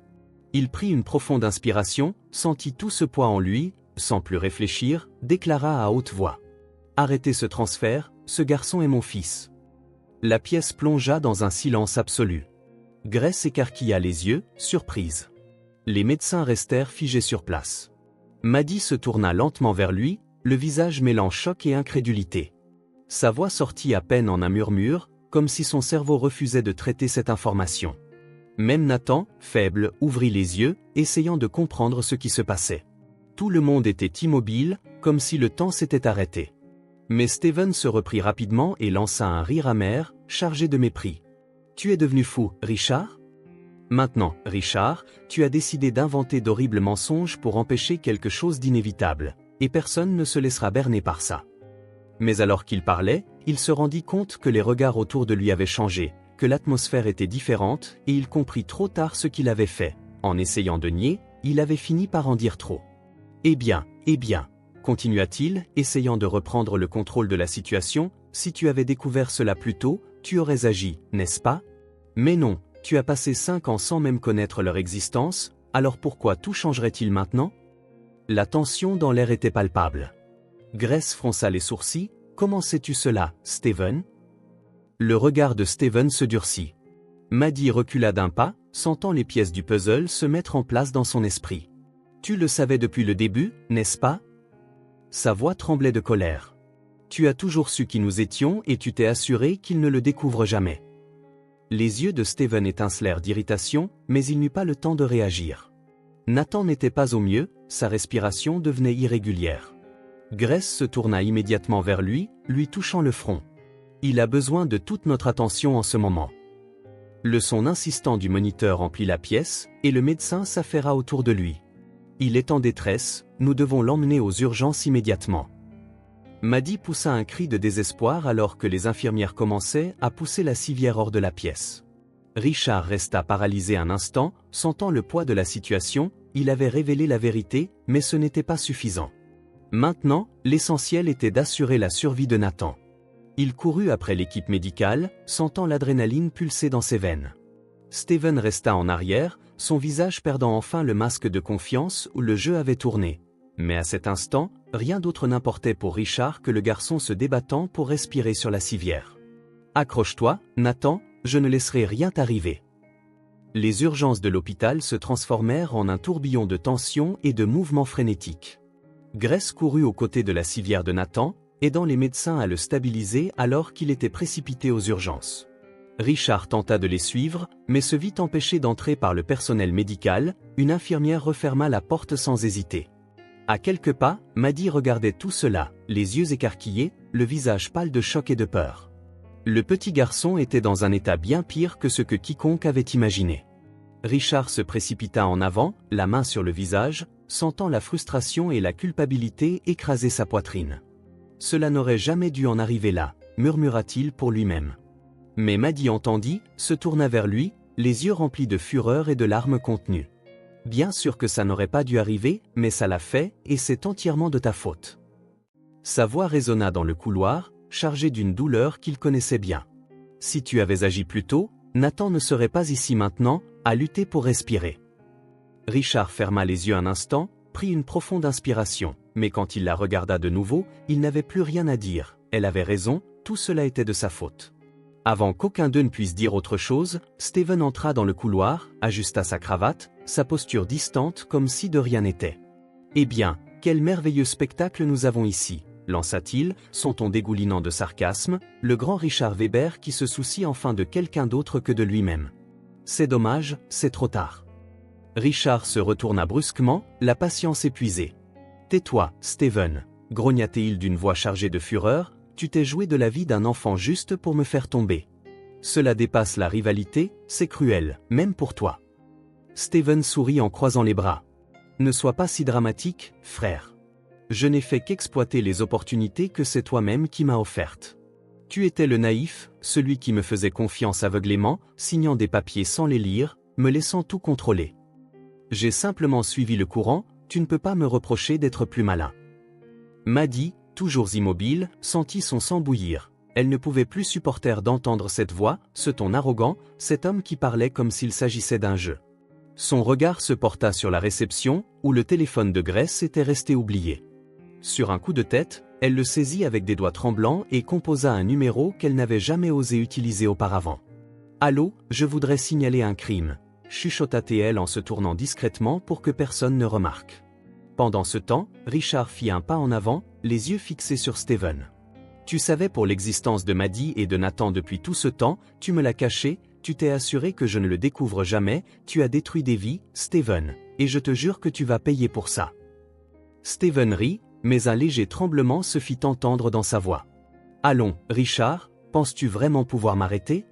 A: Il prit une profonde inspiration, sentit tout ce poids en lui, sans plus réfléchir, déclara à haute voix. « Arrêtez ce transfert, ce garçon est mon fils. » La pièce plongea dans un silence absolu. Grace écarquilla les yeux, surprise. Les médecins restèrent figés sur place. Maddie se tourna lentement vers lui, le visage mêlant choc et incrédulité. Sa voix sortit à peine en un murmure, comme si son cerveau refusait de traiter cette information. Même Nathan, faible, ouvrit les yeux, essayant de comprendre ce qui se passait. Tout le monde était immobile, comme si le temps s'était arrêté. Mais Steven se reprit rapidement et lança un rire amer, chargé de mépris. « Tu es devenu fou, Richard ? Maintenant, Richard, tu as décidé d'inventer d'horribles mensonges pour empêcher quelque chose d'inévitable, et personne ne se laissera berner par ça. » Mais alors qu'il parlait, il se rendit compte que les regards autour de lui avaient changé, que l'atmosphère était différente, et il comprit trop tard ce qu'il avait fait. En essayant de nier, il avait fini par en dire trop. « eh bien, continua-t-il, essayant de reprendre le contrôle de la situation, si tu avais découvert cela plus tôt, tu aurais agi, n'est-ce pas ? Mais non, tu as passé 5 ans sans même connaître leur existence, alors pourquoi tout changerait-il maintenant ? » La tension dans l'air était palpable. Grace fronça les sourcils. « Comment sais-tu cela, Steven ?» Le regard de Steven se durcit. Maddie recula d'un pas, sentant les pièces du puzzle se mettre en place dans son esprit. « Tu le savais depuis le début, n'est-ce pas ?» Sa voix tremblait de colère. « Tu as toujours su qui nous étions et tu t'es assuré qu'il ne le découvre jamais. » Les yeux de Steven étincelèrent d'irritation, mais il n'eut pas le temps de réagir. Nathan n'était pas au mieux, sa respiration devenait irrégulière. Grace se tourna immédiatement vers lui, lui touchant le front. « Il a besoin de toute notre attention en ce moment. » Le son insistant du moniteur emplit la pièce, et le médecin s'affaira autour de lui. « Il est en détresse, nous devons l'emmener aux urgences immédiatement. » Maddie poussa un cri de désespoir alors que les infirmières commençaient à pousser la civière hors de la pièce. Richard resta paralysé un instant, sentant le poids de la situation. Il avait révélé la vérité, mais ce n'était pas suffisant. Maintenant, l'essentiel était d'assurer la survie de Nathan. Il courut après l'équipe médicale, sentant l'adrénaline pulser dans ses veines. Steven resta en arrière, son visage perdant enfin le masque de confiance où le jeu avait tourné. Mais à cet instant, rien d'autre n'importait pour Richard que le garçon se débattant pour respirer sur la civière. « Accroche-toi, Nathan, je ne laisserai rien t'arriver. » Les urgences de l'hôpital se transformèrent en un tourbillon de tension et de mouvements frénétiques. Grace courut aux côtés de la civière de Nathan, aidant les médecins à le stabiliser alors qu'il était précipité aux urgences. Richard tenta de les suivre, mais se vit empêché d'entrer par le personnel médical. Une infirmière referma la porte sans hésiter. À quelques pas, Maddie regardait tout cela, les yeux écarquillés, le visage pâle de choc et de peur. Le petit garçon était dans un état bien pire que ce que quiconque avait imaginé. Richard se précipita en avant, la main sur le visage, sentant la frustration et la culpabilité écraser sa poitrine. cela n'aurait jamais dû en arriver là, murmura-t-il pour lui-même. Mais Maddy entendit, se tourna vers lui, les yeux remplis de fureur et de larmes contenues. Bien sûr que ça n'aurait pas dû arriver, mais ça l'a fait, et c'est entièrement de ta faute. Sa voix résonna dans le couloir, chargée d'une douleur qu'il connaissait bien. Si tu avais agi plus tôt, Nathan ne serait pas ici maintenant, à lutter pour respirer. Richard ferma les yeux un instant, prit une profonde inspiration, mais quand il la regarda de nouveau, il n'avait plus rien à dire. Elle avait raison, tout cela était de sa faute. Avant qu'aucun d'eux ne puisse dire autre chose, Steven entra dans le couloir, ajusta sa cravate, sa posture distante comme si de rien n'était. « Eh bien, quel merveilleux spectacle nous avons ici !» lança-t-il, son ton dégoulinant de sarcasme, le grand Richard Weber qui se soucie enfin de quelqu'un d'autre que de lui-même. « C'est dommage, c'est trop tard. » Richard se retourna brusquement, la patience épuisée. « Tais-toi, Steven, grogna-t-il d'une voix chargée de fureur, tu t'es joué de la vie d'un enfant juste pour me faire tomber. Cela dépasse la rivalité, c'est cruel, même pour toi. » Steven sourit en croisant les bras. « Ne sois pas si dramatique, frère. Je n'ai fait qu'exploiter les opportunités que c'est toi-même qui m'as offertes. Tu étais le naïf, celui qui me faisait confiance aveuglément, signant des papiers sans les lire, me laissant tout contrôler. J'ai simplement suivi le courant, tu ne peux pas me reprocher d'être plus malin. » Maddy, toujours immobile, sentit son sang bouillir. Elle ne pouvait plus supporter d'entendre cette voix, ce ton arrogant, cet homme qui parlait comme s'il s'agissait d'un jeu. Son regard se porta sur la réception, où le téléphone de Grace était resté oublié. Sur un coup de tête, elle le saisit avec des doigts tremblants et composa un numéro qu'elle n'avait jamais osé utiliser auparavant. « Allô, je voudrais signaler un crime », chuchota-t-elle en se tournant discrètement pour que personne ne remarque. Pendant ce temps, Richard fit un pas en avant, les yeux fixés sur Steven. « Tu savais pour l'existence de Maddy et de Nathan depuis tout ce temps, tu me l'as caché, tu t'es assuré que je ne le découvre jamais, tu as détruit des vies, Steven, et je te jure que tu vas payer pour ça. » Steven rit, mais un léger tremblement se fit entendre dans sa voix. « Allons, Richard, penses-tu vraiment pouvoir m'arrêter?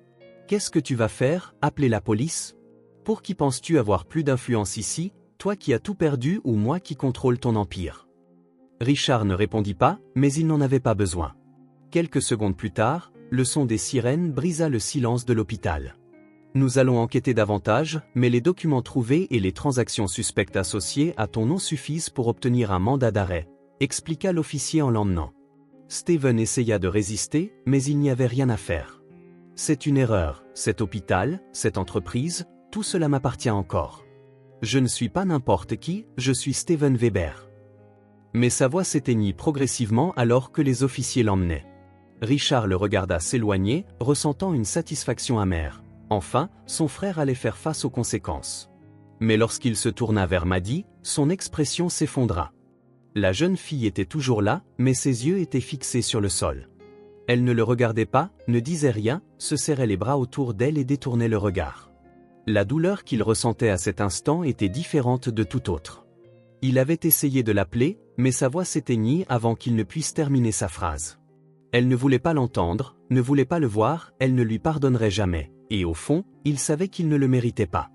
A: Qu'est-ce que tu vas faire, appeler la police? Pour qui penses-tu avoir plus d'influence ici, toi qui as tout perdu ou moi qui contrôle ton empire ?» Richard ne répondit pas, mais il n'en avait pas besoin. Quelques secondes plus tard, le son des sirènes brisa le silence de l'hôpital. « Nous allons enquêter davantage, mais les documents trouvés et les transactions suspectes associées à ton nom suffisent pour obtenir un mandat d'arrêt, » expliqua l'officier en l'emmenant. Steven essaya de résister, mais il n'y avait rien à faire. « C'est une erreur, cet hôpital, cette entreprise, tout cela m'appartient encore. Je ne suis pas n'importe qui, je suis Steven Weber. » Mais sa voix s'éteignit progressivement alors que les officiers l'emmenaient. Richard le regarda s'éloigner, ressentant une satisfaction amère. Enfin, son frère allait faire face aux conséquences. Mais lorsqu'il se tourna vers Maddy, son expression s'effondra. La jeune fille était toujours là, mais ses yeux étaient fixés sur le sol. Elle ne le regardait pas, ne disait rien, se serrait les bras autour d'elle et détournait le regard. La douleur qu'il ressentait à cet instant était différente de tout autre. Il avait essayé de l'appeler, mais sa voix s'éteignit avant qu'il ne puisse terminer sa phrase. Elle ne voulait pas l'entendre, ne voulait pas le voir, elle ne lui pardonnerait jamais, et au fond, il savait qu'il ne le méritait pas.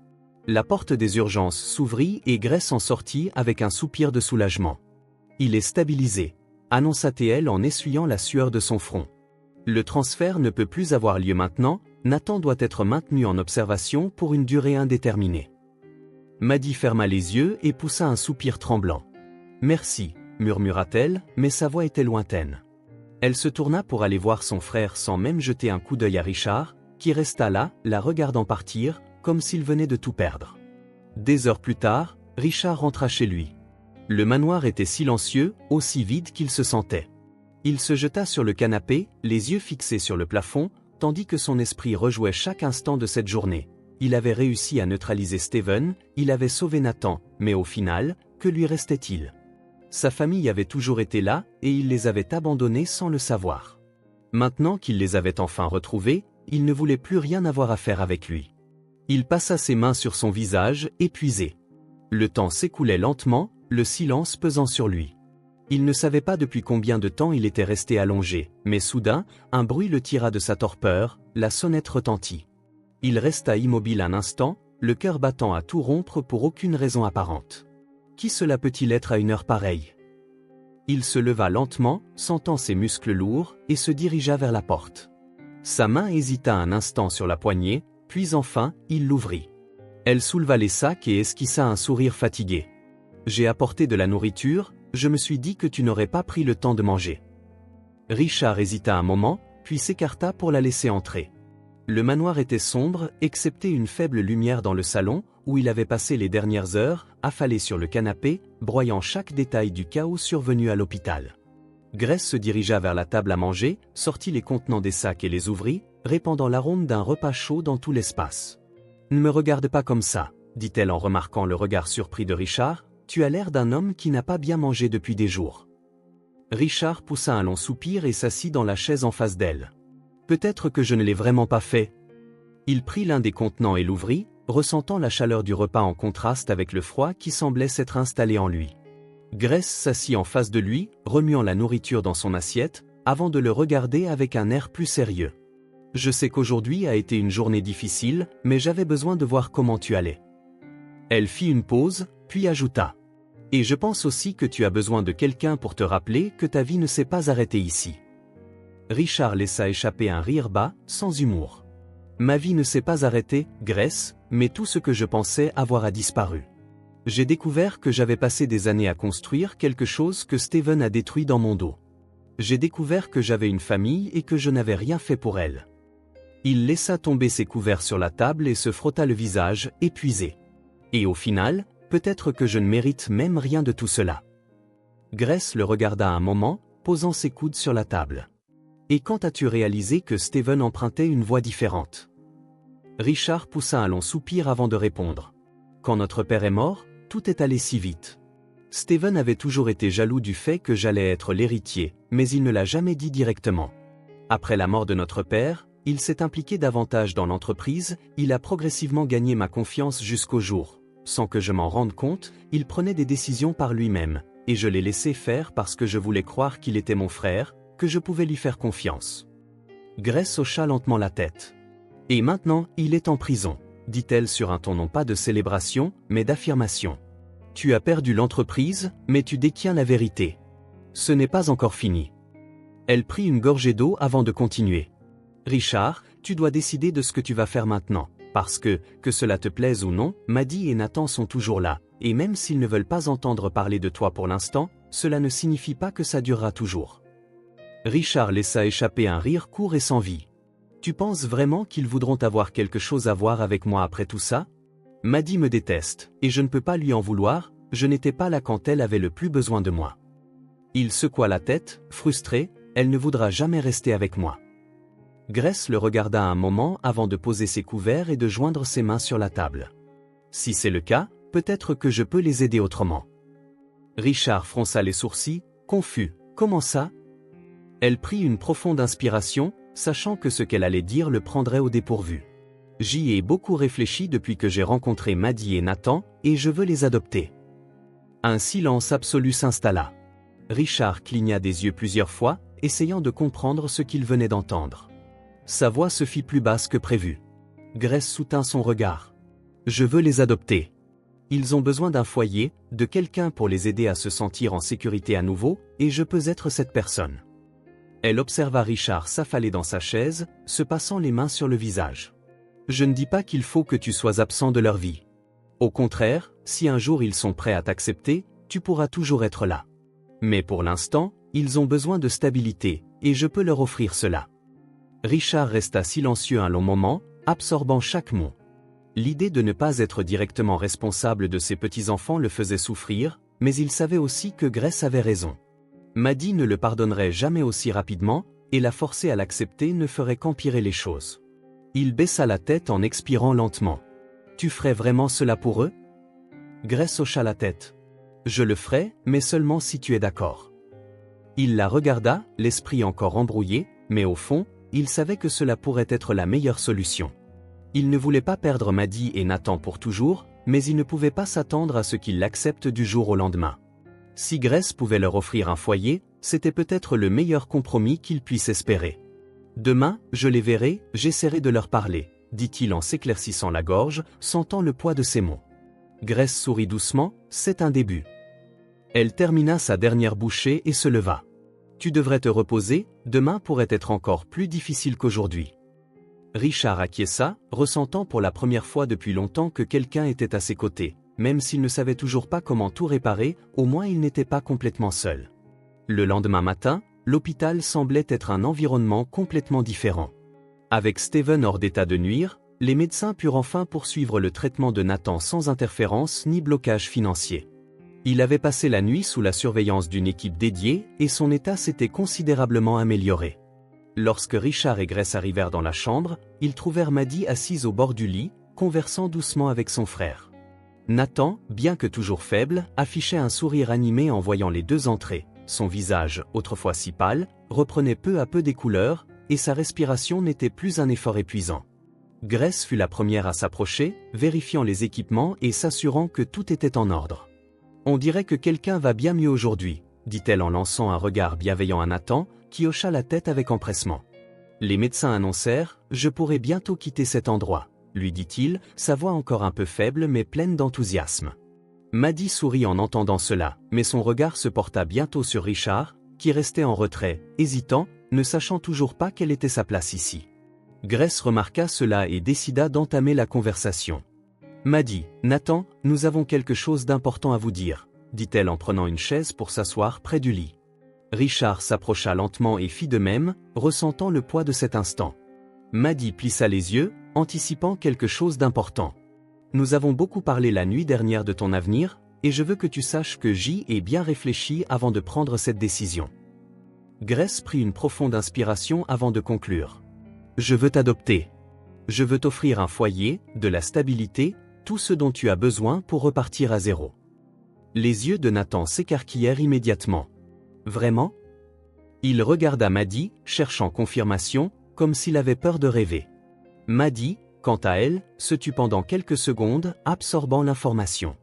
A: La porte des urgences s'ouvrit et Grace en sortit avec un soupir de soulagement. « Il est stabilisé », annonça-t-elle en essuyant la sueur de son front. « Le transfert ne peut plus avoir lieu maintenant, Nathan doit être maintenu en observation pour une durée indéterminée. » Maddy ferma les yeux et poussa un soupir tremblant. « Merci », murmura-t-elle, mais sa voix était lointaine. Elle se tourna pour aller voir son frère sans même jeter un coup d'œil à Richard, qui resta là, la regardant partir, comme s'il venait de tout perdre. Des heures plus tard, Richard rentra chez lui. Le manoir était silencieux, aussi vide qu'il se sentait. Il se jeta sur le canapé, les yeux fixés sur le plafond, tandis que son esprit rejouait chaque instant de cette journée. Il avait réussi à neutraliser Steven, il avait sauvé Nathan, mais au final, que lui restait-il? Sa famille avait toujours été là, et il les avait abandonnés sans le savoir. Maintenant qu'il les avait enfin retrouvés, il ne voulait plus rien avoir à faire avec lui. Il passa ses mains sur son visage, épuisé. Le temps s'écoulait lentement, le silence pesant sur lui. Il ne savait pas depuis combien de temps il était resté allongé, mais soudain, un bruit le tira de sa torpeur, la sonnette retentit. Il resta immobile un instant, le cœur battant à tout rompre pour aucune raison apparente. Qui cela peut-il être à une heure pareille? Il se leva lentement, sentant ses muscles lourds, et se dirigea vers la porte. Sa main hésita un instant sur la poignée, puis enfin, il l'ouvrit. Elle souleva les sacs et esquissa un sourire fatigué. « J'ai apporté de la nourriture, je me suis dit que tu n'aurais pas pris le temps de manger. » Richard hésita un moment, puis s'écarta pour la laisser entrer. Le manoir était sombre, excepté une faible lumière dans le salon, où il avait passé les dernières heures, affalé sur le canapé, broyant chaque détail du chaos survenu à l'hôpital. Grace se dirigea vers la table à manger, sortit les contenants des sacs et les ouvrit, répandant l'arôme d'un repas chaud dans tout l'espace. « Ne me regarde pas comme ça, dit-elle en remarquant le regard surpris de Richard, tu as l'air d'un homme qui n'a pas bien mangé depuis des jours. » Richard poussa un long soupir et s'assit dans la chaise en face d'elle. « Peut-être que je ne l'ai vraiment pas fait. » Il prit l'un des contenants et l'ouvrit, ressentant la chaleur du repas en contraste avec le froid qui semblait s'être installé en lui. Grace s'assit en face de lui, remuant la nourriture dans son assiette, avant de le regarder avec un air plus sérieux. « Je sais qu'aujourd'hui a été une journée difficile, mais j'avais besoin de voir comment tu allais. » Elle fit une pause, puis ajouta. « Et je pense aussi que tu as besoin de quelqu'un pour te rappeler que ta vie ne s'est pas arrêtée ici. » Richard laissa échapper un rire bas, sans humour. « Ma vie ne s'est pas arrêtée, Grace, mais tout ce que je pensais avoir a disparu. J'ai découvert que j'avais passé des années à construire quelque chose que Steven a détruit dans mon dos. J'ai découvert que j'avais une famille et que je n'avais rien fait pour elle. » Il laissa tomber ses couverts sur la table et se frotta le visage, épuisé. « Et au final, peut-être que je ne mérite même rien de tout cela. » Grace le regarda un moment, posant ses coudes sur la table. « Et quand as-tu réalisé que Steven empruntait une voie différente ?» Richard poussa un long soupir avant de répondre. « Quand notre père est mort, tout est allé si vite. Steven avait toujours été jaloux du fait que j'allais être l'héritier, mais il ne l'a jamais dit directement. Après la mort de notre père, il s'est impliqué davantage dans l'entreprise, il a progressivement gagné ma confiance jusqu'au jour. Sans que je m'en rende compte, il prenait des décisions par lui-même, et je l'ai laissé faire parce que je voulais croire qu'il était mon frère, que je pouvais lui faire confiance. » Grace hocha lentement la tête. « Et maintenant, il est en prison, » dit-elle sur un ton non pas de célébration, mais d'affirmation. « Tu as perdu l'entreprise, mais tu détiens la vérité. Ce n'est pas encore fini. » Elle prit une gorgée d'eau avant de continuer. « Richard, tu dois décider de ce que tu vas faire maintenant. Parce que cela te plaise ou non, Maddie et Nathan sont toujours là, et même s'ils ne veulent pas entendre parler de toi pour l'instant, cela ne signifie pas que ça durera toujours. » Richard laissa échapper un rire court et sans vie. « Tu penses vraiment qu'ils voudront avoir quelque chose à voir avec moi après tout ça? Maddie me déteste, et je ne peux pas lui en vouloir, je n'étais pas là quand elle avait le plus besoin de moi. » Il secoua la tête, frustré, elle ne voudra jamais rester avec moi. Grace le regarda un moment avant de poser ses couverts et de joindre ses mains sur la table. « Si c'est le cas, peut-être que je peux les aider autrement. » Richard fronça les sourcils, confus. « Comment ça ?» Elle prit une profonde inspiration, sachant que ce qu'elle allait dire le prendrait au dépourvu. « J'y ai beaucoup réfléchi depuis que j'ai rencontré Maddie et Nathan, et je veux les adopter. » Un silence absolu s'installa. Richard cligna des yeux plusieurs fois, essayant de comprendre ce qu'il venait d'entendre. Sa voix se fit plus basse que prévu. Grace soutint son regard. « Je veux les adopter. Ils ont besoin d'un foyer, de quelqu'un pour les aider à se sentir en sécurité à nouveau, et je peux être cette personne. » Elle observa Richard s'affaler dans sa chaise, se passant les mains sur le visage. « Je ne dis pas qu'il faut que tu sois absent de leur vie. Au contraire, si un jour ils sont prêts à t'accepter, tu pourras toujours être là. Mais pour l'instant, ils ont besoin de stabilité, et je peux leur offrir cela. » Richard resta silencieux un long moment, absorbant chaque mot. L'idée de ne pas être directement responsable de ses petits-enfants le faisait souffrir, mais il savait aussi que Grace avait raison. Maddie ne le pardonnerait jamais aussi rapidement, et la forcer à l'accepter ne ferait qu'empirer les choses. Il baissa la tête en expirant lentement. « Tu ferais vraiment cela pour eux ?» Grace hocha la tête. « Je le ferai, mais seulement si tu es d'accord. » Il la regarda, l'esprit encore embrouillé, mais au fond, il savait que cela pourrait être la meilleure solution. Il ne voulait pas perdre Maddie et Nathan pour toujours, mais il ne pouvait pas s'attendre à ce qu'ils l'acceptent du jour au lendemain. Si Grace pouvait leur offrir un foyer, c'était peut-être le meilleur compromis qu'ils puissent espérer. « Demain, je les verrai, j'essaierai de leur parler, » dit-il en s'éclaircissant la gorge, sentant le poids de ses mots. Grace sourit doucement, « C'est un début. » Elle termina sa dernière bouchée et se leva. Tu devrais te reposer, demain pourrait être encore plus difficile qu'aujourd'hui. Richard acquiesça, ressentant pour la première fois depuis longtemps que quelqu'un était à ses côtés. Même s'il ne savait toujours pas comment tout réparer, au moins il n'était pas complètement seul. Le lendemain matin, l'hôpital semblait être un environnement complètement différent. Avec Steven hors d'état de nuire, les médecins purent enfin poursuivre le traitement de Nathan sans interférence ni blocage financier. Il avait passé la nuit sous la surveillance d'une équipe dédiée et son état s'était considérablement amélioré. Lorsque Richard et Grace arrivèrent dans la chambre, ils trouvèrent Maddie assise au bord du lit, conversant doucement avec son frère. Nathan, bien que toujours faible, affichait un sourire animé en voyant les deux entrer. Son visage, autrefois si pâle, reprenait peu à peu des couleurs, et sa respiration n'était plus un effort épuisant. Grace fut la première à s'approcher, vérifiant les équipements et s'assurant que tout était en ordre. « On dirait que quelqu'un va bien mieux aujourd'hui », dit-elle en lançant un regard bienveillant à Nathan, qui hocha la tête avec empressement. Les médecins annoncèrent « Je pourrai bientôt quitter cet endroit », lui dit-il, sa voix encore un peu faible mais pleine d'enthousiasme. Maddie sourit en entendant cela, mais son regard se porta bientôt sur Richard, qui restait en retrait, hésitant, ne sachant toujours pas quelle était sa place ici. Grace remarqua cela et décida d'entamer la conversation. « Maddie, Nathan, nous avons quelque chose d'important à vous dire », dit-elle en prenant une chaise pour s'asseoir près du lit. Richard s'approcha lentement et fit de même, ressentant le poids de cet instant. Maddie plissa les yeux, anticipant quelque chose d'important. « Nous avons beaucoup parlé la nuit dernière de ton avenir, et je veux que tu saches que j'y ai bien réfléchi avant de prendre cette décision. » Grace prit une profonde inspiration avant de conclure. « Je veux t'adopter. Je veux t'offrir un foyer, de la stabilité, tout ce dont tu as besoin pour repartir à zéro. » Les yeux de Nathan s'écarquillèrent immédiatement. « Vraiment ?» Il regarda Maddie, cherchant confirmation, comme s'il avait peur de rêver. Maddie, quant à elle, se tut pendant quelques secondes, absorbant l'information.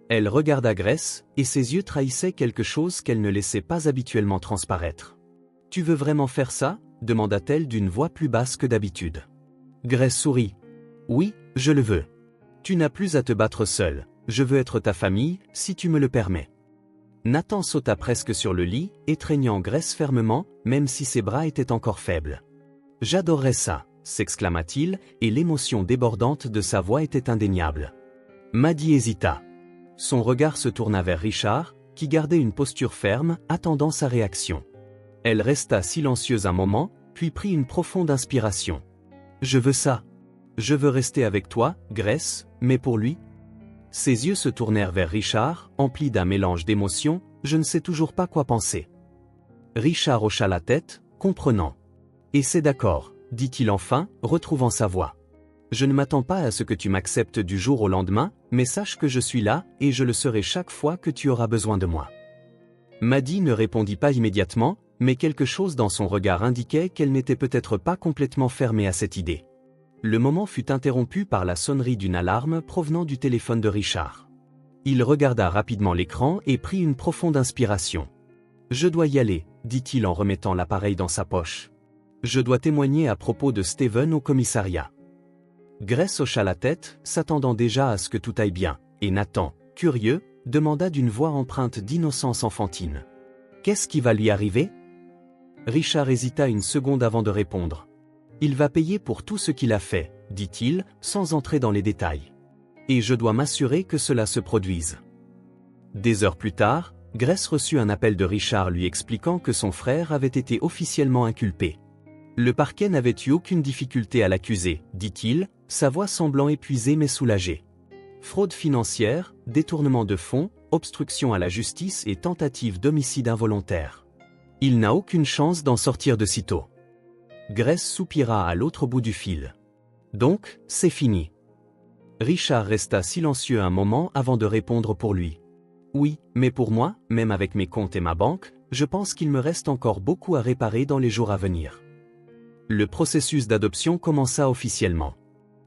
A: Elle regarda Grace, et ses yeux trahissaient quelque chose qu'elle ne laissait pas habituellement transparaître. « Tu veux vraiment faire ça ?» demanda-t-elle d'une voix plus basse que d'habitude. Grace sourit. « Oui, je le veux. Tu n'as plus à te battre seule. Je veux être ta famille, si tu me le permets. » Nathan sauta presque sur le lit, étreignant Grace fermement, même si ses bras étaient encore faibles. « J'adorerais ça !» s'exclama-t-il, et l'émotion débordante de sa voix était indéniable. Maddie hésita. Son regard se tourna vers Richard, qui gardait une posture ferme, attendant sa réaction. Elle resta silencieuse un moment, puis prit une profonde inspiration. « Je veux ça. Je veux rester avec toi, Grace, mais pour lui ?» Ses yeux se tournèrent vers Richard, emplis d'un mélange d'émotions, je ne sais toujours pas quoi penser. Richard hocha la tête, comprenant. « Et c'est d'accord, » dit-il enfin, retrouvant sa voix. « Je ne m'attends pas à ce que tu m'acceptes du jour au lendemain, mais sache que je suis là, et je le serai chaque fois que tu auras besoin de moi. » Maddie ne répondit pas immédiatement, mais quelque chose dans son regard indiquait qu'elle n'était peut-être pas complètement fermée à cette idée. Le moment fut interrompu par la sonnerie d'une alarme provenant du téléphone de Richard. Il regarda rapidement l'écran et prit une profonde inspiration. « Je dois y aller, » dit-il en remettant l'appareil dans sa poche. « Je dois témoigner à propos de Steven au commissariat. » Grace hocha la tête, s'attendant déjà à ce que tout aille bien, et Nathan, curieux, demanda d'une voix empreinte d'innocence enfantine. « Qu'est-ce qui va lui arriver ?» Richard hésita une seconde avant de répondre. « Il va payer pour tout ce qu'il a fait, » dit-il, sans entrer dans les détails. « Et je dois m'assurer que cela se produise. » Des heures plus tard, Grace reçut un appel de Richard lui expliquant que son frère avait été officiellement inculpé. Le parquet n'avait eu aucune difficulté à l'accuser, dit-il, sa voix semblant épuisée mais soulagée. Fraude financière, détournement de fonds, obstruction à la justice et tentative d'homicide involontaire. Il n'a aucune chance d'en sortir de sitôt. Grace soupira à l'autre bout du fil. Donc, c'est fini. Richard resta silencieux un moment avant de répondre pour lui. Oui, mais pour moi, même avec mes comptes et ma banque, je pense qu'il me reste encore beaucoup à réparer dans les jours à venir. Le processus d'adoption commença officiellement.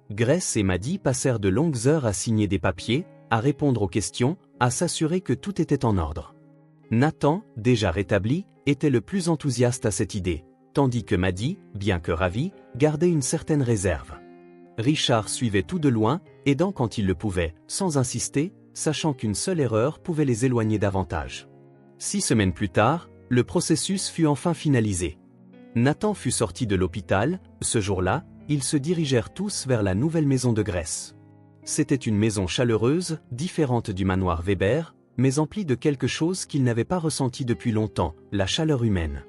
A: Grace et Maddie passèrent de longues heures à signer des papiers, à répondre aux questions, à s'assurer que tout était en ordre. Nathan, déjà rétabli, était le plus enthousiaste à cette idée, tandis que Maddie, bien que ravie, gardait une certaine réserve. Richard suivait tout de loin, aidant quand il le pouvait, sans insister, sachant qu'une seule erreur pouvait les éloigner davantage. 6 semaines plus tard, le processus fut enfin finalisé. Nathan fut sorti de l'hôpital. Ce jour-là, ils se dirigèrent tous vers la nouvelle maison de Gress. C'était une maison chaleureuse, différente du manoir Weber, mais emplie de quelque chose qu'il n'avait pas ressenti depuis longtemps, la chaleur humaine.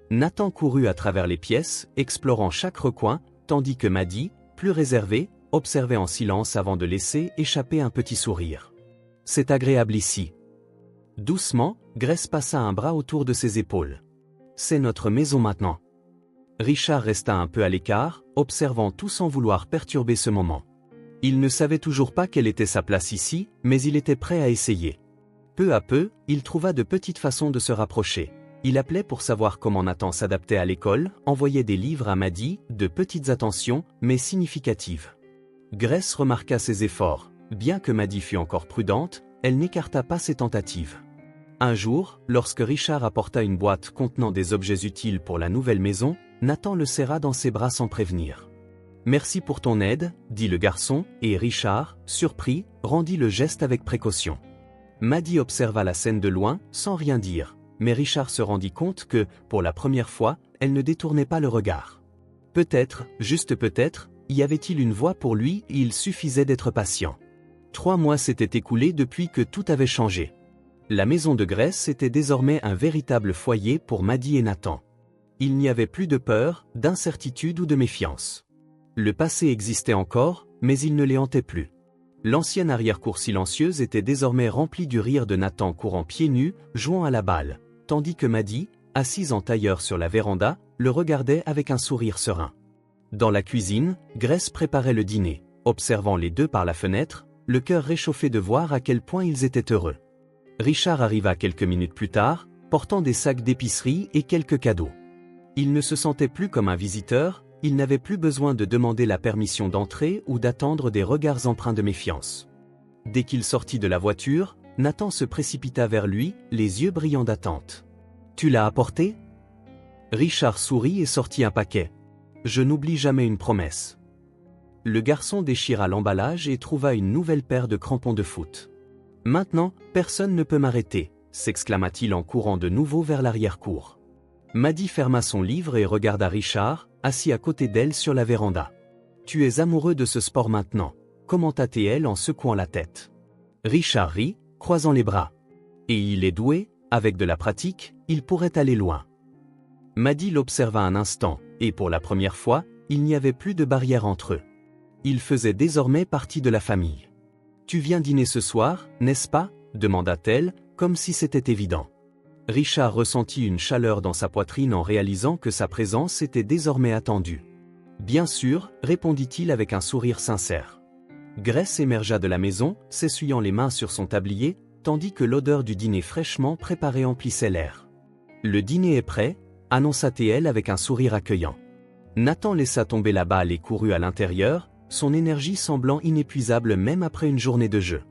A: Nathan courut à travers les pièces, explorant chaque recoin, tandis que Maddie, plus réservée, observait en silence avant de laisser échapper un petit sourire. « C'est agréable ici. » Doucement, Gress passa un bras autour de ses épaules. « C'est notre maison maintenant. » Richard resta un peu à l'écart, observant tout sans vouloir perturber ce moment. Il ne savait toujours pas quelle était sa place ici, mais il était prêt à essayer. Peu à peu, il trouva de petites façons de se rapprocher. Il appelait pour savoir comment Nathan s'adaptait à l'école, envoyait des livres à Maddie, de petites attentions, mais significatives. Gress remarqua ses efforts. Bien que Maddie fût encore prudente, elle n'écarta pas ses tentatives. Un jour, lorsque Richard apporta une boîte contenant des objets utiles pour la nouvelle maison, Nathan le serra dans ses bras sans prévenir. « Merci pour ton aide », dit le garçon, et Richard, surpris, rendit le geste avec précaution. Maddie observa la scène de loin, sans rien dire, mais Richard se rendit compte que, pour la première fois, elle ne détournait pas le regard. Peut-être, juste peut-être, y avait-il une voie pour lui et il suffisait d'être patient. 3 mois s'étaient écoulés depuis que tout avait changé. La maison de Gress était désormais un véritable foyer pour Maddie et Nathan. Il n'y avait plus de peur, d'incertitude ou de méfiance. Le passé existait encore, mais il ne les hantait plus. L'ancienne arrière-cour silencieuse était désormais remplie du rire de Nathan courant pieds nus, jouant à la balle, tandis que Maddie, assise en tailleur sur la véranda, le regardait avec un sourire serein. Dans la cuisine, Gress préparait le dîner, observant les deux par la fenêtre, le cœur réchauffé de voir à quel point ils étaient heureux. Richard arriva quelques minutes plus tard, portant des sacs d'épicerie et quelques cadeaux. Il ne se sentait plus comme un visiteur, il n'avait plus besoin de demander la permission d'entrer ou d'attendre des regards empreints de méfiance. Dès qu'il sortit de la voiture, Nathan se précipita vers lui, les yeux brillants d'attente. « Tu l'as apporté » Richard sourit et sortit un paquet. « Je n'oublie jamais une promesse. » Le garçon déchira l'emballage et trouva une nouvelle paire de crampons de foot. « Maintenant, personne ne peut m'arrêter » s'exclama-t-il en courant de nouveau vers l'arrière-cour. Maddie ferma son livre et regarda Richard, assis à côté d'elle sur la véranda. « Tu es amoureux de ce sport maintenant » commenta-t-elle en secouant la tête. Richard rit, croisant les bras. « Et il est doué, avec de la pratique, il pourrait aller loin. » Maddie l'observa un instant, et pour la première fois, il n'y avait plus de barrière entre eux. Il faisait désormais partie de la famille. « Tu viens dîner ce soir, n'est-ce pas » demanda-t-elle, comme si c'était évident. Richard ressentit une chaleur dans sa poitrine en réalisant que sa présence était désormais attendue. « Bien sûr » répondit-il avec un sourire sincère. Gress émergea de la maison, s'essuyant les mains sur son tablier, tandis que l'odeur du dîner fraîchement préparé emplissait l'air. « Le dîner est prêt » annonça-t-elle avec un sourire accueillant. Nathan laissa tomber la balle et courut à l'intérieur, son énergie semblant inépuisable même après une journée de jeu.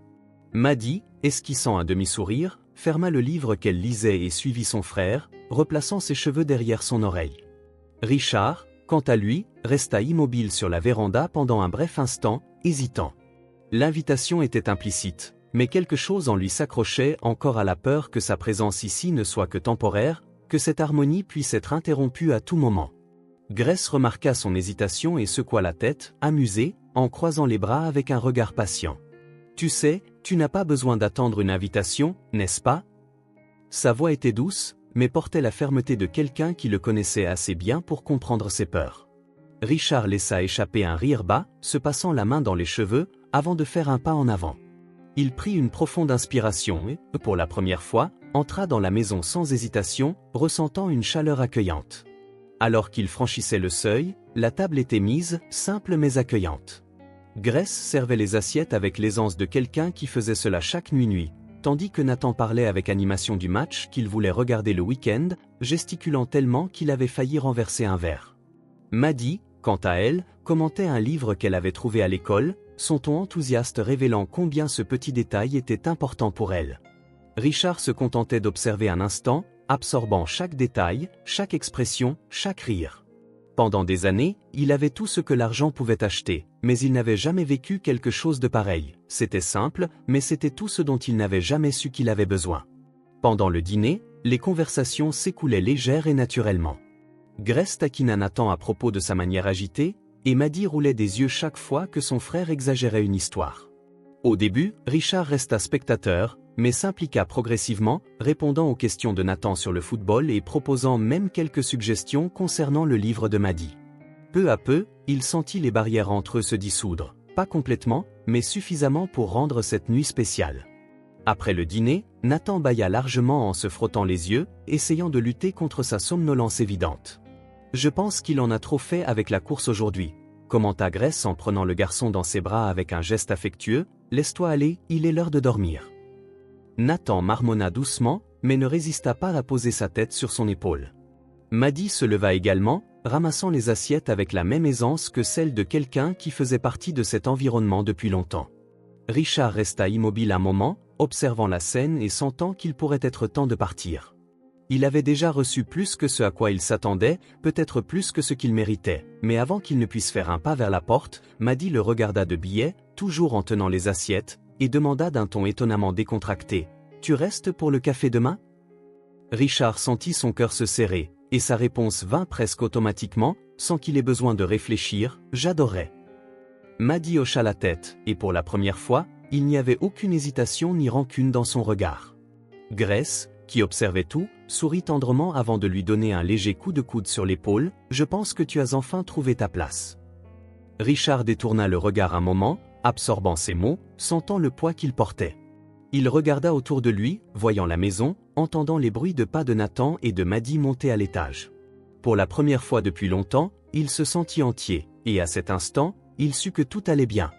A: Maddie, esquissant un demi-sourire, ferma le livre qu'elle lisait et suivit son frère, replaçant ses cheveux derrière son oreille. Richard, quant à lui, resta immobile sur la véranda pendant un bref instant, hésitant. L'invitation était implicite, mais quelque chose en lui s'accrochait encore à la peur que sa présence ici ne soit que temporaire, que cette harmonie puisse être interrompue à tout moment. Gress remarqua son hésitation et secoua la tête, amusée, en croisant les bras avec un regard patient. « Tu sais, tu n'as pas besoin d'attendre une invitation, n'est-ce pas ?» Sa voix était douce, mais portait la fermeté de quelqu'un qui le connaissait assez bien pour comprendre ses peurs. Richard laissa échapper un rire bas, se passant la main dans les cheveux, avant de faire un pas en avant. Il prit une profonde inspiration et, pour la première fois, entra dans la maison sans hésitation, ressentant une chaleur accueillante. Alors qu'il franchissait le seuil, la table était mise, simple mais accueillante. Gress servait les assiettes avec l'aisance de quelqu'un qui faisait cela chaque nuit, tandis que Nathan parlait avec animation du match qu'il voulait regarder le week-end, gesticulant tellement qu'il avait failli renverser un verre. Maddie, quant à elle, commentait un livre qu'elle avait trouvé à l'école, son ton enthousiaste révélant combien ce petit détail était important pour elle. Richard se contentait d'observer un instant, absorbant chaque détail, chaque expression, chaque rire. Pendant des années, il avait tout ce que l'argent pouvait acheter, mais il n'avait jamais vécu quelque chose de pareil. C'était simple, mais c'était tout ce dont il n'avait jamais su qu'il avait besoin. Pendant le dîner, les conversations s'écoulaient légères et naturellement. Grace taquina Nathan à propos de sa manière agitée, et Maddie roulait des yeux chaque fois que son frère exagérait une histoire. Au début, Richard resta spectateur, mais s'impliqua progressivement, répondant aux questions de Nathan sur le football et proposant même quelques suggestions concernant le livre de Maddie. Peu à peu, il sentit les barrières entre eux se dissoudre, pas complètement, mais suffisamment pour rendre cette nuit spéciale. Après le dîner, Nathan bâilla largement en se frottant les yeux, essayant de lutter contre sa somnolence évidente. « Je pense qu'il en a trop fait avec la course aujourd'hui », commenta Grace en prenant le garçon dans ses bras avec un geste affectueux. « Laisse-toi aller, il est l'heure de dormir. » Nathan marmonna doucement, mais ne résista pas à poser sa tête sur son épaule. Maddie se leva également, ramassant les assiettes avec la même aisance que celle de quelqu'un qui faisait partie de cet environnement depuis longtemps. Richard resta immobile un moment, observant la scène et sentant qu'il pourrait être temps de partir. Il avait déjà reçu plus que ce à quoi il s'attendait, peut-être plus que ce qu'il méritait, mais avant qu'il ne puisse faire un pas vers la porte, Maddie le regarda de biais, toujours en tenant les assiettes, et demanda d'un ton étonnamment décontracté : « Tu restes pour le café demain ?» Richard sentit son cœur se serrer, et sa réponse vint presque automatiquement, sans qu'il ait besoin de réfléchir : « J'adorerais. » Maddie hocha la tête, et pour la première fois, il n'y avait aucune hésitation ni rancune dans son regard. Grace, qui observait tout, sourit tendrement avant de lui donner un léger coup de coude sur l'épaule : « Je pense que tu as enfin trouvé ta place. » Richard détourna le regard un moment, absorbant ces mots, sentant le poids qu'il portait. Il regarda autour de lui, voyant la maison, entendant les bruits de pas de Nathan et de Maddie monter à l'étage. Pour la première fois depuis longtemps, il se sentit entier, et à cet instant, il sut que tout allait bien.